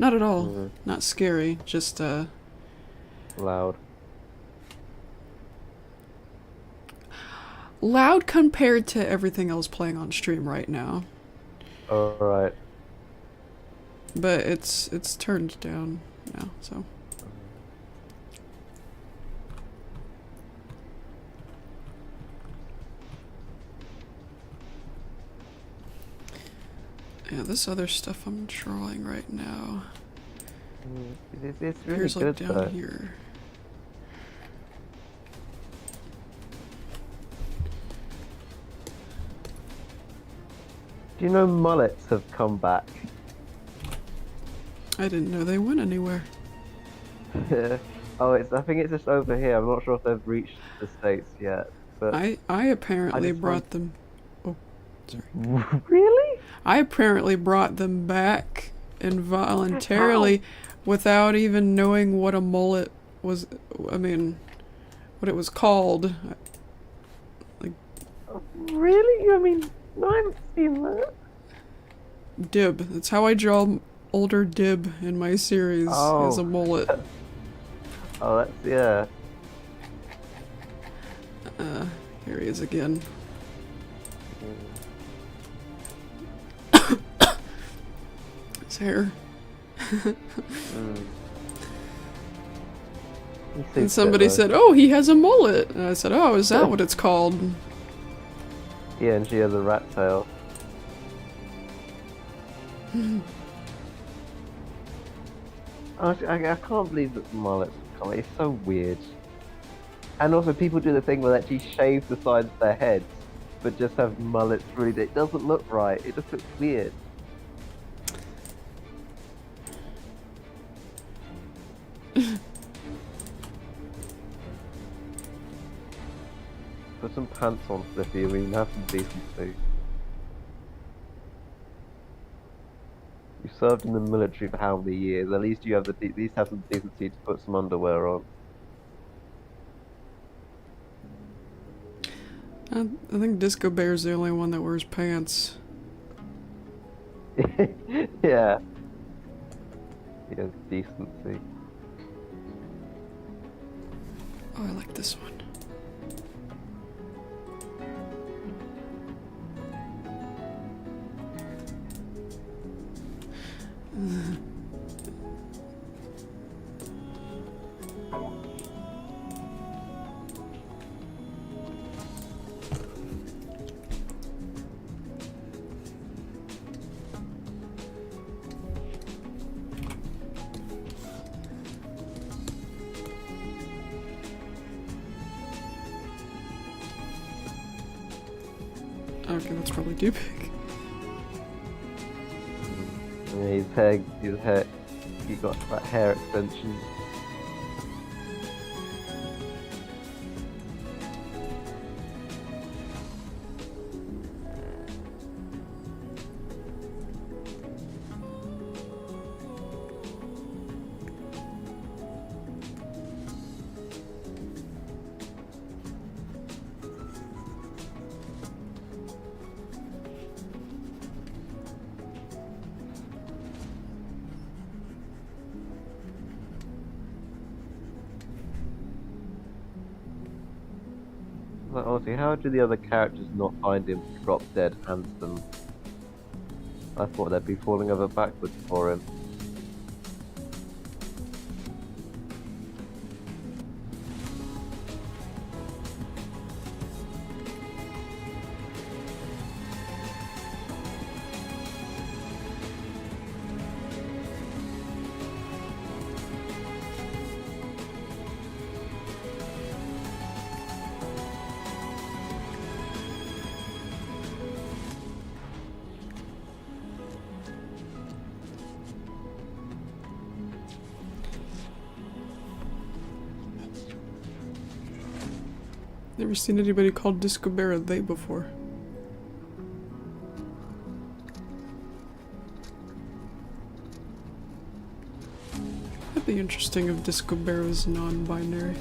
Not at all. Mhm. Not scary, just, Loud. loud compared to everything else playing on stream right now. Alright. But it's turned down now, so. Yeah, this other stuff I'm drawing right now. It's really Here's like good down though. here. Do you know mullets have come back? I didn't know they went anywhere. Oh, I think it's just over here. I'm not sure if they've reached the States yet. But I apparently just brought them. Oh, sorry. Really? I apparently brought them back involuntarily without even knowing what a mullet was. I mean, what it was called. Really? I mean, no, I haven't seen that. Dib. That's how I draw older Dib in my series, as a mullet. Oh, that's, yeah. Here he is again. His hair. And somebody said, "Oh, he has a mullet." And I said, "Oh, is that what it's called?" Yeah, and she has a rat tail. I can't believe that mullets have come. It's so weird. And also, people do the thing where they actually shave the sides of their heads, but just have mullets. Really, it doesn't look right. It just looks weird. Put some pants on, Slippy. We can have some decency. You served in the military for how many years? At least you have at least have some decency to put some underwear on. I think Disco Bear's the only one that wears pants. Yeah. He has decency. Oh, I like this one. Okay, that's probably too big. Yeah, his hair, he got that hair extension. Like, honestly, how do the other characters not find him drop dead handsome? I thought they'd be falling over backwards for him. Never seen anybody called Disco Bear a they before. Be interesting if Disco Bear was non-binary.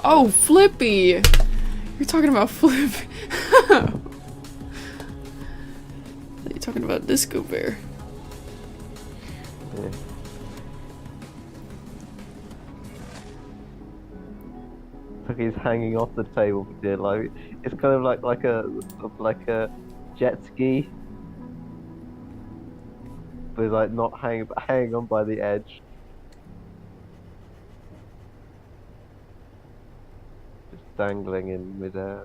Oh, Flippy! You're talking about Flippy. You're talking about Disco Bear. Yeah. Like he's hanging off the table, dear. Like it's kind of like a jet ski, but he's like not hanging on by the edge, just dangling in midair.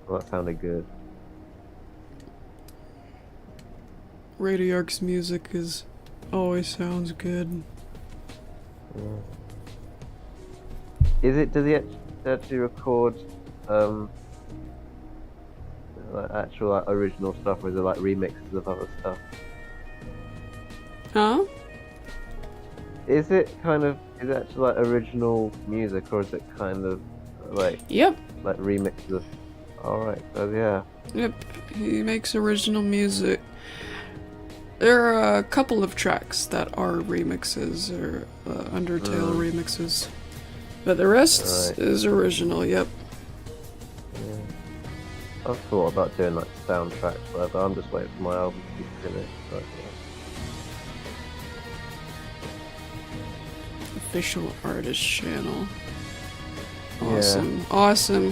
Well, that sounded good. Radiark's music always sounds good. Yeah. Does he actually record like actual like, original stuff, or is it like remixes of other stuff? Huh? Is it actually like original music, or is it kind of like Yep. like remixes of? Alright, so yeah. Yep. He makes original music. There are a couple of tracks that are remixes or Undertale remixes, but the rest is original. Yep. Yeah. I've thought about doing like soundtracks, but I'm just waiting for my album to be finished. So, yeah. Official artist channel. Yeah. Awesome. Awesome.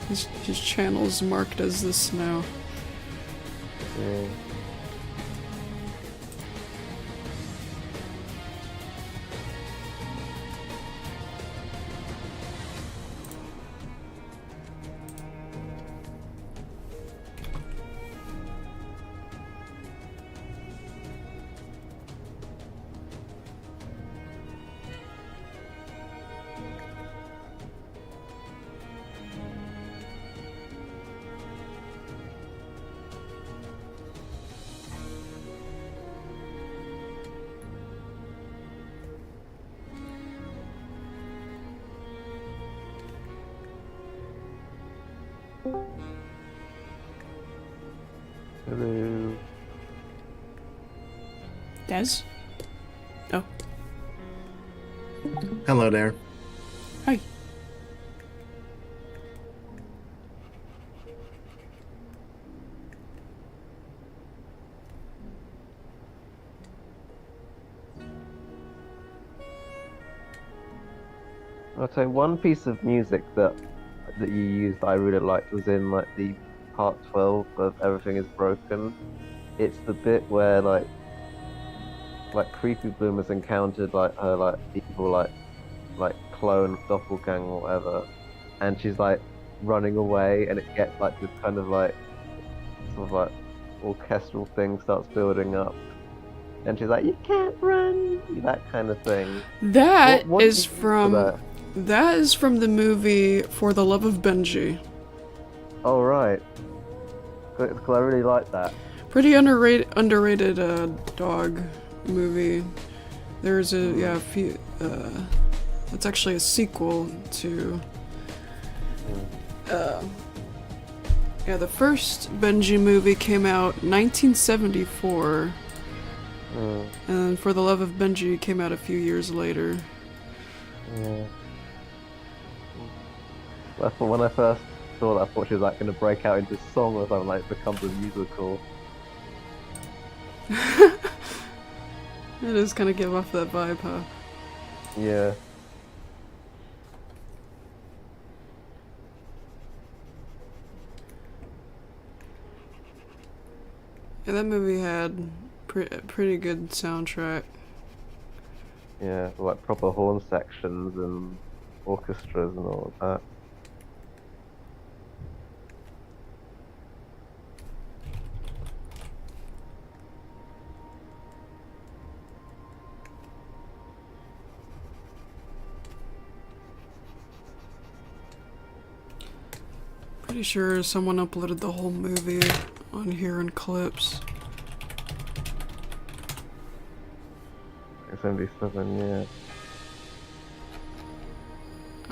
His channel's marked as this now. Yeah. Hello. Des? Oh. Hello there. Hi. I'll tell you one piece of music that you used that I really liked was in like the part 12 of Everything is Broken. It's the bit where like Creepy Bloom has encountered like her like evil like clone doppelganger or whatever, and she's like running away, and it gets like this kind of like sort of like orchestral thing starts building up, and she's like, "You can't run," that kind of thing. That What is do you think from of that is from the movie For the Love of Benji. Oh right, because I really like that. Pretty underrated dog movie. There's a few. It's actually a sequel to. The first Benji movie came out 1974, and For the Love of Benji came out a few years later. Yeah. That's when I first saw that, I thought she was like going to break out into song or something, like it becomes a musical. It is kind of give off that vibe, huh? Yeah. Yeah, that movie had pretty good soundtrack. Yeah, like proper horn sections and orchestras and all of that. Pretty sure someone uploaded the whole movie on here in clips. It's 77, yeah.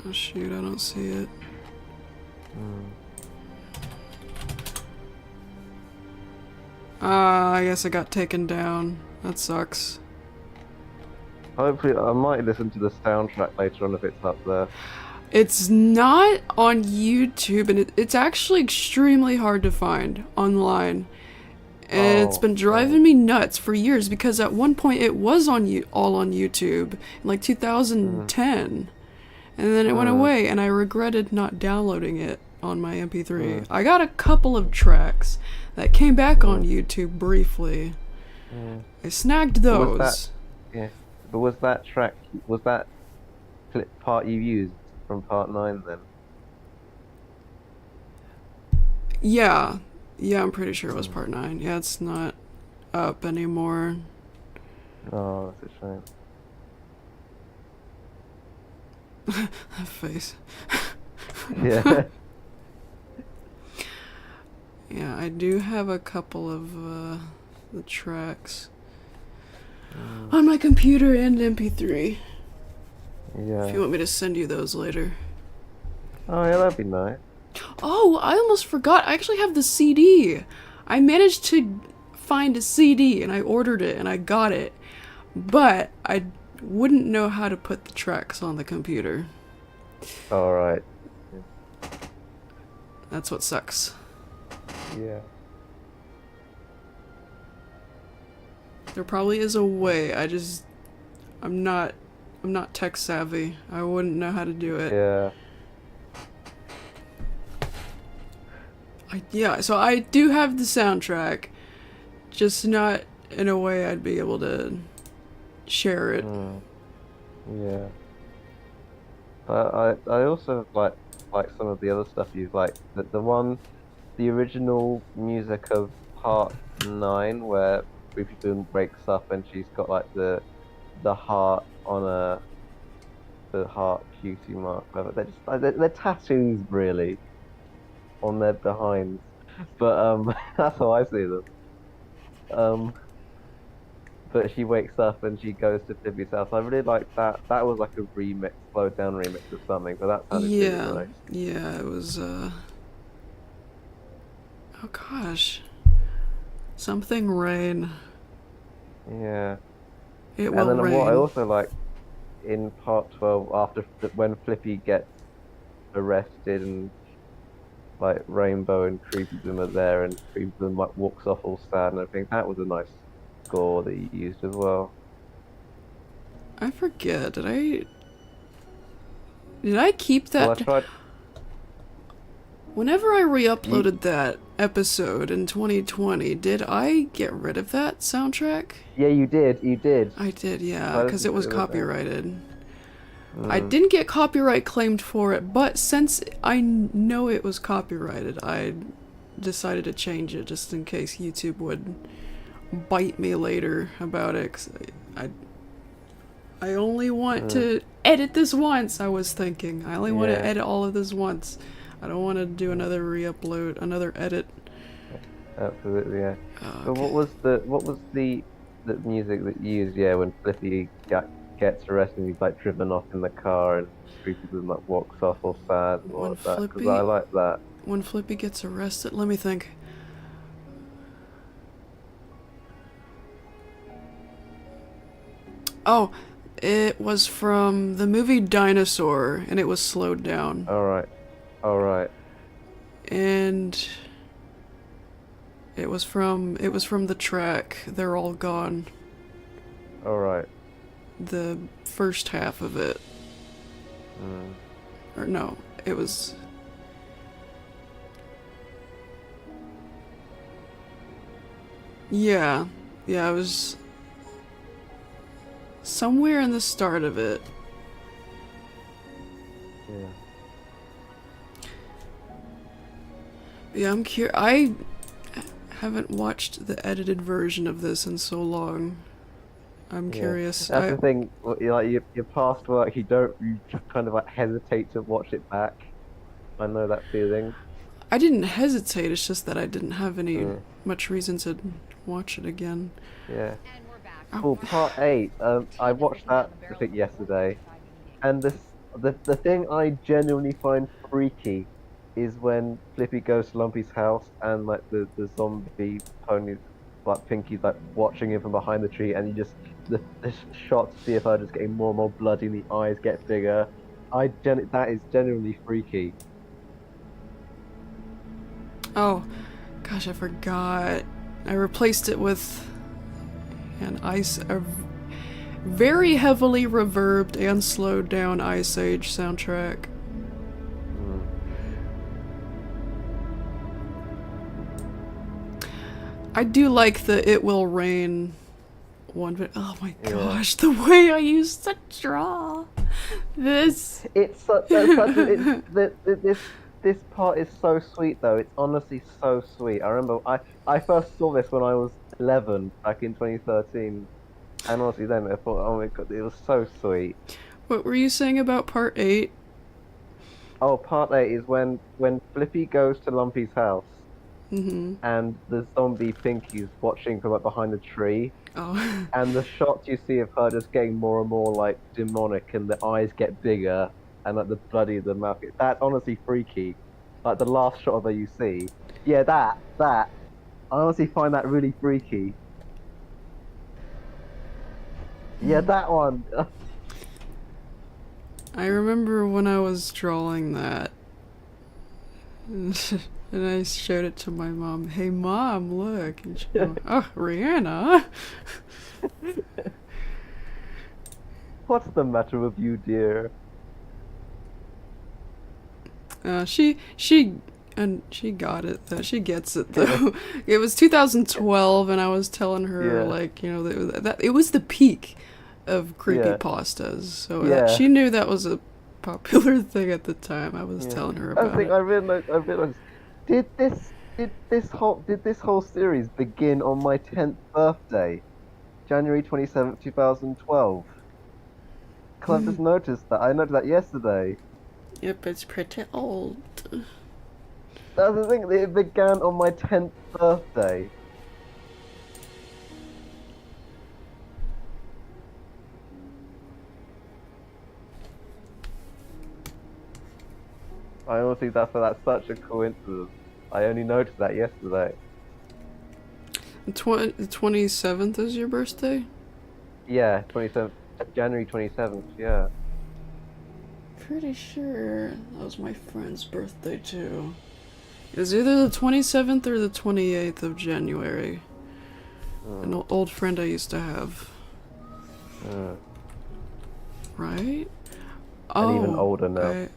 Oh shoot, I don't see it. I guess it got taken down. That sucks. Hopefully, I might listen to the soundtrack later on if it's up there. It's not on YouTube, and it's actually extremely hard to find online. And it's been driving me nuts for years because at one point it was all on YouTube in like 2010, and then it went away, and I regretted not downloading it on my MP3. I got a couple of tracks that came back on YouTube briefly. I snagged those. But was that track, was that part you used from part 9 then? Yeah, I'm pretty sure it was part 9. Yeah, it's not up anymore. Oh, that's a shame. That face. Yeah. Yeah, I do have a couple of the tracks on my computer and MP3. Yeah. If you want me to send you those later. Oh yeah, that'd be nice. Oh, I almost forgot. I actually have the CD. I managed to find a CD and I ordered it and I got it. But I wouldn't know how to put the tracks on the computer. Alright. That's what sucks. Yeah. There probably is a way. I'm not tech savvy. I wouldn't know how to do it. Yeah. Yeah, so I do have the soundtrack, just not in a way I'd be able to share it. Yeah. I also like some of the other stuff you've like the original music of part 9 where Ruby Boom wakes up and she's got like the heart on the heart cutie mark. They're tattoos really on their behinds, but that's how I see them. But she wakes up and she goes to Pibby's house. I really like that. That was like a remix, slowed down remix of something, but that sounded really nice. Yeah, it was oh gosh. Something rain. Yeah. It will and then rain. what I also like in part 12, when Flippy gets arrested and like Rainbow and Creepy Boom are there and Creepy Boom like walks off all sad and everything, that was a nice score that you used as well. I forget, did I keep that? Well, I tried. Whenever I re-uploaded that episode in 2020, did I get rid of that soundtrack? Yeah, you did. I did, yeah, because it was copyrighted. I Mm. didn't get copyright claimed for it, but since I know it was copyrighted, I decided to change it just in case YouTube would bite me later about it. 'Cause I only want to edit this once, I was thinking. I only want to edit all of this once. I don't want to do another re-upload, another edit. Absolutely, yeah. Oh, So okay. what was the music that you used? Yeah, when Flippy gets arrested, and he's like driven off in the car, and Creepy Boom like walks off all sad and all When of that. Because Flippy- I like that. When Flippy gets arrested, let me think. Oh, it was from the movie Dinosaur, and it was slowed down. All right. and it was from the track They're All Gone. Alright. The first half of it. Or no, it was... Yeah, it was somewhere in the start of it. Yeah. Yeah, I'm curious. I haven't watched the edited version of this in so long. I'm curious. That's the thing. Like your past work, you just kind of like hesitate to watch it back. I know that feeling. I didn't hesitate. It's just that I didn't have any much reason to watch it again. Yeah. And we're back. Oh. Well, part 8. I watched that I think yesterday, and the thing I genuinely find freaky is when Flippy goes to Lumpy's house and like the zombie pony, like Pinky's like watching him from behind the tree, and you just the shots see if her just getting more and more bloody and the eyes get bigger. That is genuinely freaky. Oh, gosh, I forgot. I replaced it with a very heavily reverbed and slowed down Ice Age soundtrack. I do like the It Will Rain one, but oh my gosh, the way I used to draw this. It's such this part is so sweet though. It's honestly so sweet. I remember I first saw this when I was 11 back in 2013, and honestly then I thought, oh my god, it was so sweet. What were you saying about part 8? Oh, part 8 is when Flippy goes to Lumpy's house. And the zombie Pinky's watching from like behind the tree. Oh. And the shots you see of her just getting more and more like demonic, and the eyes get bigger, and like the mouth. That's honestly freaky. Like the last shot of her you see. Yeah, that. I honestly find that really freaky. Yeah, that one. I remember when I was drawing that. And I showed it to my mom. Hey mom, look. And she went, oh, Rihanna. What's the matter with you, dear? She got it though. She gets it though. It was 2012, and I was telling her like, you know, that it was the peak of creepypastas. So she knew that was a popular thing at the time. I was telling her about it. I realized. Did this whole series begin on my 10th birthday, January 27th, 2012? Because I've just noticed that. I noticed that yesterday. Yep, it's pretty old. That's the thing. It began on my 10th birthday. I don't think that's such a coincidence. I only noticed that yesterday. The 27th is your birthday? Yeah, January 27th, yeah. Pretty sure that was my friend's birthday too. It was either the 27th or the 28th of January. An old friend I used to have. Right? And even older now.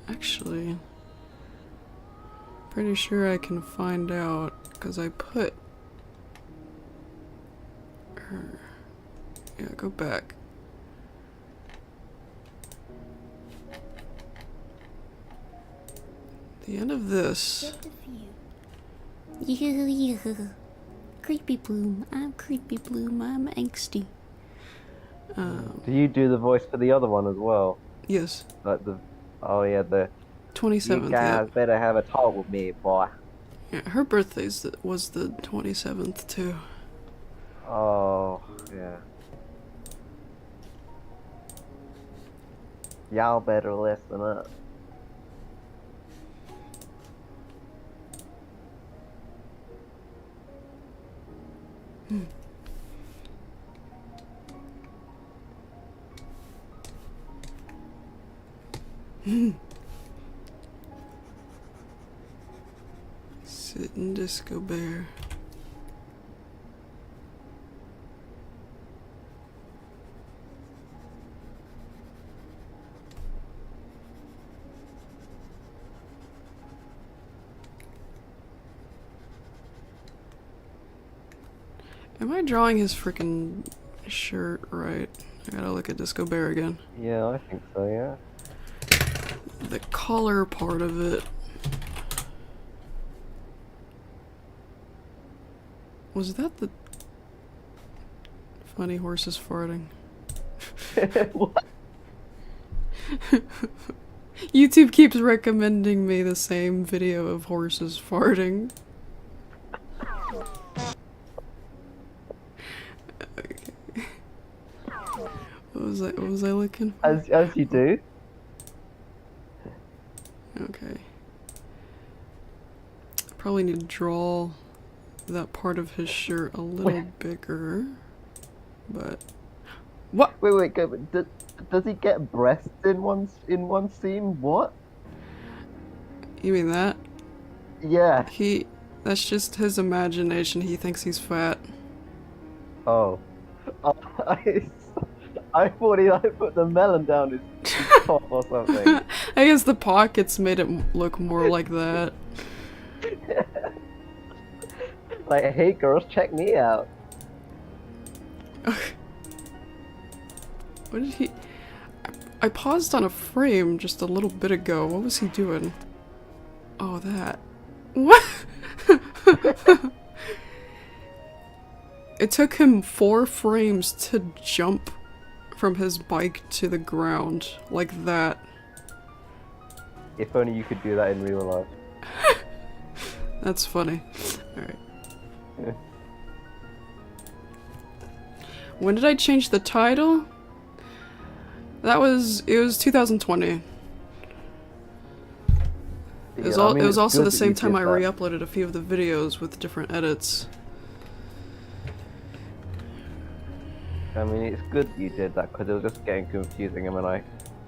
Actually, pretty sure I can find out because I put her. Yeah, go back. The end of this. Creepy Bloom. I'm Creepy Bloom. I'm angsty. Do you do the voice for the other one as well? Yes. Like the 27th. You guys better have a talk with me, boy. Yeah, her birthday was the 27th too. Oh, yeah. Y'all better listen up. Sitting Disco Bear. Am I drawing his freaking shirt right? I gotta look at Disco Bear again. Yeah, I think so, yeah. The collar part of it. Was that the funny horses farting? What? YouTube keeps recommending me the same video of horses farting. Okay. What was I looking for? As you do. Okay. Probably need to draw that part of his shirt a little bigger. But what? Wait, go. But does he get breasts in one scene? What? You mean that? Yeah. That's just his imagination. He thinks he's fat. Oh. I thought he like put the melon down his top or something. I guess the pockets made it look more like that. Like, hey girls, check me out. What did he... I paused on a frame just a little bit ago. What was he doing? Oh, that. What? It took him 4 frames to jump from his bike to the ground. Like that. If only you could do that in real life. That's funny. Alright. Yeah. When did I change the title? It was 2020. It was, it was also the same time I re-uploaded a few of the videos with different edits. I mean, it's good you did that because it was just getting confusing. And when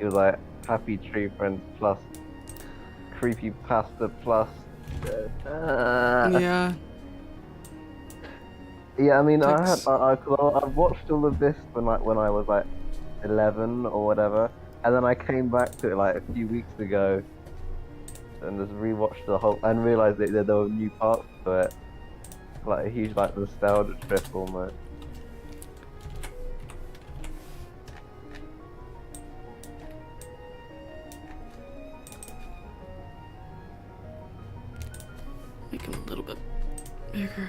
it was like Happy Tree Friends plus Creepy Pasta plus. Yeah. Yeah, I mean, Thanks. I've watched all of this when I was like 11 or whatever, and then I came back to it like a few weeks ago and just rewatched the whole and realized that there were new parts to it, like a huge like nostalgia trip almost. Make it a little bit bigger.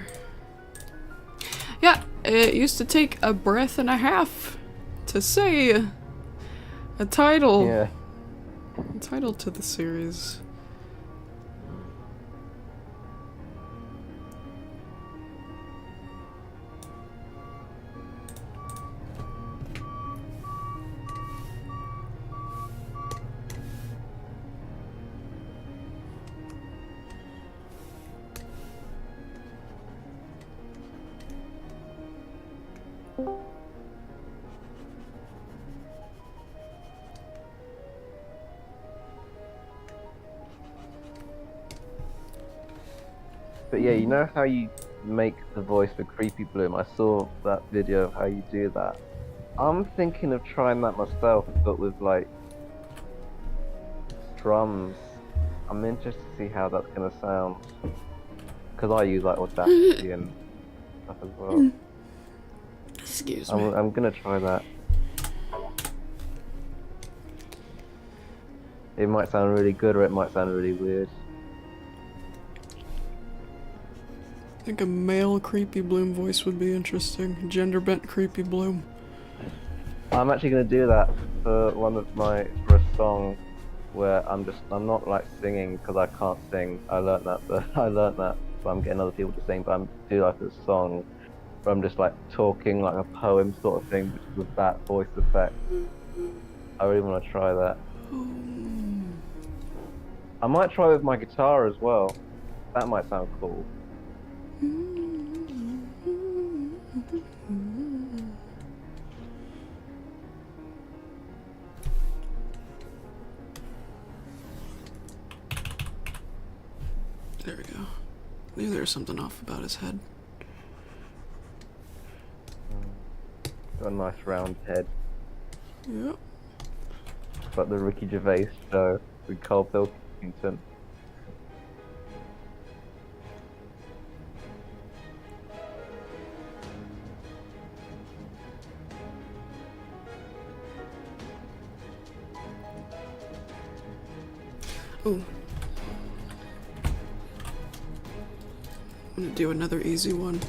Yeah, it used to take a breath and a half to say a title. Yeah. A title to the series. But yeah, you know how you make the voice for Creepy Bloom? I saw that video of how you do that. I'm thinking of trying that myself, but with like drums. I'm interested to see how that's gonna sound. Because I use like Audacity and stuff as well. Excuse me. I'm gonna try that. It might sound really good or it might sound really weird. I think a male Creepy Bloom voice would be interesting. Gender bent Creepy Bloom. I'm actually gonna do that for for a song where I'm not like singing because I can't sing. I learnt that, so I'm getting other people to sing. But I'm do like a song where I'm just like talking like a poem sort of thing, with that voice effect. I really want to try that. I might try with my guitar as well. That might sound cool. There we go. knew there was something off about his head. Got a nice round head. Yep. But the Ricky Gervais show with Carl Pilkington. Oh. I'm gonna do another easy one.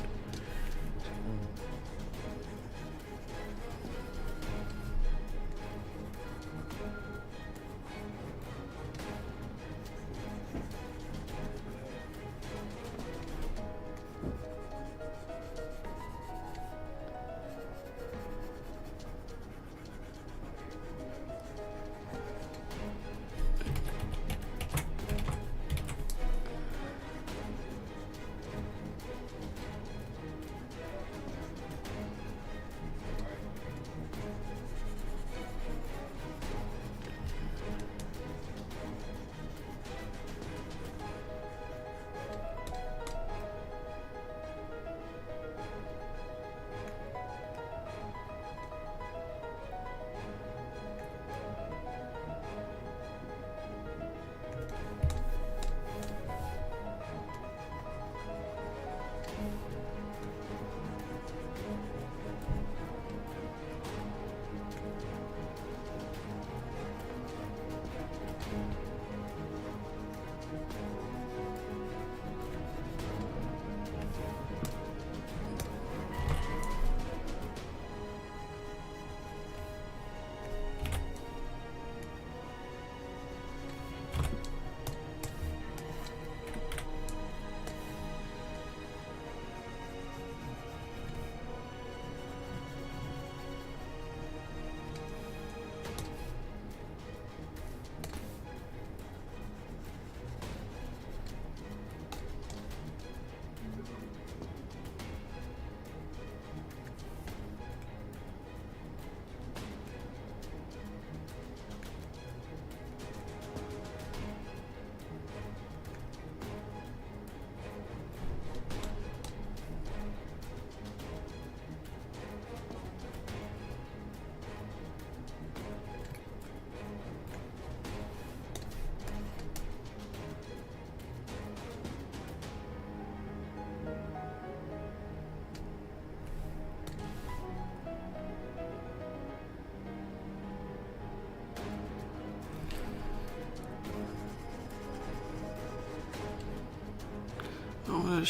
I want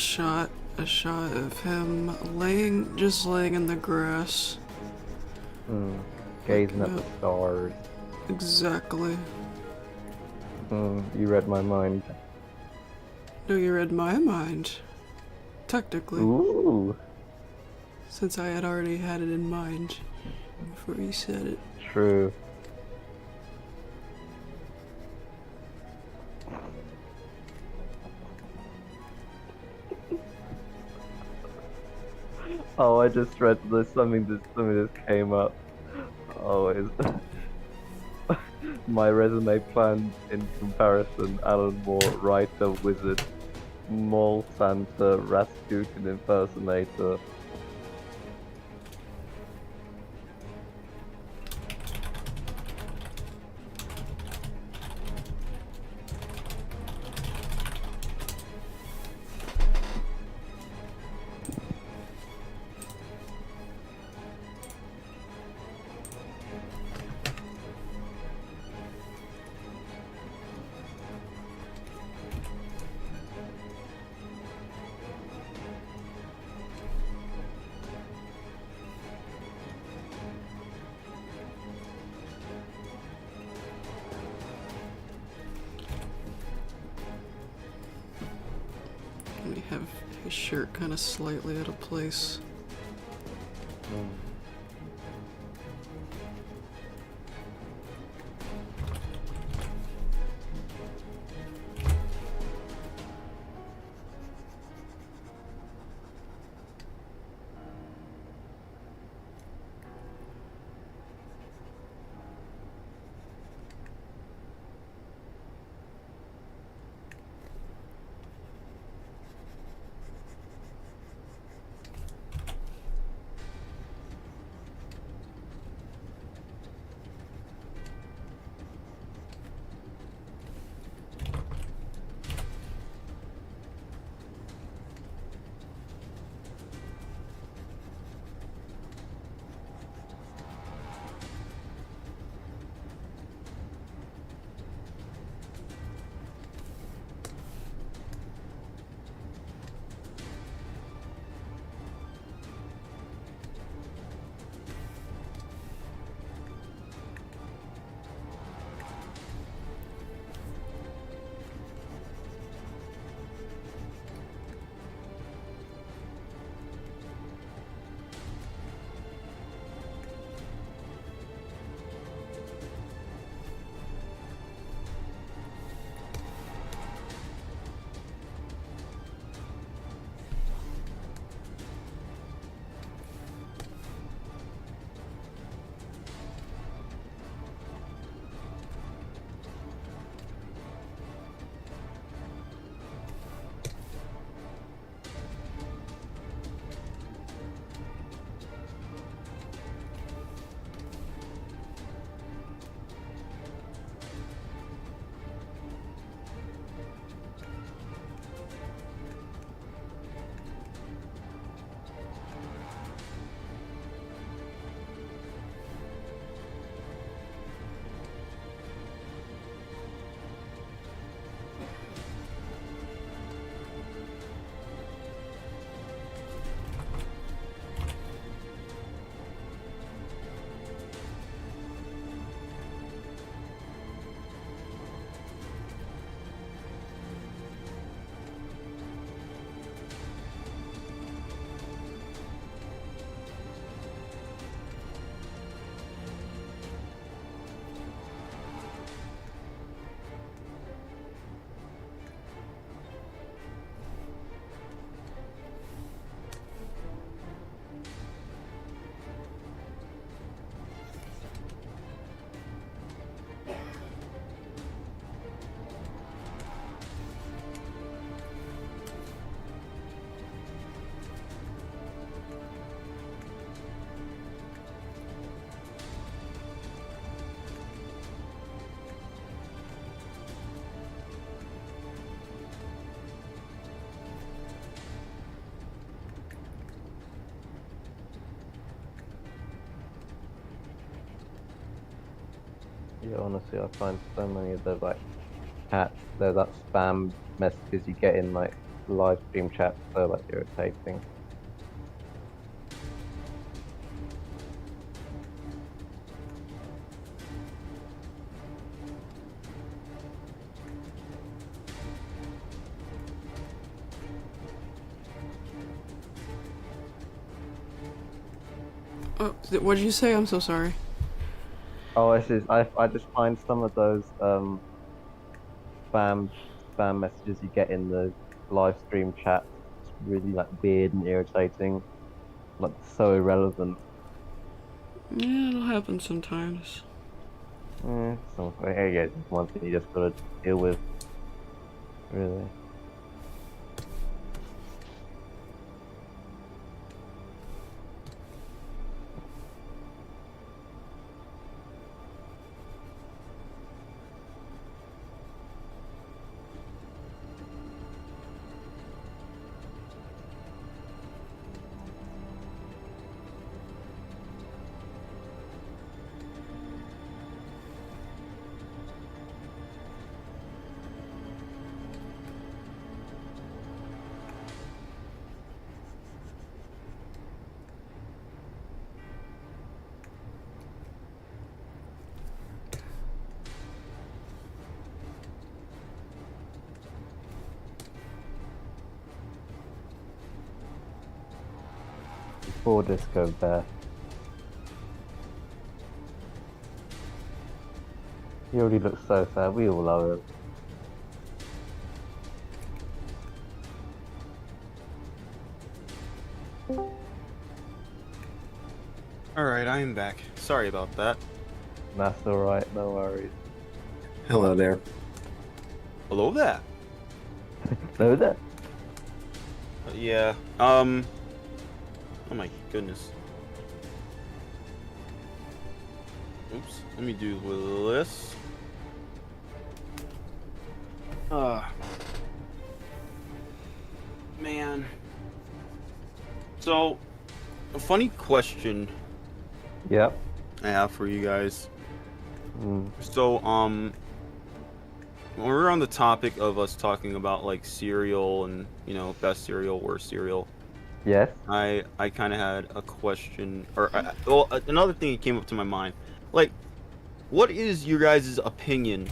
a shot of him just laying in the grass. Gazing at the stars. Exactly. You read my mind. No, you read my mind. Technically. Ooh. Since I had already had it in mind before you said it. True. Oh, I just read this. Something just came up. Oh, my resume plan in comparison: Alan Moore, writer, wizard, mall Santa, Rasputin impersonator. We have his shirt kind of slightly out of place. Yeah, honestly, I find so many of those like chat, that spam messages you get in like live stream chat so like irritating. Oh, what did you say? I'm so sorry. Oh, I just find some of those spam messages you get in the live stream chat really like weird and irritating, like so irrelevant. Yeah, it'll happen sometimes. So I guess it's one thing you just gotta deal with, really. Poor Disco Bear. He already looks so sad. We all love him. Alright, I am back. Sorry about that. That's alright, no worries. Hello there. Hello there. No, that. Yeah, oh my goodness. Oops, let me do this. Man. So, a funny question Yep. I have for you guys. Mm. So, when we're on the topic of us talking about like cereal and, you know, best cereal, worst cereal, Yes. I kind of had a question, or well, another thing that came up to my mind. Like, what is your guys' opinion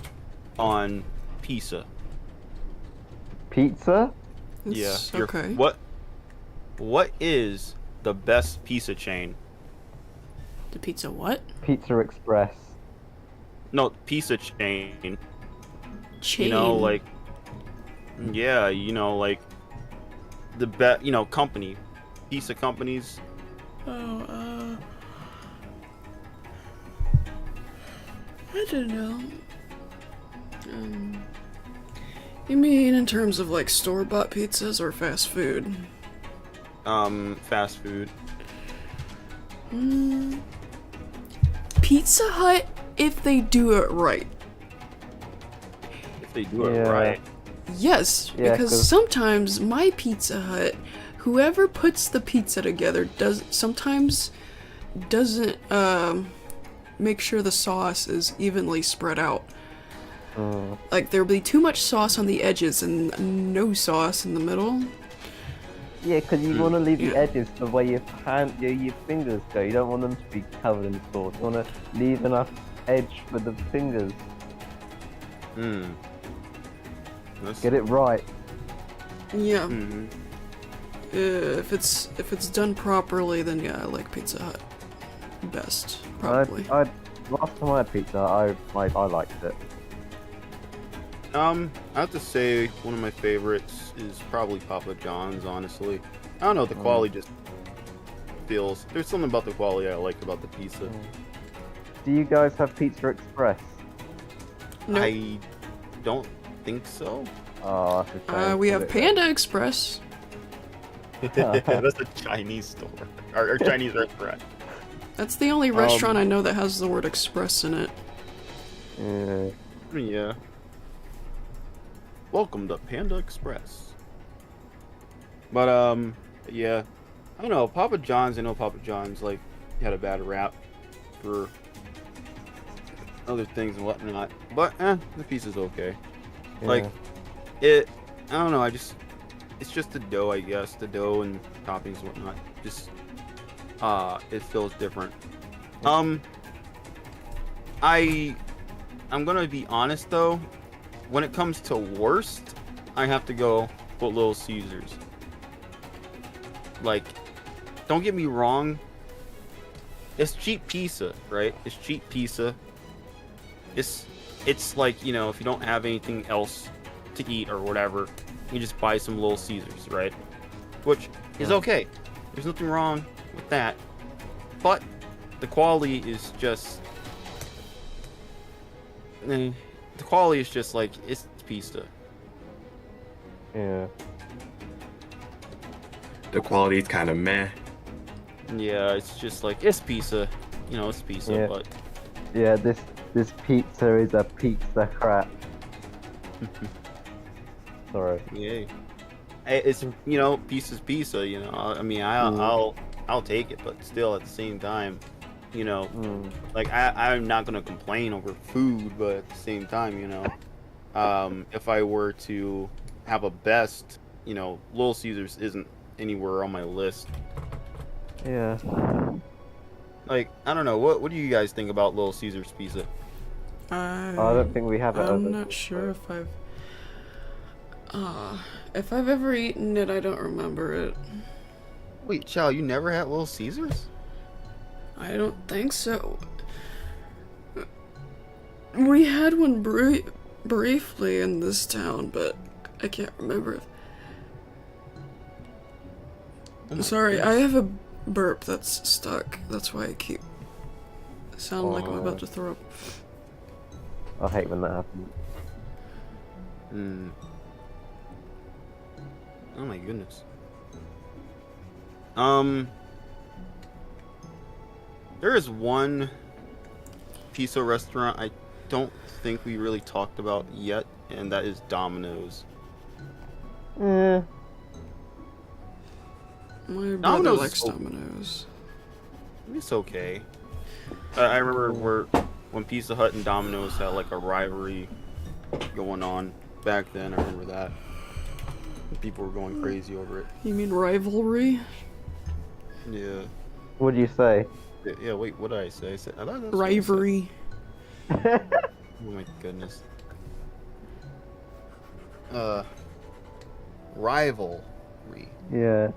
on pizza? Pizza? It's Yeah. okay. What is the best pizza chain? The pizza what? Pizza Express. No, pizza chain. Chain. You know, like, yeah, you know, like the you know, company, pizza companies. Oh, I don't know. You mean in terms of like store-bought pizzas or fast food? Fast food. Pizza Hut, if they do it right. If they do it Yeah. right. Yes, Yeah, because 'cause- sometimes my Pizza Hut, whoever puts the pizza together sometimes doesn't make sure the sauce is evenly spread out. Like there'll be too much sauce on the edges and no sauce in the middle. Yeah, because you want to leave the Yeah. edges the way your fingers go. You don't want them to be covered in sauce. You want to leave enough edge for the fingers. Get it right. Yeah. Mhm. If it's done properly, then yeah, I like Pizza Hut best probably. Last time I had pizza, I liked it. I have to say one of my favorites is probably Papa John's, honestly. I don't know, the quality just feels... There's something about the quality I like about the pizza. Do you guys have Pizza Express? Nope. I don't think so. Oh, that's a shame. We have Panda Express. That's a Chinese store. Or Chinese restaurant. That's the only restaurant I know that has the word express in it. Yeah. Yeah. Welcome to Panda Express. But, yeah. I don't know, Papa John's, I know Papa John's, like, had a bad rap for other things and whatnot. But the pizza's okay. Yeah. Like I don't know. It's just the dough, I guess. The dough and toppings and whatnot. Just it feels different. I'm gonna be honest though. When it comes to worst, I have to go with Little Caesars. Like, don't get me wrong. It's cheap pizza, right? It's cheap pizza. It's like, you know, if you don't have anything else to eat or whatever, you just buy some Little Caesars, right? Which is okay. There's nothing wrong with that. But the quality is just like, it's pizza. Yeah. The quality's kind of meh. Yeah, it's just like, it's pizza. You know, it's pizza, Yeah. but Yeah, this pizza is a pizza crap. Sorry. yeah. It's, you know, pizza's pizza, you know. I mean, I'll take it, but still at the same time, you know, like I'm not gonna complain over food, but at the same time, you know, if I were to have a best, you know, Little Caesars isn't anywhere on my list. Yeah. Like, I don't know, what do you guys think about Little Caesars pizza? I don't think we have it. I'm over not sure if I've ever eaten it. I don't remember it. Wait, Chow, you never had Little Caesars? I don't think so. We had one briefly in this town, but I can't remember. Oh my Sorry, goodness. I have a burp that's stuck. That's why I keep sounding like I'm about to throw up. I hate when that happens. Oh my goodness. There is one pizza restaurant I don't think we really talked about yet, and that is Domino's. Yeah. My brother Domino's likes is Domino's. It's okay. I remember when Pizza Hut and Domino's had like a rivalry going on back then. I remember that. People were going crazy over it. You mean rivalry? Yeah. What do you say? Yeah, wait, what did I say? I thought that's what I said. Rivalry. Oh my goodness. Rivalry. Yeah.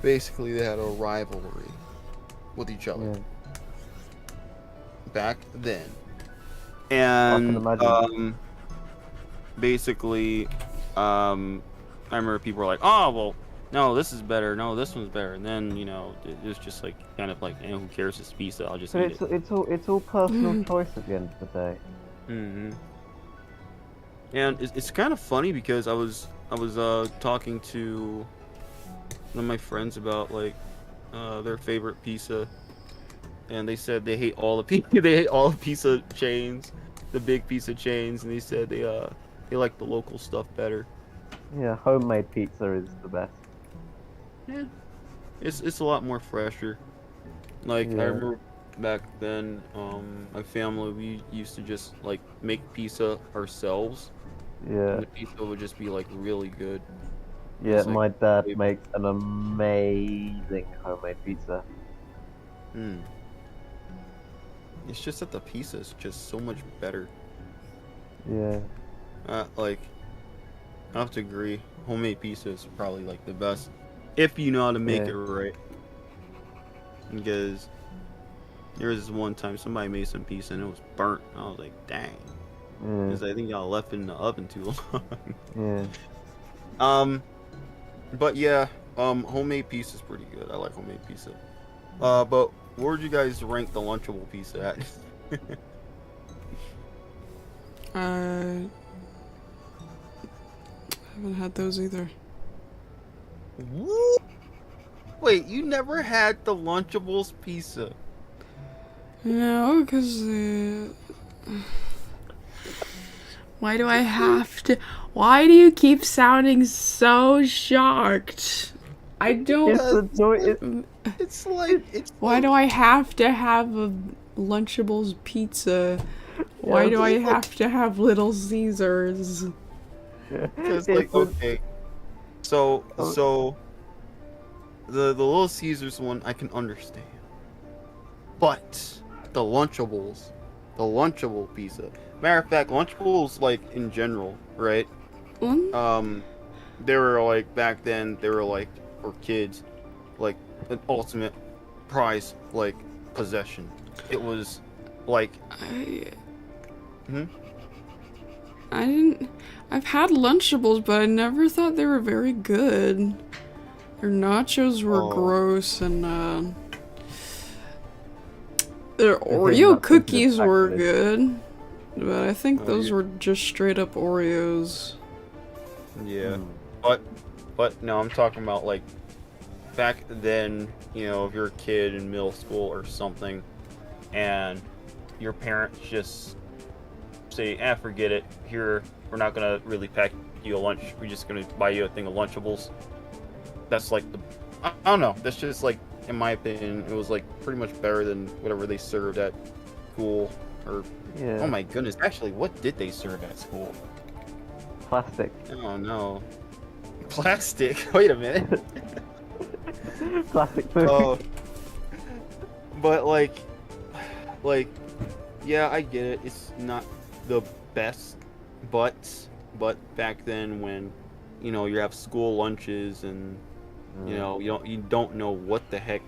Basically they had a rivalry with each other. Yeah. Back then. And imagine. basically I remember people were like, oh well, no, this is better, no, this one's better, and then, you know, it was just like kind of like, who cares, it's pizza, I'll just But eat it. it's all personal choice at the end of the day. And it's kind of funny because I was talking to one of my friends about like their favorite pizza, and they said they hate all the pizza chains, the big pizza chains, and they said they like the local stuff better. Yeah, homemade pizza is the best. Yeah, it's a lot more fresher. Like, Yeah. I remember back then, my family, we used to just like make pizza ourselves. Yeah. And the pizza would just be like really good. Yeah, It's like my dad way- makes an amazing homemade pizza. It's just that the pizza is just so much better. Yeah. Like, I have to agree. Homemade pizza is probably like the best if you know how to make Yeah. it right. Because there was this one time somebody made some pizza and it was burnt. I was like, dang. Yeah. Because I think y'all left it in the oven too long. Yeah. But yeah, homemade pizza is pretty good. I like homemade pizza. But where would you guys rank the Lunchable pizza at? I haven't had those either. What? Wait, you never had the Lunchables pizza? No, because why do I have to? Why do you keep sounding so shocked? I don't. It's the joy. It's like it's. Why do I have to have a Lunchables pizza? Why do I have to have Little Caesars? It's like okay. So the Little Caesars one I can understand, but the Lunchable pizza. Matter of fact, Lunchables like in general, right? They were like back then. They were like for kids, like an ultimate prize like possession. It was like. I didn't. I've had Lunchables, but I never thought they were very good. Their nachos were gross, and their Oreo cookies were good, but I think those were just straight up Oreos. Yeah, but no, I'm talking about like back then. You know, if you're a kid in middle school or something, and your parents just say, forget it. Here, we're not gonna really pack you a lunch. We're just gonna buy you a thing of Lunchables. That's like I don't know. That's just like, in my opinion, it was like pretty much better than whatever they served at school. Or oh my goodness, actually, what did they serve at school? Plastic. Oh no, plastic. Wait a minute. Plastic food. Oh, but like, yeah, I get it. It's not the best, but back then when, you know, you have school lunches and you know you don't know what the heck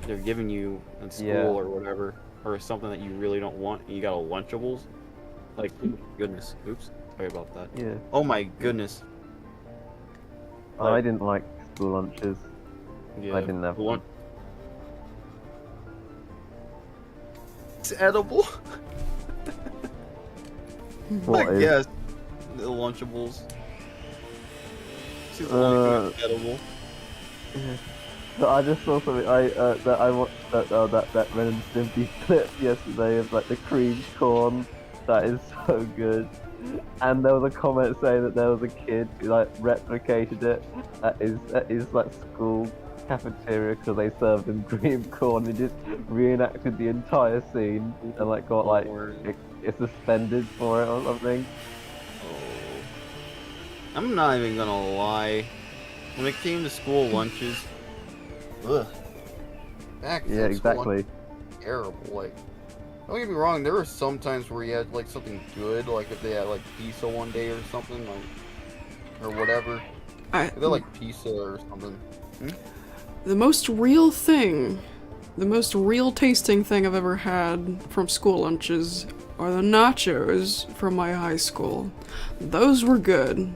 they're giving you in school or whatever, or something that you really don't want, and you got a Lunchables. Like, goodness, oops, sorry about that. Yeah. Oh my goodness. I didn't like school lunches. Yeah. I didn't have one. It's edible. What I is? guess the Lunchables. It's only edible. So I just saw something. That I watched that Ren and Stimpy clip yesterday of like the cream corn. That is so good. And there was a comment saying that there was a kid who like replicated it at his like school cafeteria because they served him cream corn. He just reenacted the entire scene and like got like it's suspended for it or something. I'm not even gonna lie. When it came to school lunches, ugh. Back then, exactly. Terrible. Like, don't get me wrong. There were some times where you had like something good, like if they had like pizza one day or something, like or whatever. If they had, like pizza or something. The most real thing, the most real tasting thing I've ever had from school lunches are the nachos from my high school. Those were good.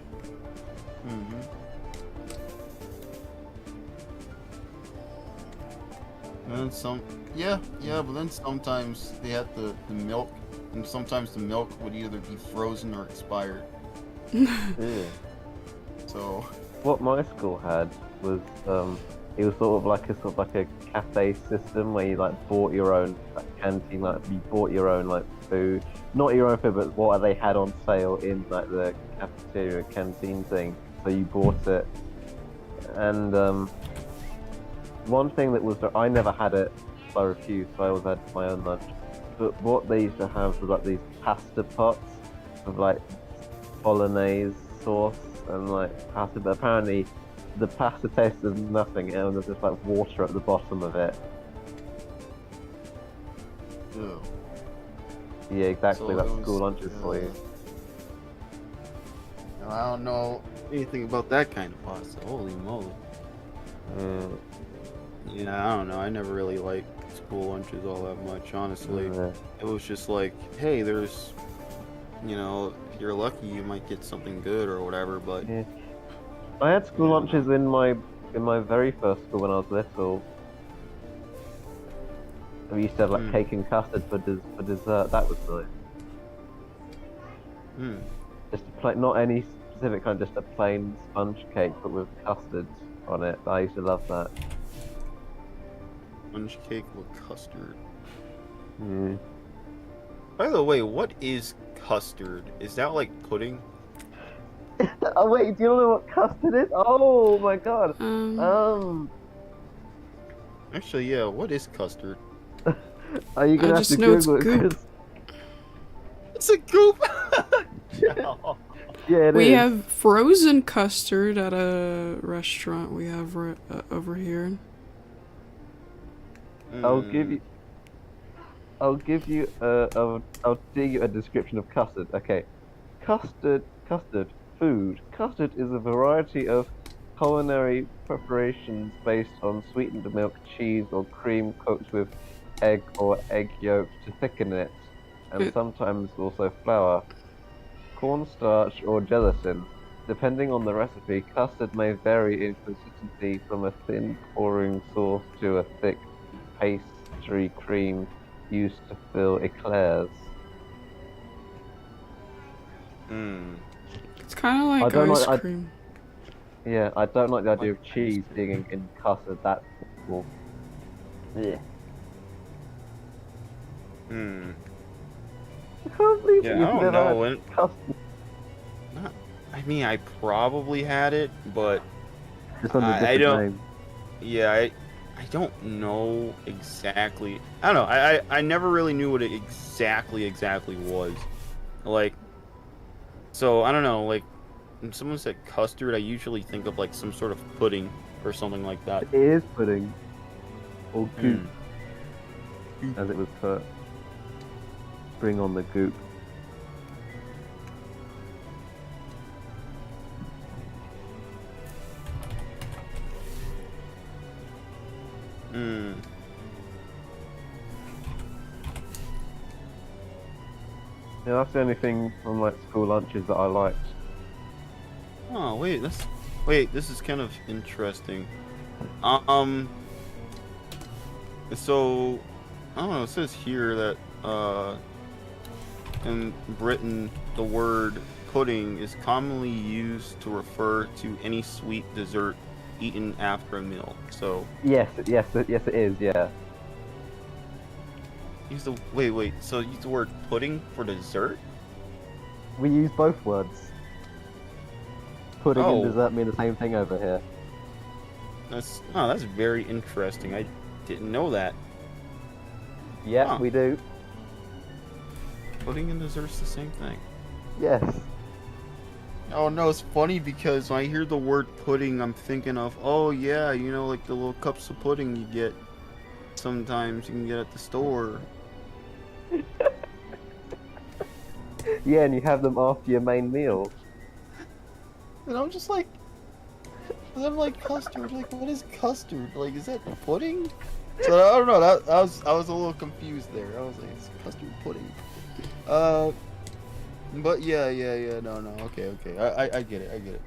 And then but then sometimes they had the milk, and sometimes the milk would either be frozen or expired. So what my school had was it was sort of like a cafe system where you like bought your own canteen, like you bought your own like food, not your own food, but what they had on sale in like the cafeteria canteen thing. So you bought it, and one thing that was I never had it, so I refused. So I always had my own lunch. But what they used to have was like these pasta pots with like bolognese sauce and like pasta. But apparently, the pasta tasted nothing, and there's just like water at the bottom of it. ew. Yeah, exactly. So That's it was, school lunches for you. I don't know anything about that kind of pasta. Holy moly. Yeah, I don't know. I never really liked school lunches all that much, honestly. It was just like, hey, there's, you know, if you're lucky, you might get something good or whatever. But I had school lunches in my very first school when I was little. We used to have like cake and custard for dessert. That was nice. Just a plain, not any specific kind, just a plain sponge cake, but with custard on it. I used to love that. Sponge cake with custard. By the way, what is custard? Is that like pudding? Oh wait, do you know what custard is? Oh my god. Actually, yeah. What is custard? Are you gonna I have to just know it's Google it? goop. 'Cause- It's a goop. Yeah, it We is. have frozen custard at a restaurant we have over here. I'll give you. I'll give you. I'll dig you a description of custard. Okay, custard. Food. Custard is a variety of culinary preparations based on sweetened milk, cheese, or cream cooked with egg or egg yolk to thicken it, and It- sometimes also flour, cornstarch, or gelatin. Depending on the recipe, custard may vary in consistency from a thin pouring sauce to a thick pastry cream used to fill eclairs. It's kind of I like don't ice like- cream. Yeah, I don't like the idea of cheese being in custard. That's awful. Yeah. I can't believe Yeah, you've I don't never know. had custard. I mean, I probably had it, but Just under I different don't- name. yeah, I don't know exactly. I don't know. I never really knew what it exactly was. Like, so I don't know. Like, when someone said custard, I usually think of like some sort of pudding or something like that. It is pudding. Or goop, Goop. as it was put. Bring on the goop. Hmm. Yeah, that's the only thing from like school lunches that I liked. Oh wait, this is kind of interesting. So I don't know. It says here that in Britain the word pudding is commonly used to refer to any sweet dessert eaten after a meal. So Yes, it is. Yeah. use the wait. So use the word pudding for dessert. We use both words. Pudding Oh. and dessert mean the same thing over here. That's very interesting. I didn't know that. Yeah, Huh. we do. Pudding and dessert's the same thing. Yes. Oh no, it's funny because when I hear the word pudding, I'm thinking of, oh yeah, you know, like the little cups of pudding you get sometimes you can get at the store. Yeah, and you have them after your main meal. And I'm just like, I'm like custard. Like, what is custard? Like, is that pudding? So I don't know. I was a little confused there. I was like, it's custard pudding. But yeah. No. Okay. I get it.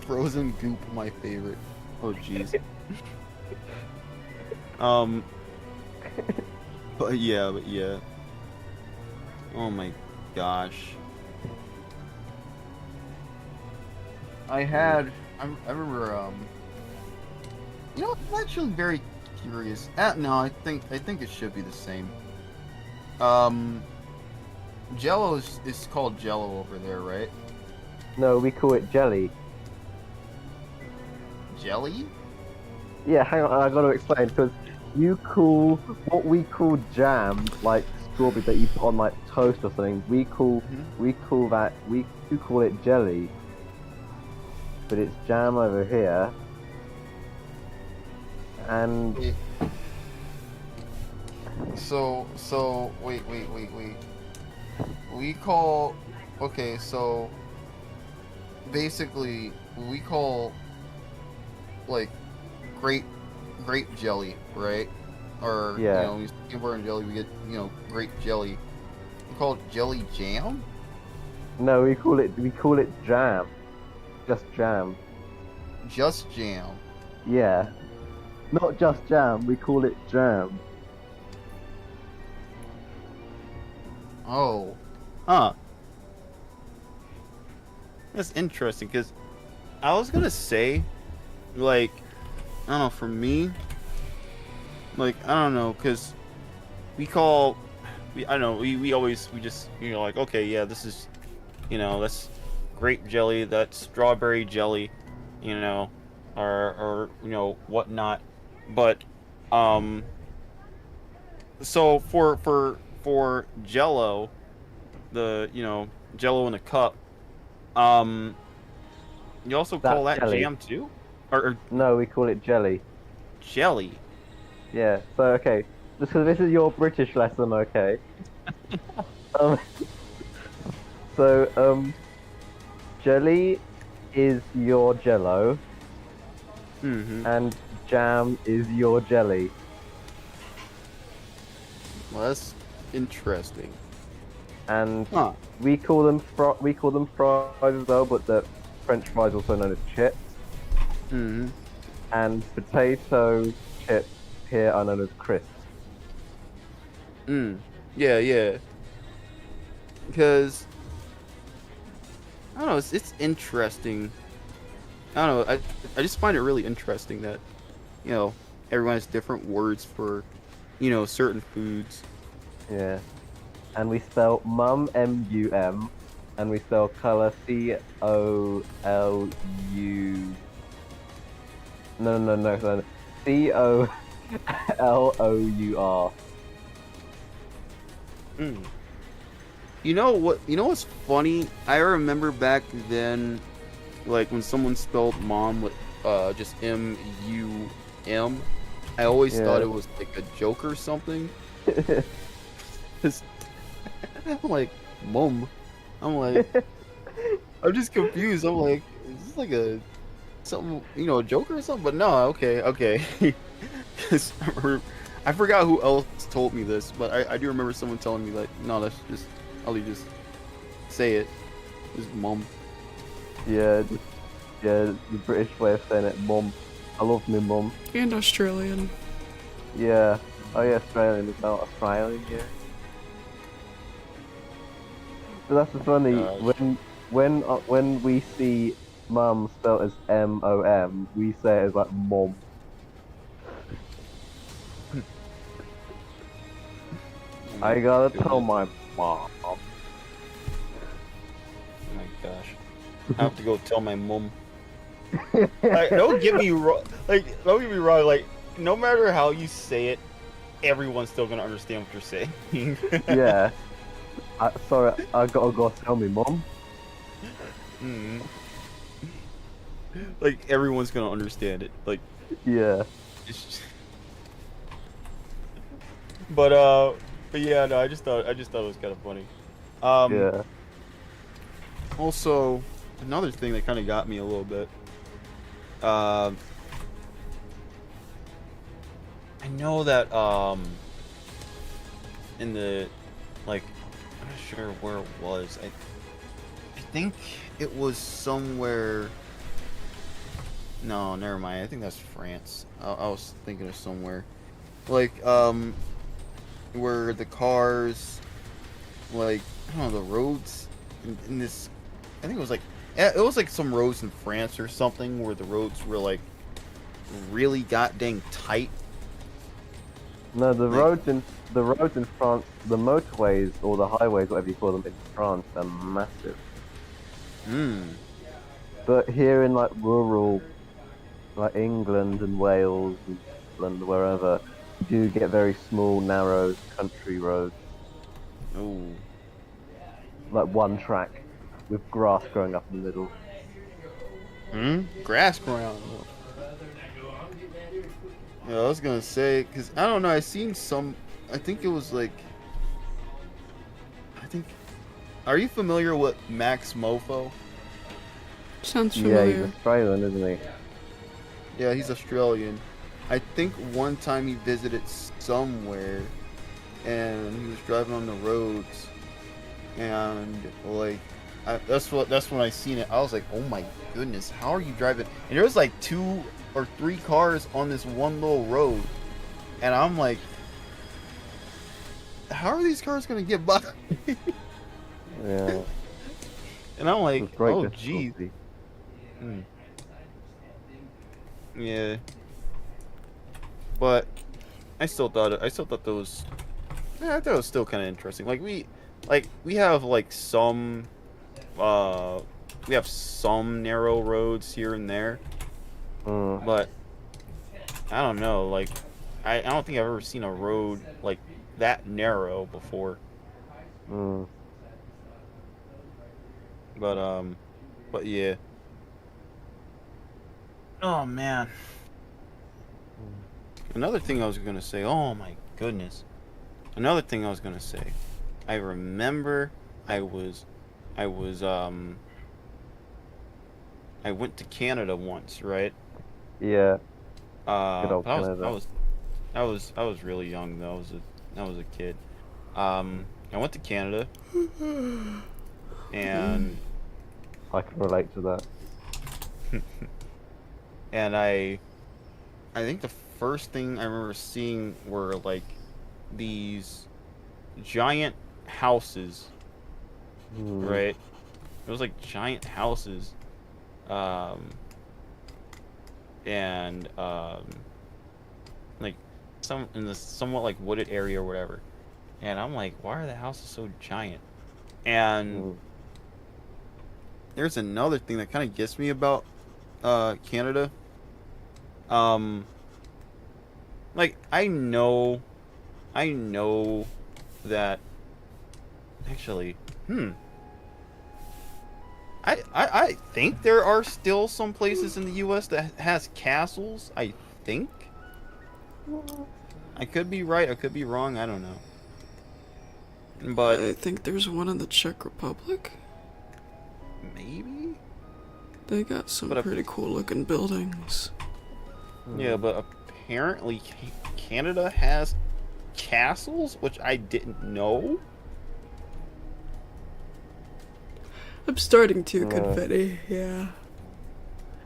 Frozen goop, my favorite. Oh jeez. But yeah. Oh my gosh. I remember, you know, I'm actually very curious. No, I think it should be the same. Jello is called Jello over there, right? No, we call it jelly. Jelly? Yeah, hang on, I gotta explain, because you call what we call jam, like strawberry that you put on like toast or something, we call it jelly. But it's jam over here. And So wait. Okay, so basically we call like grape jelly, right? Or Yeah. you know, when we speak of jelly, we get, you know, grape jelly. We call it jelly jam? no, we call it jam. Just jam. Just jam. Yeah. Not just jam, we call it jam. Oh. Huh. That's interesting, because I was gonna say, like, I don't know, for me, like, I don't know, because we just, you know, like, okay, yeah, this is, you know, that's grape jelly, that's strawberry jelly, you know, or you know whatnot. But so for Jello, the Jello in a cup, you also call That's that jelly. jam too, or No, we call it jelly. jelly? Yeah. So okay, just because this is your British lesson, okay? um, jelly is your Jello, Mm-hmm. and jam is your jelly. Well, that's interesting. And Huh. we call them fries as well, but the French fries also known as chips. Mm-hmm. And potato chips here are known as crisps. Yeah, yeah. Because I don't know, it's interesting. I don't know. I just find it really interesting that everyone has different words for certain foods. Yeah. And we spell mum M-U-M, and we spell color C-O-L-U. No. C-O-L-O-U-R. You know what? You know what's funny? I remember back then, like when someone spelled mom with just M-U-M. I always thought it was like a joke or something. I'm like, mom. I'm like, I'm just confused. I'm like, is this like a something, a joke or something? But no, okay. 'Cause I forgot who else told me this, but I do remember someone telling me like, no, that's just, I'll just say it. Just mom. Yeah, the British way of saying it, mum. I love me mum. And Australian. Yeah. Oh yeah, Australian is not Australian, yeah. But that's the funny, when we see mum spelled as M-O-M, we say it as like mom. I gotta tell my mom. Oh my gosh. I have to go tell my mom. Like, don't get me wrong. Like, no matter how you say it, everyone's still gonna understand what you're saying. Yeah. Sorry, I gotta go tell me mom. Like, everyone's gonna understand it. Like, Yeah. it's just... But yeah, no, I just thought it was kind of funny. Yeah. Also, another thing that kind of got me a little bit. I know that in the I'm not sure where it was. I think it was somewhere. No, never mind. I think that's France. I was thinking of somewhere like where the cars, like, I don't know, the roads in this. I think it was like some roads in France or something where the roads were like really goddamn tight. No, the roads in France, the motorways or the highways, whatever you call them, in France are massive. But here in like rural, like England and Wales and Scotland, wherever, you do get very small, narrow country roads. Oh. Like one track with grass growing up in the middle. Grass ground. Yeah, I was gonna say, cause I don't know. I seen some. I think it was like. Are you familiar with Max Mofo? Sounds Yeah, familiar. he's Australian, isn't he? Yeah, he's Australian. I think one time he visited somewhere, and he was driving on the roads, and like, that's when I seen it. I was like, oh my goodness, how are you driving? And there was like 2 or 3 cars on this one little road, and I'm like, how are these cars gonna get by? Yeah. And I'm like, It's great oh geez. difficulty. Yeah. But I still thought that was. Yeah, I thought it was still kind of interesting. Like we have like some narrow roads here and there, But I don't know. Like, I don't think I've ever seen a road like that narrow before. But yeah. Oh man. Another thing I was gonna say. Oh my goodness. Another thing I was gonna say. I remember I went to Canada once, right? Yeah. But old I Canada. was really young though. I was a kid. I went to Canada, and I can relate to that. and I think the first thing I remember seeing were like these giant houses, right? It was like giant houses, and like some in this somewhat like wooded area or whatever. And I'm like, why are the houses so giant? And there's another thing that kind of gets me about Canada. Like I know that actually, I think there are still some places in the US that has castles, I think. I could be right, I could be wrong, I don't know. But I think there's one in the Czech Republic. maybe? They got some But pretty cool looking buildings. Yeah, but apparently Canada has castles, which I didn't know. I'm starting to, Confetti, yeah.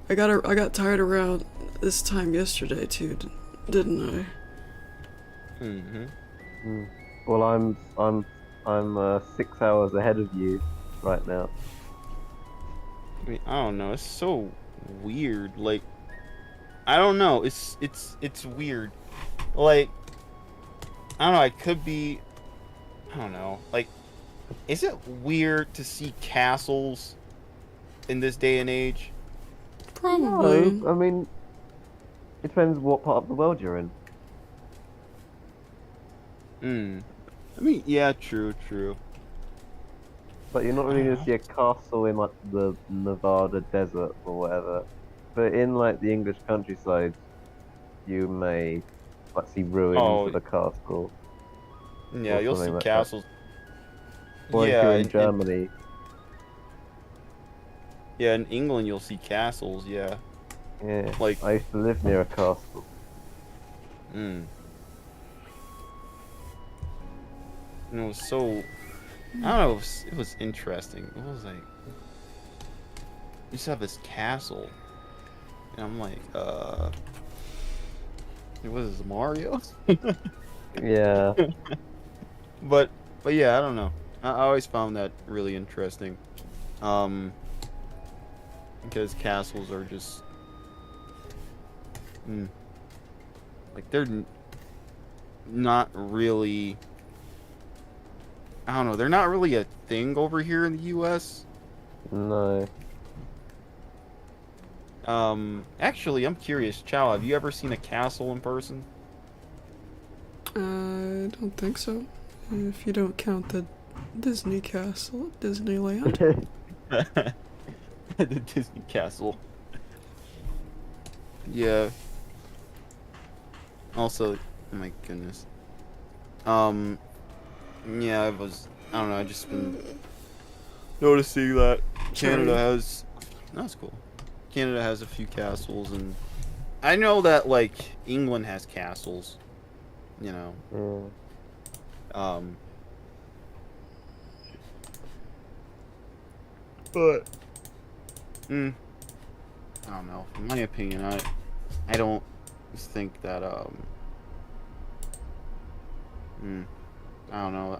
I got tired around this time yesterday too, didn't I? Well, I'm 6 hours ahead of you right now. I mean, I don't know. It's so weird. Like, I don't know. It's weird. Like, I don't know. I could be. I don't know. Like, is it weird to see castles in this day and age? Probably. No, I mean, it depends what part of the world you're in. I mean, yeah, true. But you're not really gonna see a castle in like the Nevada desert or whatever. But in like the English countryside, you may like see ruins of a castle. Yeah, or you'll see something like castles. that. Or if Yeah, you're in Germany. Yeah, in England you'll see castles. Yeah. Yeah. Like I used to live near a castle. And it was so. I don't know. It was interesting. It was like you just have this castle, and I'm like, what is this, Mario? Yeah. But yeah, I don't know. I always found that really interesting. Because castles are just like they're not really. I don't know. They're not really a thing over here in the U.S. No. Actually, I'm curious, Chow. Have you ever seen a castle in person? I don't think so. If you don't count the Disney castle at Disneyland. The Disney castle. Yeah. Also, oh my goodness. Yeah, I don't know, I just been noticing that Canada has, that's cool. Canada has a few castles, and I know that, like, England has castles, you know. But, I don't know, in my opinion, I don't think that, I don't know.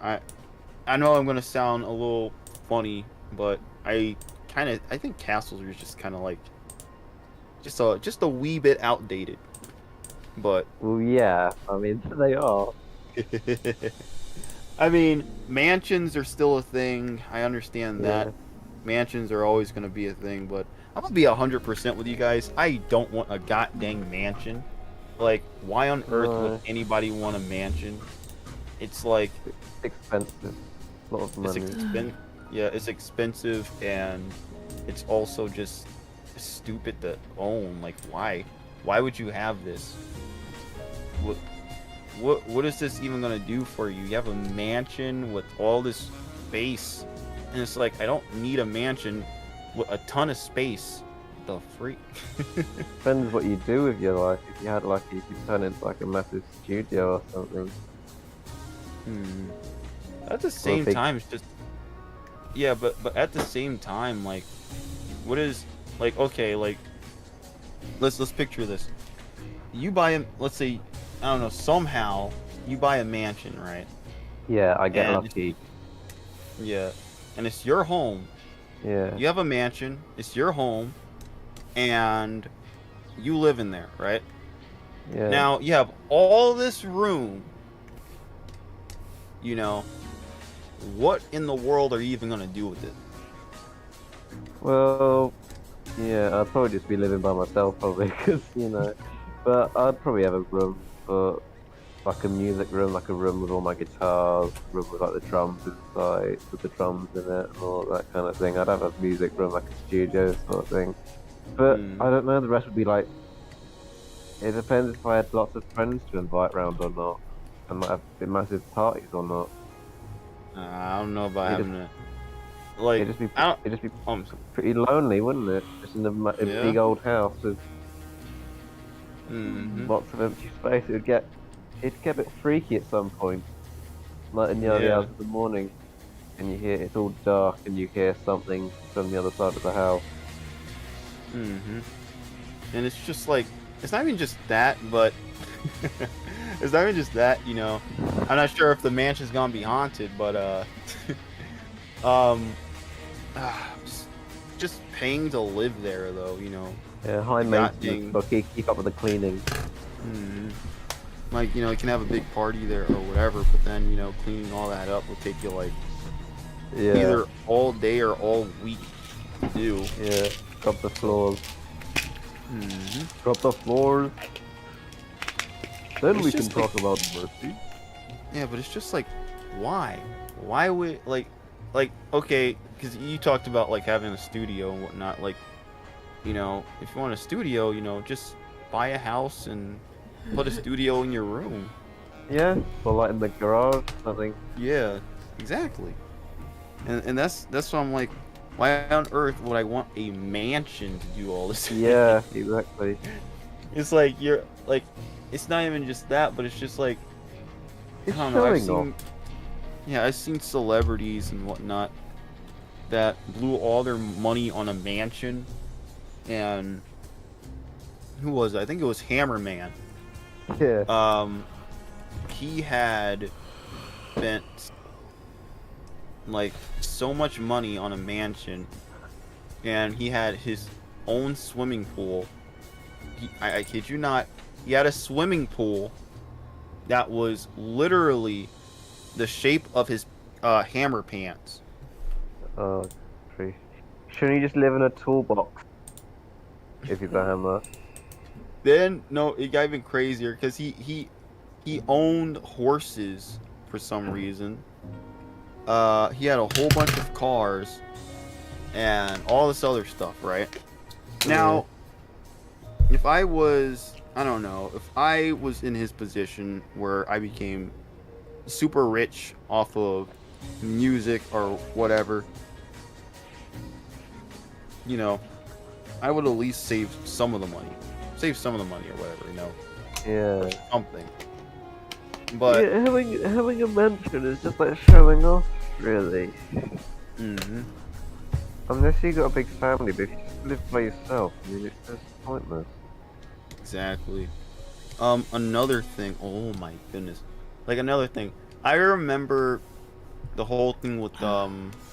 I know I'm gonna sound a little funny, but I think castles are just kind of like just a wee bit outdated. But Well, yeah. I mean, they are. I mean, mansions are still a thing. I understand that. Mansions are always gonna be a thing, but I'm gonna be 100% with you guys. I don't want a goddamn mansion. Like, why on earth would anybody want a mansion? It's like expensive. A lot of money. Yeah, it's expensive, and it's also just stupid to own. Like, why? Why would you have this? What is this even gonna do for you? You have a mansion with all this space, and it's like, I don't need a mansion with a ton of space. The freak. Depends what you do with your life. If you had like, you could turn it into like a massive studio or something. At the same time, it's just but at the same time, like, what is, like, okay, like, let's picture this. You buy let's say, I don't know, somehow you buy a mansion, right? Yeah, I get lucky. Yeah, and it's your home. Yeah. You have a mansion. It's your home, and you live in there, right? Yeah. Now you have all this room. You know, what in the world are you even gonna do with it? Well, yeah, I'd probably just be living by myself, probably, because, you know. But I'd probably have a room for, like, a music room, like a room with all my guitars, a room with, like, the drums inside, with the drums in it, and all that kind of thing. I'd have a music room, like a studio sort of thing. But I don't know, the rest would be like, it depends if I had lots of friends to invite round or not. I might have massive parties or not. I don't know about having it. Like, it'd just be pretty lonely, wouldn't it? Just in a big old house with lots of empty space. It'd get a bit freaky at some point. Like in the early hours of the morning, and you hear it's all dark, and you hear something from the other side of the house. And it's just like, it's not even just that, but it's not even just that, you know. I'm not sure if the mansion's gonna be haunted, but just paying to live there, though, you know. Yeah, high maintenance, but keep up with the cleaning. Like, you know, you can have a big party there or whatever, but then, you know, cleaning all that up will take you like either all day or all week to do. Yeah, scrub the floors. Scrub the floors. Then we can talk about mercy. Yeah, but it's just like, why? Why would, like, okay, because you talked about, like, having a studio and whatnot. Like, you know, if you want a studio, you know, just buy a house and put a studio in your room. Yeah, or like in the garage, something. Yeah, exactly. And that's why I'm like, why on earth would I want a mansion to do all this? Yeah, exactly. It's like, you're, like, it's not even just that, but it's just like, it's I don't know, I've seen celebrities and whatnot that blew all their money on a mansion, and who was it? I think it was Hammerman. Yeah. He had spent like so much money on a mansion, and he had his own swimming pool. I kid you not, he had a swimming pool that was literally the shape of his hammer pants. Oh, true. Shouldn't you just live in a toolbox if you've got a hammer? Then no, it got even crazier because he owned horses for some reason. He had a whole bunch of cars and all this other stuff, right? Now, if I was, I don't know, if I was in his position where I became super rich off of music or whatever, you know, I would at least save some of the money. Save some of the money or whatever, you know? Yeah. Or something. But yeah, having a mansion is just like showing off, really. Unless you got a big family, but if you just live by yourself, I mean, it's just pointless. Exactly. Another thing. Oh my goodness. Like, another thing. I remember the whole thing with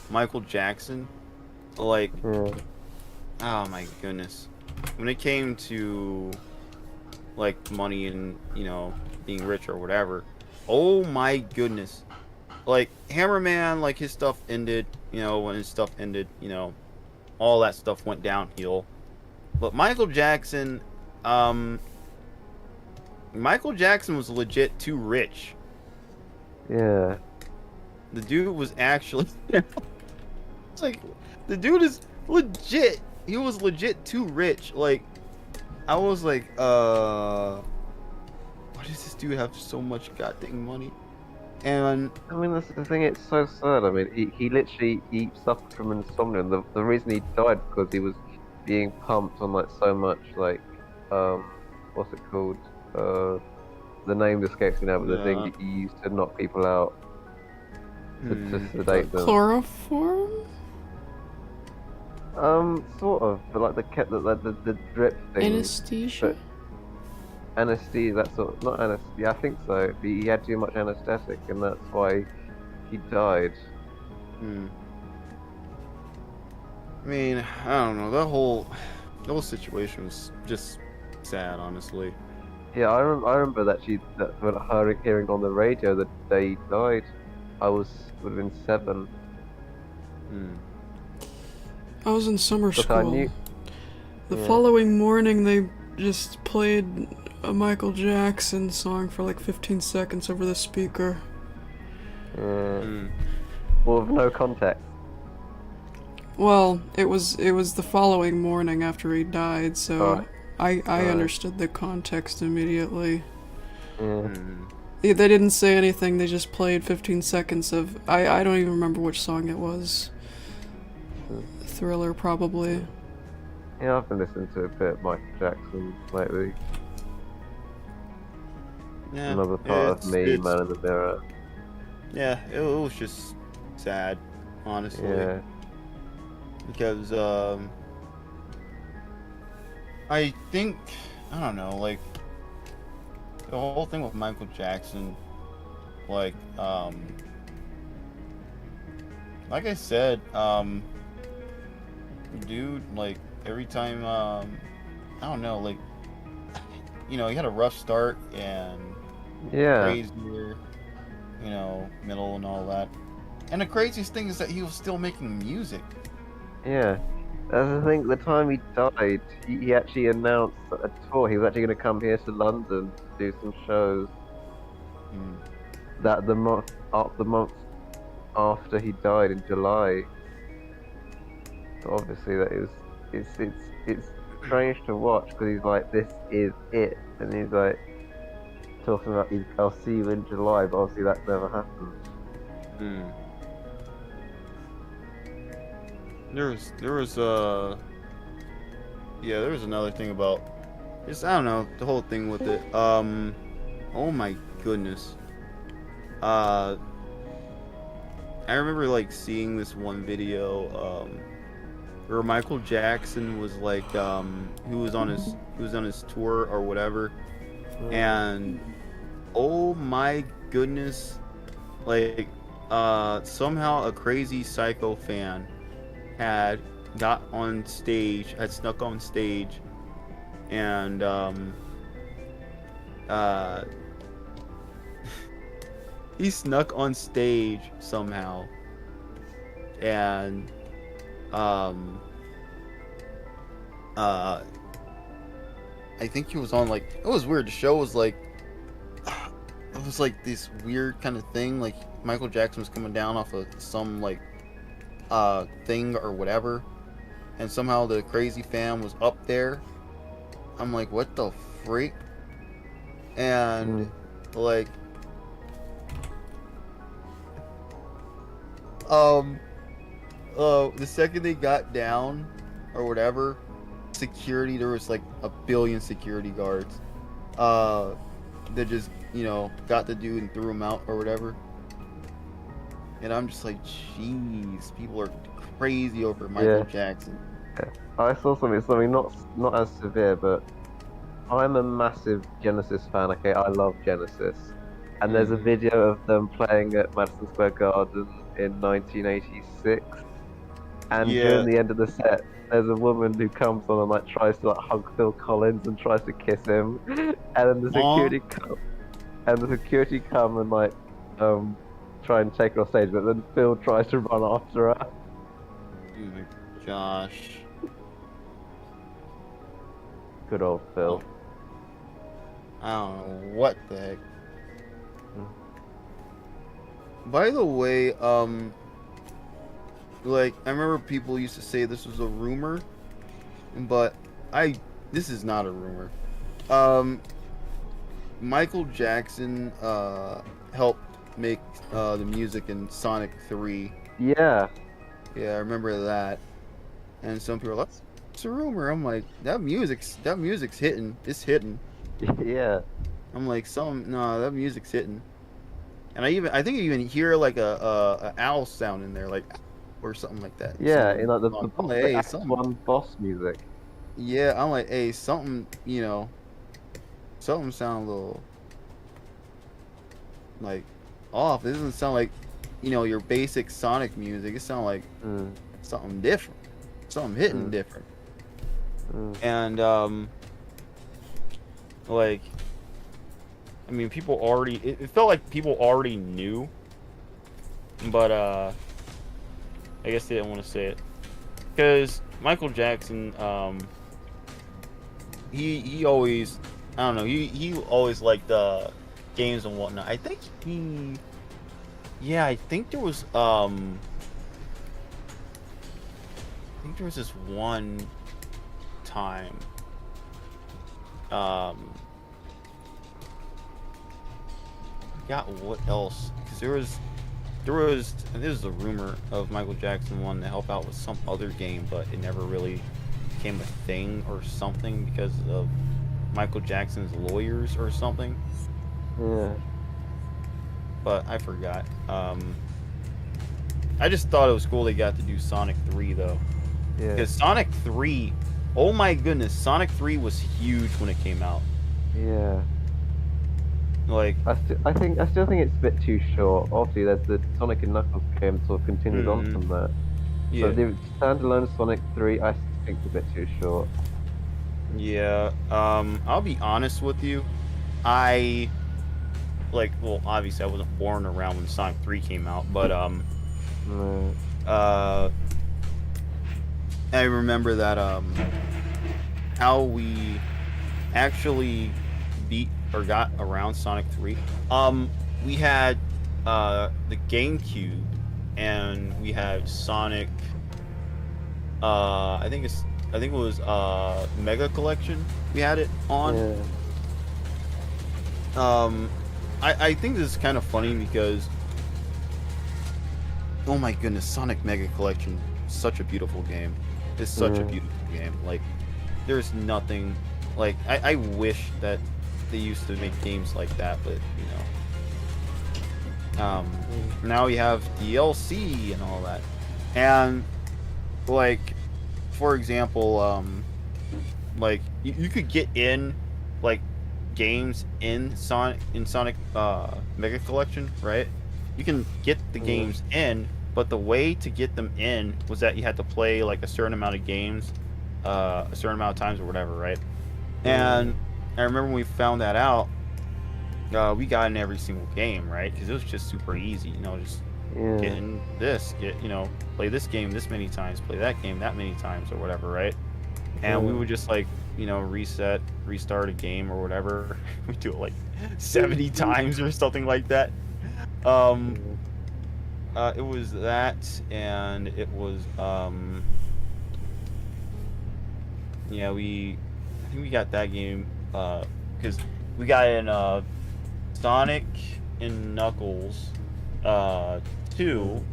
Michael Jackson. Like, oh my goodness. When it came to like money and, you know, being rich or whatever. Oh my goodness. Like, Hammerman, like, his stuff ended, you know, when his stuff ended, you know, all that stuff went downhill. But Michael Jackson was legit too rich. Yeah. The dude was actually it's like the dude is legit. He was legit too rich. Like I was like, why does this dude have so much goddamn money? And I mean, that's the thing. It's so sad. I mean, he literally suffered from insomnia, and the reason he died because he was being pumped on like so much like what's it called? The name escapes me now, but the thing that you use to knock people out to sedate them. Chloroform? Sort of, but like the drip thing. Anesthesia? Anesthesia, that sort of, not anesthesia, I think so. He had too much anesthetic, and that's why he died. I mean, I don't know. The whole situation was just sad, honestly. Yeah, I remember that when her hearing on the radio that they died, would have been 7. I was in summer But school. I knew. The following morning, they just played a Michael Jackson song for like 15 seconds over the speaker. Well, with no context. Well, it was the following morning after he died, so I understood the context immediately. They didn't say anything, they just played 15 seconds of... I don't even remember which song it was. Thriller, probably. Yeah, I've been listening to a bit of Michael Jackson lately. Yeah, Another part of me, Man in the Mirror. Yeah, it was just sad, honestly. Yeah. Because I think, I don't know, like the whole thing with Michael Jackson, like I said, dude, like every time I don't know, like he had a rough start and crazier, middle and all that. And the craziest thing is that he was still making music. Yeah. That's the thing, the time he died, he actually announced a tour. He was actually going to come here to London to do some shows. That the month after he died in July. So obviously that it's strange to watch because he's like, this is it, and he's like talking about I'll see you in July, but obviously that never happened. There was another thing about just, I don't know, the whole thing with it. Oh my goodness. I remember like seeing this one video where Michael Jackson was like he was on his tour or whatever, and oh my goodness, like somehow a crazy psycho fan had snuck on stage, and he snuck on stage somehow, and I think he was on, like, it was weird. The show was like, it was like this weird kind of thing, like Michael Jackson was coming down off of some like thing or whatever, and somehow the crazy fan was up there. I'm like, what the freak? And like the second they got down or whatever, security, there was like a billion security guards that just got the dude and threw him out or whatever. And I'm just like, jeez, people are crazy over Michael Jackson. Yeah. I saw something not as severe, but I'm a massive Genesis fan. Okay, I love Genesis, and there's a video of them playing at Madison Square Garden in 1986. And during the end of the set, there's a woman who comes on and like tries to like hug Phil Collins and tries to kiss him, and then the security come and like try and take her off stage, but then Phil tries to run after her. Oh my gosh. Good old Phil. I don't know what the heck. By the way, like, I remember people used to say this was a rumor, but this is not a rumor. Michael Jackson, helped make, the music in Sonic 3. Yeah. Yeah, I remember that. And some people are like, it's a rumor. I'm like, that music's hitting. It's hitting. Yeah. I'm like, no, that music's hitting. And I think I even hear like a owl sound in there, like, or something like that. Yeah, Something in like the I'm like, hey, Act 1 boss music. Yeah, I'm like, hey, something, something sound a little like off. It doesn't sound like, your basic Sonic music. It sounds like something different, something hitting different. And like, I mean, people already. It felt like people already knew, but I guess they didn't want to say it because Michael Jackson, he always, I don't know, he always liked games and whatnot. I think I think there was this one time, got what else? Because there was, and this is a rumor of Michael Jackson wanting to help out with some other game, but it never really became a thing or something because of Michael Jackson's lawyers or something. Yeah. But I forgot. I just thought it was cool they got to do Sonic 3 though. Yeah. Because Sonic 3, oh my goodness, Sonic 3 was huge when it came out. Yeah. Like, I still think it's a bit too short. Obviously, there's the Sonic and Knuckles game sort of continues on from that. yeah. So the standalone Sonic 3, I think it's a bit too short. Yeah, I'll be honest with you. Well, obviously I wasn't born around when Sonic 3 came out, but, I remember that, how we actually beat or got around Sonic 3. We had, the GameCube, and we had Sonic, I think it was Mega Collection. We had it on. Yeah. I think this is kind of funny because, oh my goodness, Sonic Mega Collection is such a beautiful game. It's such a beautiful game. Like, there's nothing like I wish that they used to make games like that, but now we have DLC and all that, and like, for example, like you could get in like games in Sonic Mega Collection, right? You can get the games in, but the way to get them in was that you had to play like a certain amount of games, a certain amount of times or whatever, right? And I remember when we found that out, we got in every single game, right? Because it was just super easy, just get in this, play this game this many times, play that game that many times or whatever, right? And we would just like, restart a game or whatever. We do it like 70 times or something like that. It was that, and it was, I think we got that game, because we got in, Sonic and Knuckles, 2,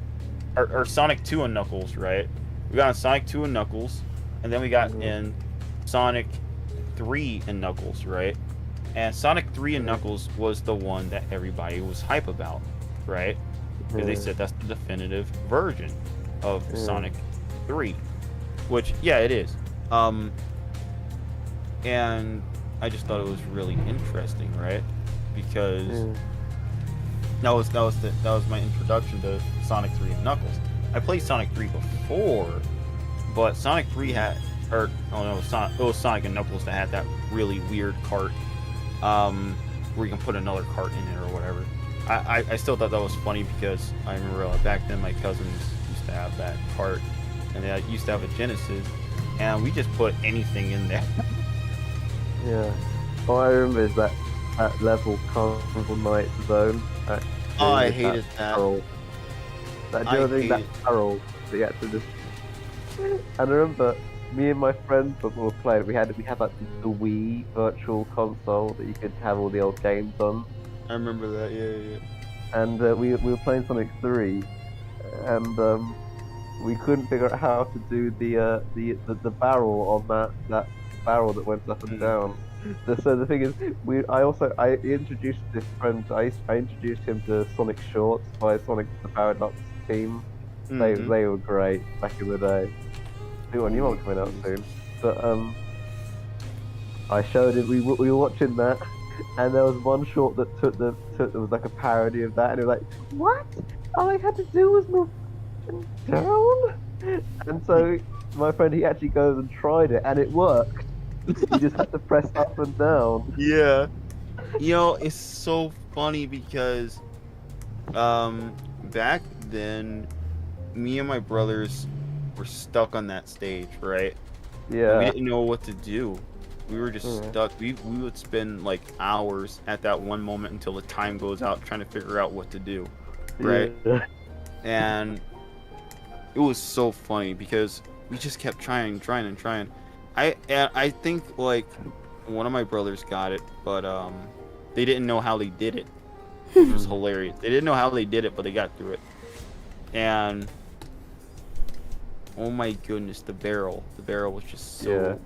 or Sonic 2 and Knuckles, right? We got in Sonic 2 and Knuckles, and then we got in Sonic 3 and Knuckles, right? And Sonic 3 and Knuckles was the one that everybody was hype about, right? Because they said that's the definitive version of Sonic 3, which, yeah, it is. And I just thought it was really interesting, right? Because that was my introduction to Sonic 3 and Knuckles. I played Sonic 3 before, but Sonic 3 had, it was Sonic and Knuckles that had that really weird cart, where you can put another cart in it or whatever. I still thought that was funny because I remember back then my cousins used to have that cart, and I used to have a Genesis, and we just put anything in there. Yeah. All I remember is that level Carnival Night Zone. Oh, I hated that. Barrel. That during that barrel, that you had to just. And I remember me and my friends when we were playing, we had like the Wii Virtual Console that you could have all the old games on. I remember that. Yeah. And we were playing Sonic 3, and we couldn't figure out how to do the barrel on that barrel that went up and down. So the thing is, I introduced this friend. I introduced him to Sonic Shorts by Sonic the Paradox team. They were great back in the day. I think a new one coming out soon. But I showed him. We were watching that, and there was one short that there was like a parody of that, and it was like, what? All I had to do was move down. And so my friend, he actually goes and tried it, and it worked. You just have to press up and down. Yeah. You know, it's so funny because back then, me and my brothers were stuck on that stage, right? Yeah. We didn't know what to do. We were just stuck. We would spend like hours at that one moment until the time goes out trying to figure out what to do, right? Yeah. And it was so funny because we just kept trying. I think like one of my brothers got it, but they didn't know how they did it. Which was hilarious. They didn't know how they did it, but they got through it. And oh my goodness, the barrel was just so. Yeah.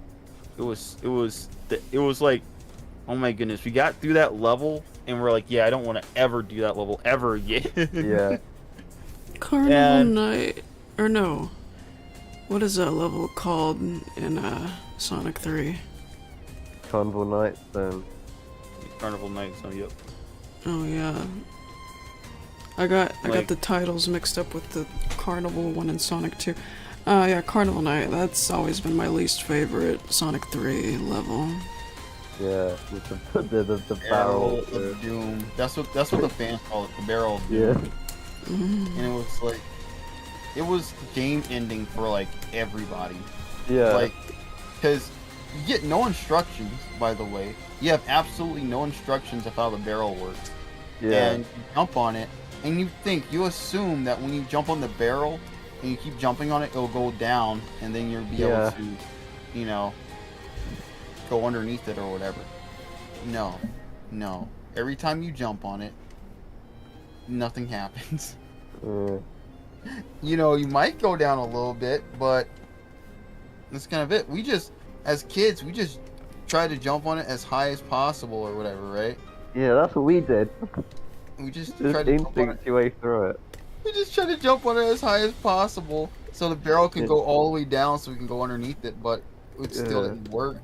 It was like, oh my goodness, we got through that level, and we're like, yeah, I don't want to ever do that level ever again. Yeah. Carnival Night, or no? What is that level called in Sonic 3? Carnival Night Zone. Carnival Night Zone, yep. Oh yeah. I got the titles mixed up with the Carnival one in Sonic 2. Yeah, Carnival Night. That's always been my least favorite Sonic 3 level. Yeah, with the Barrel barrel. of Doom. That's what the fans call it, the Barrel of Doom. Yeah. And it was like, it was game ending for like everybody. Yeah. Like, because you get no instructions, by the way. You have absolutely no instructions of how the barrel works. Yeah. And you jump on it, and you assume that when you jump on the barrel and you keep jumping on it, it'll go down, and then you'll be able to, you know, go underneath it or whatever. No. Every time you jump on it, nothing happens. You know, you might go down a little bit, but that's kind of it. As kids, we just try to jump on it as high as possible or whatever, right? Yeah, that's what we did. We just Just tried to jump on it. instinct your way through it. We just try to jump on it as high as possible so the barrel can go all the way down so we can go underneath it, but it still didn't work.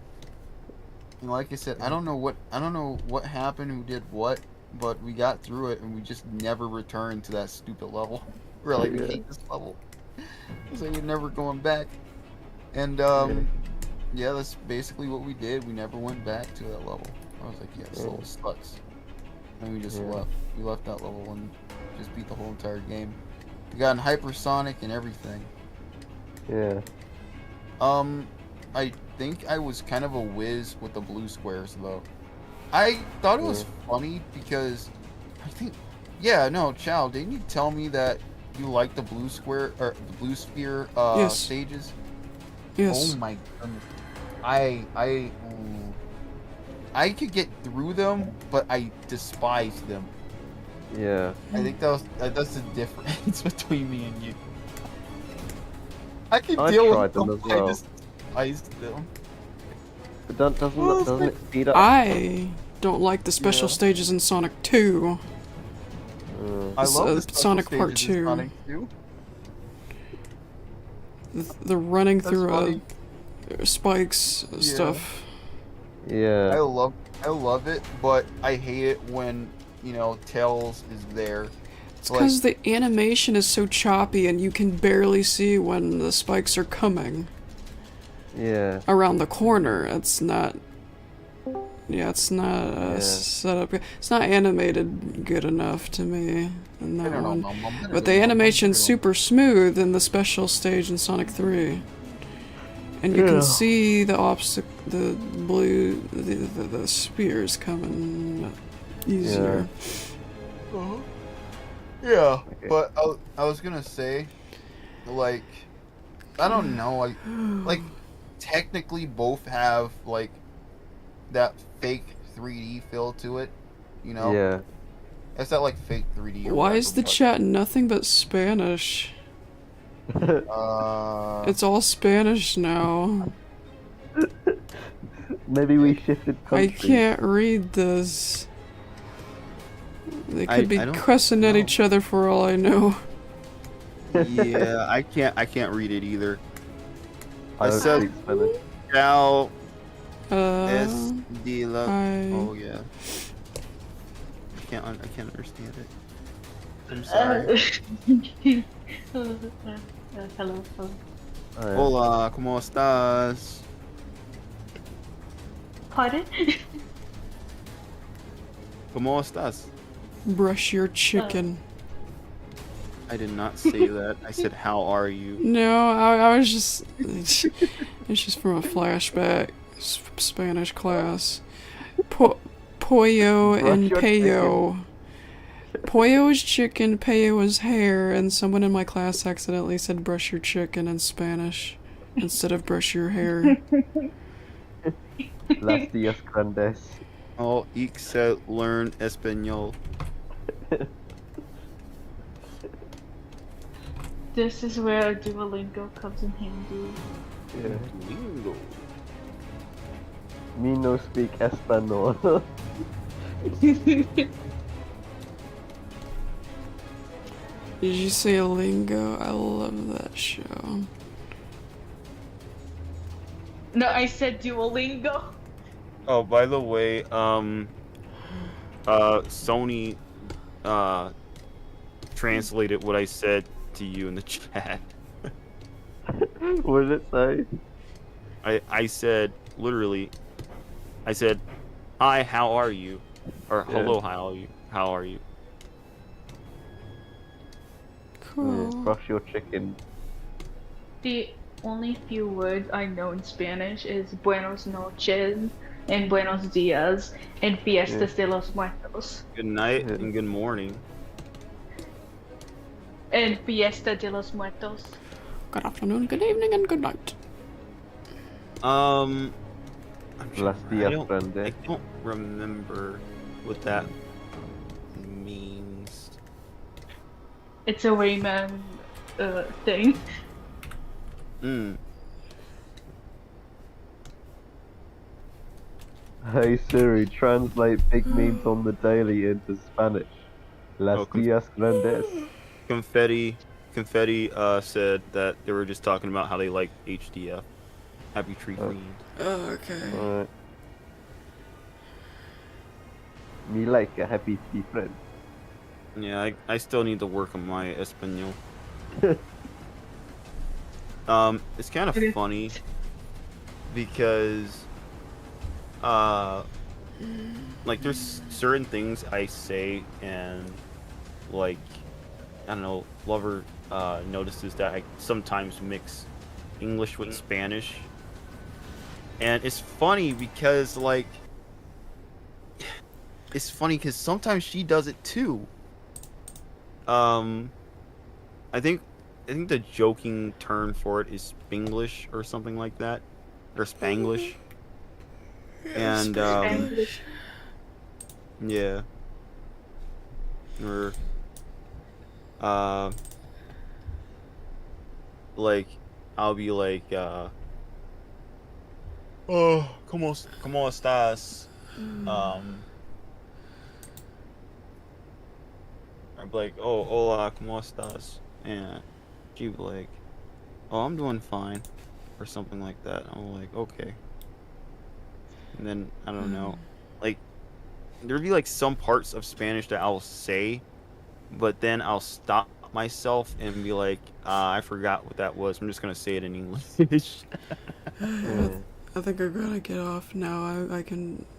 And like I said, I don't know what happened, who did what, but we got through it and we just never returned to that stupid level. We're like, we hate this level. So we're never going back. And yeah, that's basically what we did. We never went back to that level. I was like, yeah, this level sucks. And we just left. We left that level and just beat the whole entire game. We got in hypersonic and everything. Yeah. I think I was kind of a whiz with the blue squares though. I thought it was funny because I think, Chow, didn't you tell me that you like the blue square or the blue sphere stages? Yes. Oh my goodness. I could get through them, but I despise them. Yeah. I think that's the difference between me and you. I can deal with them as well. I despise them. But doesn't it speed up? I don't like the special stages in Sonic 2. I love the Sonic Part 2. Sonic 2. The running through spikes stuff. Yeah. I love it, but I hate it when, Tails is there. It's because the animation is so choppy and you can barely see when the spikes are coming. Yeah. Around the corner. It's not set up. It's not animated good enough to me. in that one. But the animation's super smooth in the special stage in Sonic 3. And you can see the the spears coming easier. Yeah, but I was gonna say, like, I don't know, like technically both have like that fake 3D feel to it, you know? Yeah. It's that like fake 3D. Why is the chat nothing but Spanish? It's all Spanish now. Maybe we shifted I countries. can't read this. They could be cussing at each other for all I know. Yeah, I can't read it either. I don't said speak Spanish. Cal Uh, de la. I- Oh yeah. I can't understand it. I'm sorry. Hello. Hola, ¿cómo estás? Pardon? ¿Cómo estás? Brush your chicken. I did not say that. I said, how are you? No, I was just... It's just from a flashback. Spanish class. Pollo and your Peyo. Pollo is chicken, Peyo is hair, and someone in my class accidentally said brush your chicken in Spanish instead of brush your hair. Las días grandes. Oh, Ixel learn español. This is where Duolingo comes in handy. Yeah. Lingo. Me no speak español. Did you say lingo? I love that show. No, I said Duolingo. Oh, by the way, Sony, translated what I said to you in the chat. What did it say? I said, literally, I said, hi, how are you? Or, hello, how are you? Cool. Yeah, brush your chicken. The only few words I know in Spanish is Buenos noches and Buenos dias and Fiestas de los Muertos. Good night and good morning. And Fiesta de los Muertos. Good afternoon, good evening, and good night. I'm Las I días grandes. I don't remember what that means. It's a Rayman thing. Hey Siri, translate big memes on the daily into Spanish. Las días grandes. Confetti said that they were just talking about how they like HDF. Happy Tree Queen. Oh, okay. Alright. Me like a happy tea friend. Yeah, I still need to work on my Espanol. It's kind of funny because like there's certain things I say and like I don't know, Lover notices that I sometimes mix English with Spanish. And it's funny because like sometimes she does it too. I think the joking term for it is Spanglish or something like that, or Spanglish. And Spanglish. yeah, or like I'll be like oh, cómo estás? I'd be like, oh, hola, ¿cómo estás? And she'd be like, oh, I'm doing fine, or something like that. I'm like, okay. And then, I don't know, like, there'd be like some parts of Spanish that I'll say, but then I'll stop myself and be like, I forgot what that was. I'm just gonna say it in English. I think I'm gonna get off now.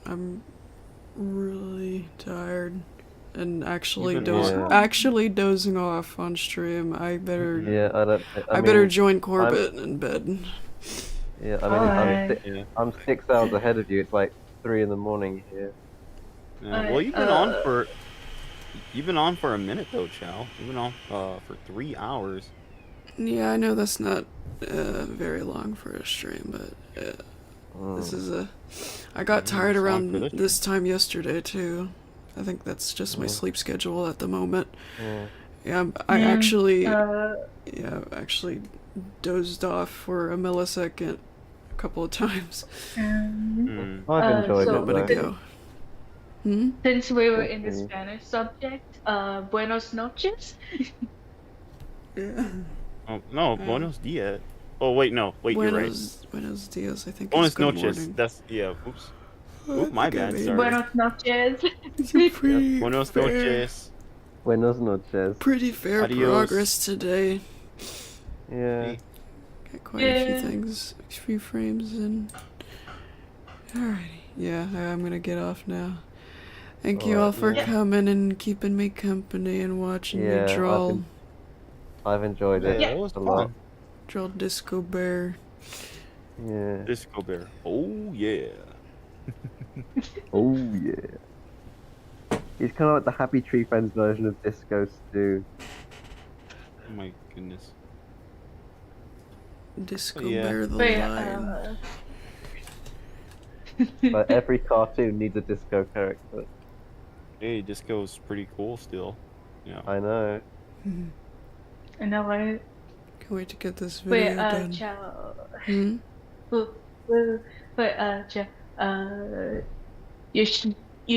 I'm really tired. and actually You've been on- actually dozing off on stream. I better Yeah, I better mean, join Corbett in bed. Yeah, I mean, Alright. I'm 6 hours ahead of you. It's like 3 in the morning here. Yeah, well, you've been on for a minute though, Chow. You've been on for 3 hours. Yeah, I know that's not very long for a stream, but this is I got tired it's long around for this time yesterday too. I think that's just my sleep schedule at the moment. Yeah, I actually dozed off for a millisecond a couple of times I've enjoyed a so- it. moment though. ago. Hmm? Since we were in the Mhm. Spanish subject, buenos noches. Yeah. Oh no, Buenos Dias. Oh wait, no, wait, you're right. Buenos dias, I think. Buenos is good noches. morning. That's Oops. Oop, my bad. Okay. Sorry. Buenos noches. Pretty Buenos fair, noches. Buenos noches. pretty fair Adios. progress today. Yeah. Got quite a few things, a few frames in. Alrighty. Yeah, I'm gonna get off now. Thank you all for Yeah. coming and keeping me company and watching Yeah, me draw I've enjoyed it Yeah, it was a lot. fun. draw Disco Bear. Yeah. Disco Bear. Oh yeah. Oh yeah. He's kind of like the Happy Tree Friends version of Disco Stew. Oh my goodness. Disco Yeah. Bear the Wait, Lion. But every cartoon needs a disco character. Hey, Disco's pretty cool still. Yeah. I know. I know, right? Can't wait to get this video Wait, done. ciao. Hmm? Wait, ciao. You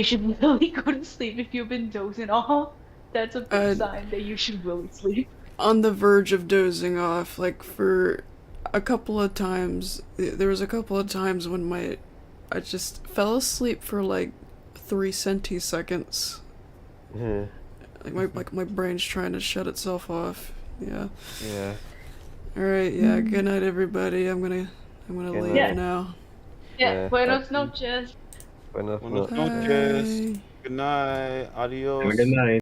should really go to sleep if you've been dozing off. That's a big sign that you should really sleep. On the verge of dozing off, like for a couple of times. There was a couple of times when I just fell asleep for like 3 centiseconds. Yeah. Like my brain's trying to shut itself off. Yeah. Yeah. All right. Yeah. Good night, everybody. I'm gonna Good leave night. now. Yeah, buenos absolutely. noches. Buenos Buenos noches. noches. Bye. Good night. Adios. Have a good night.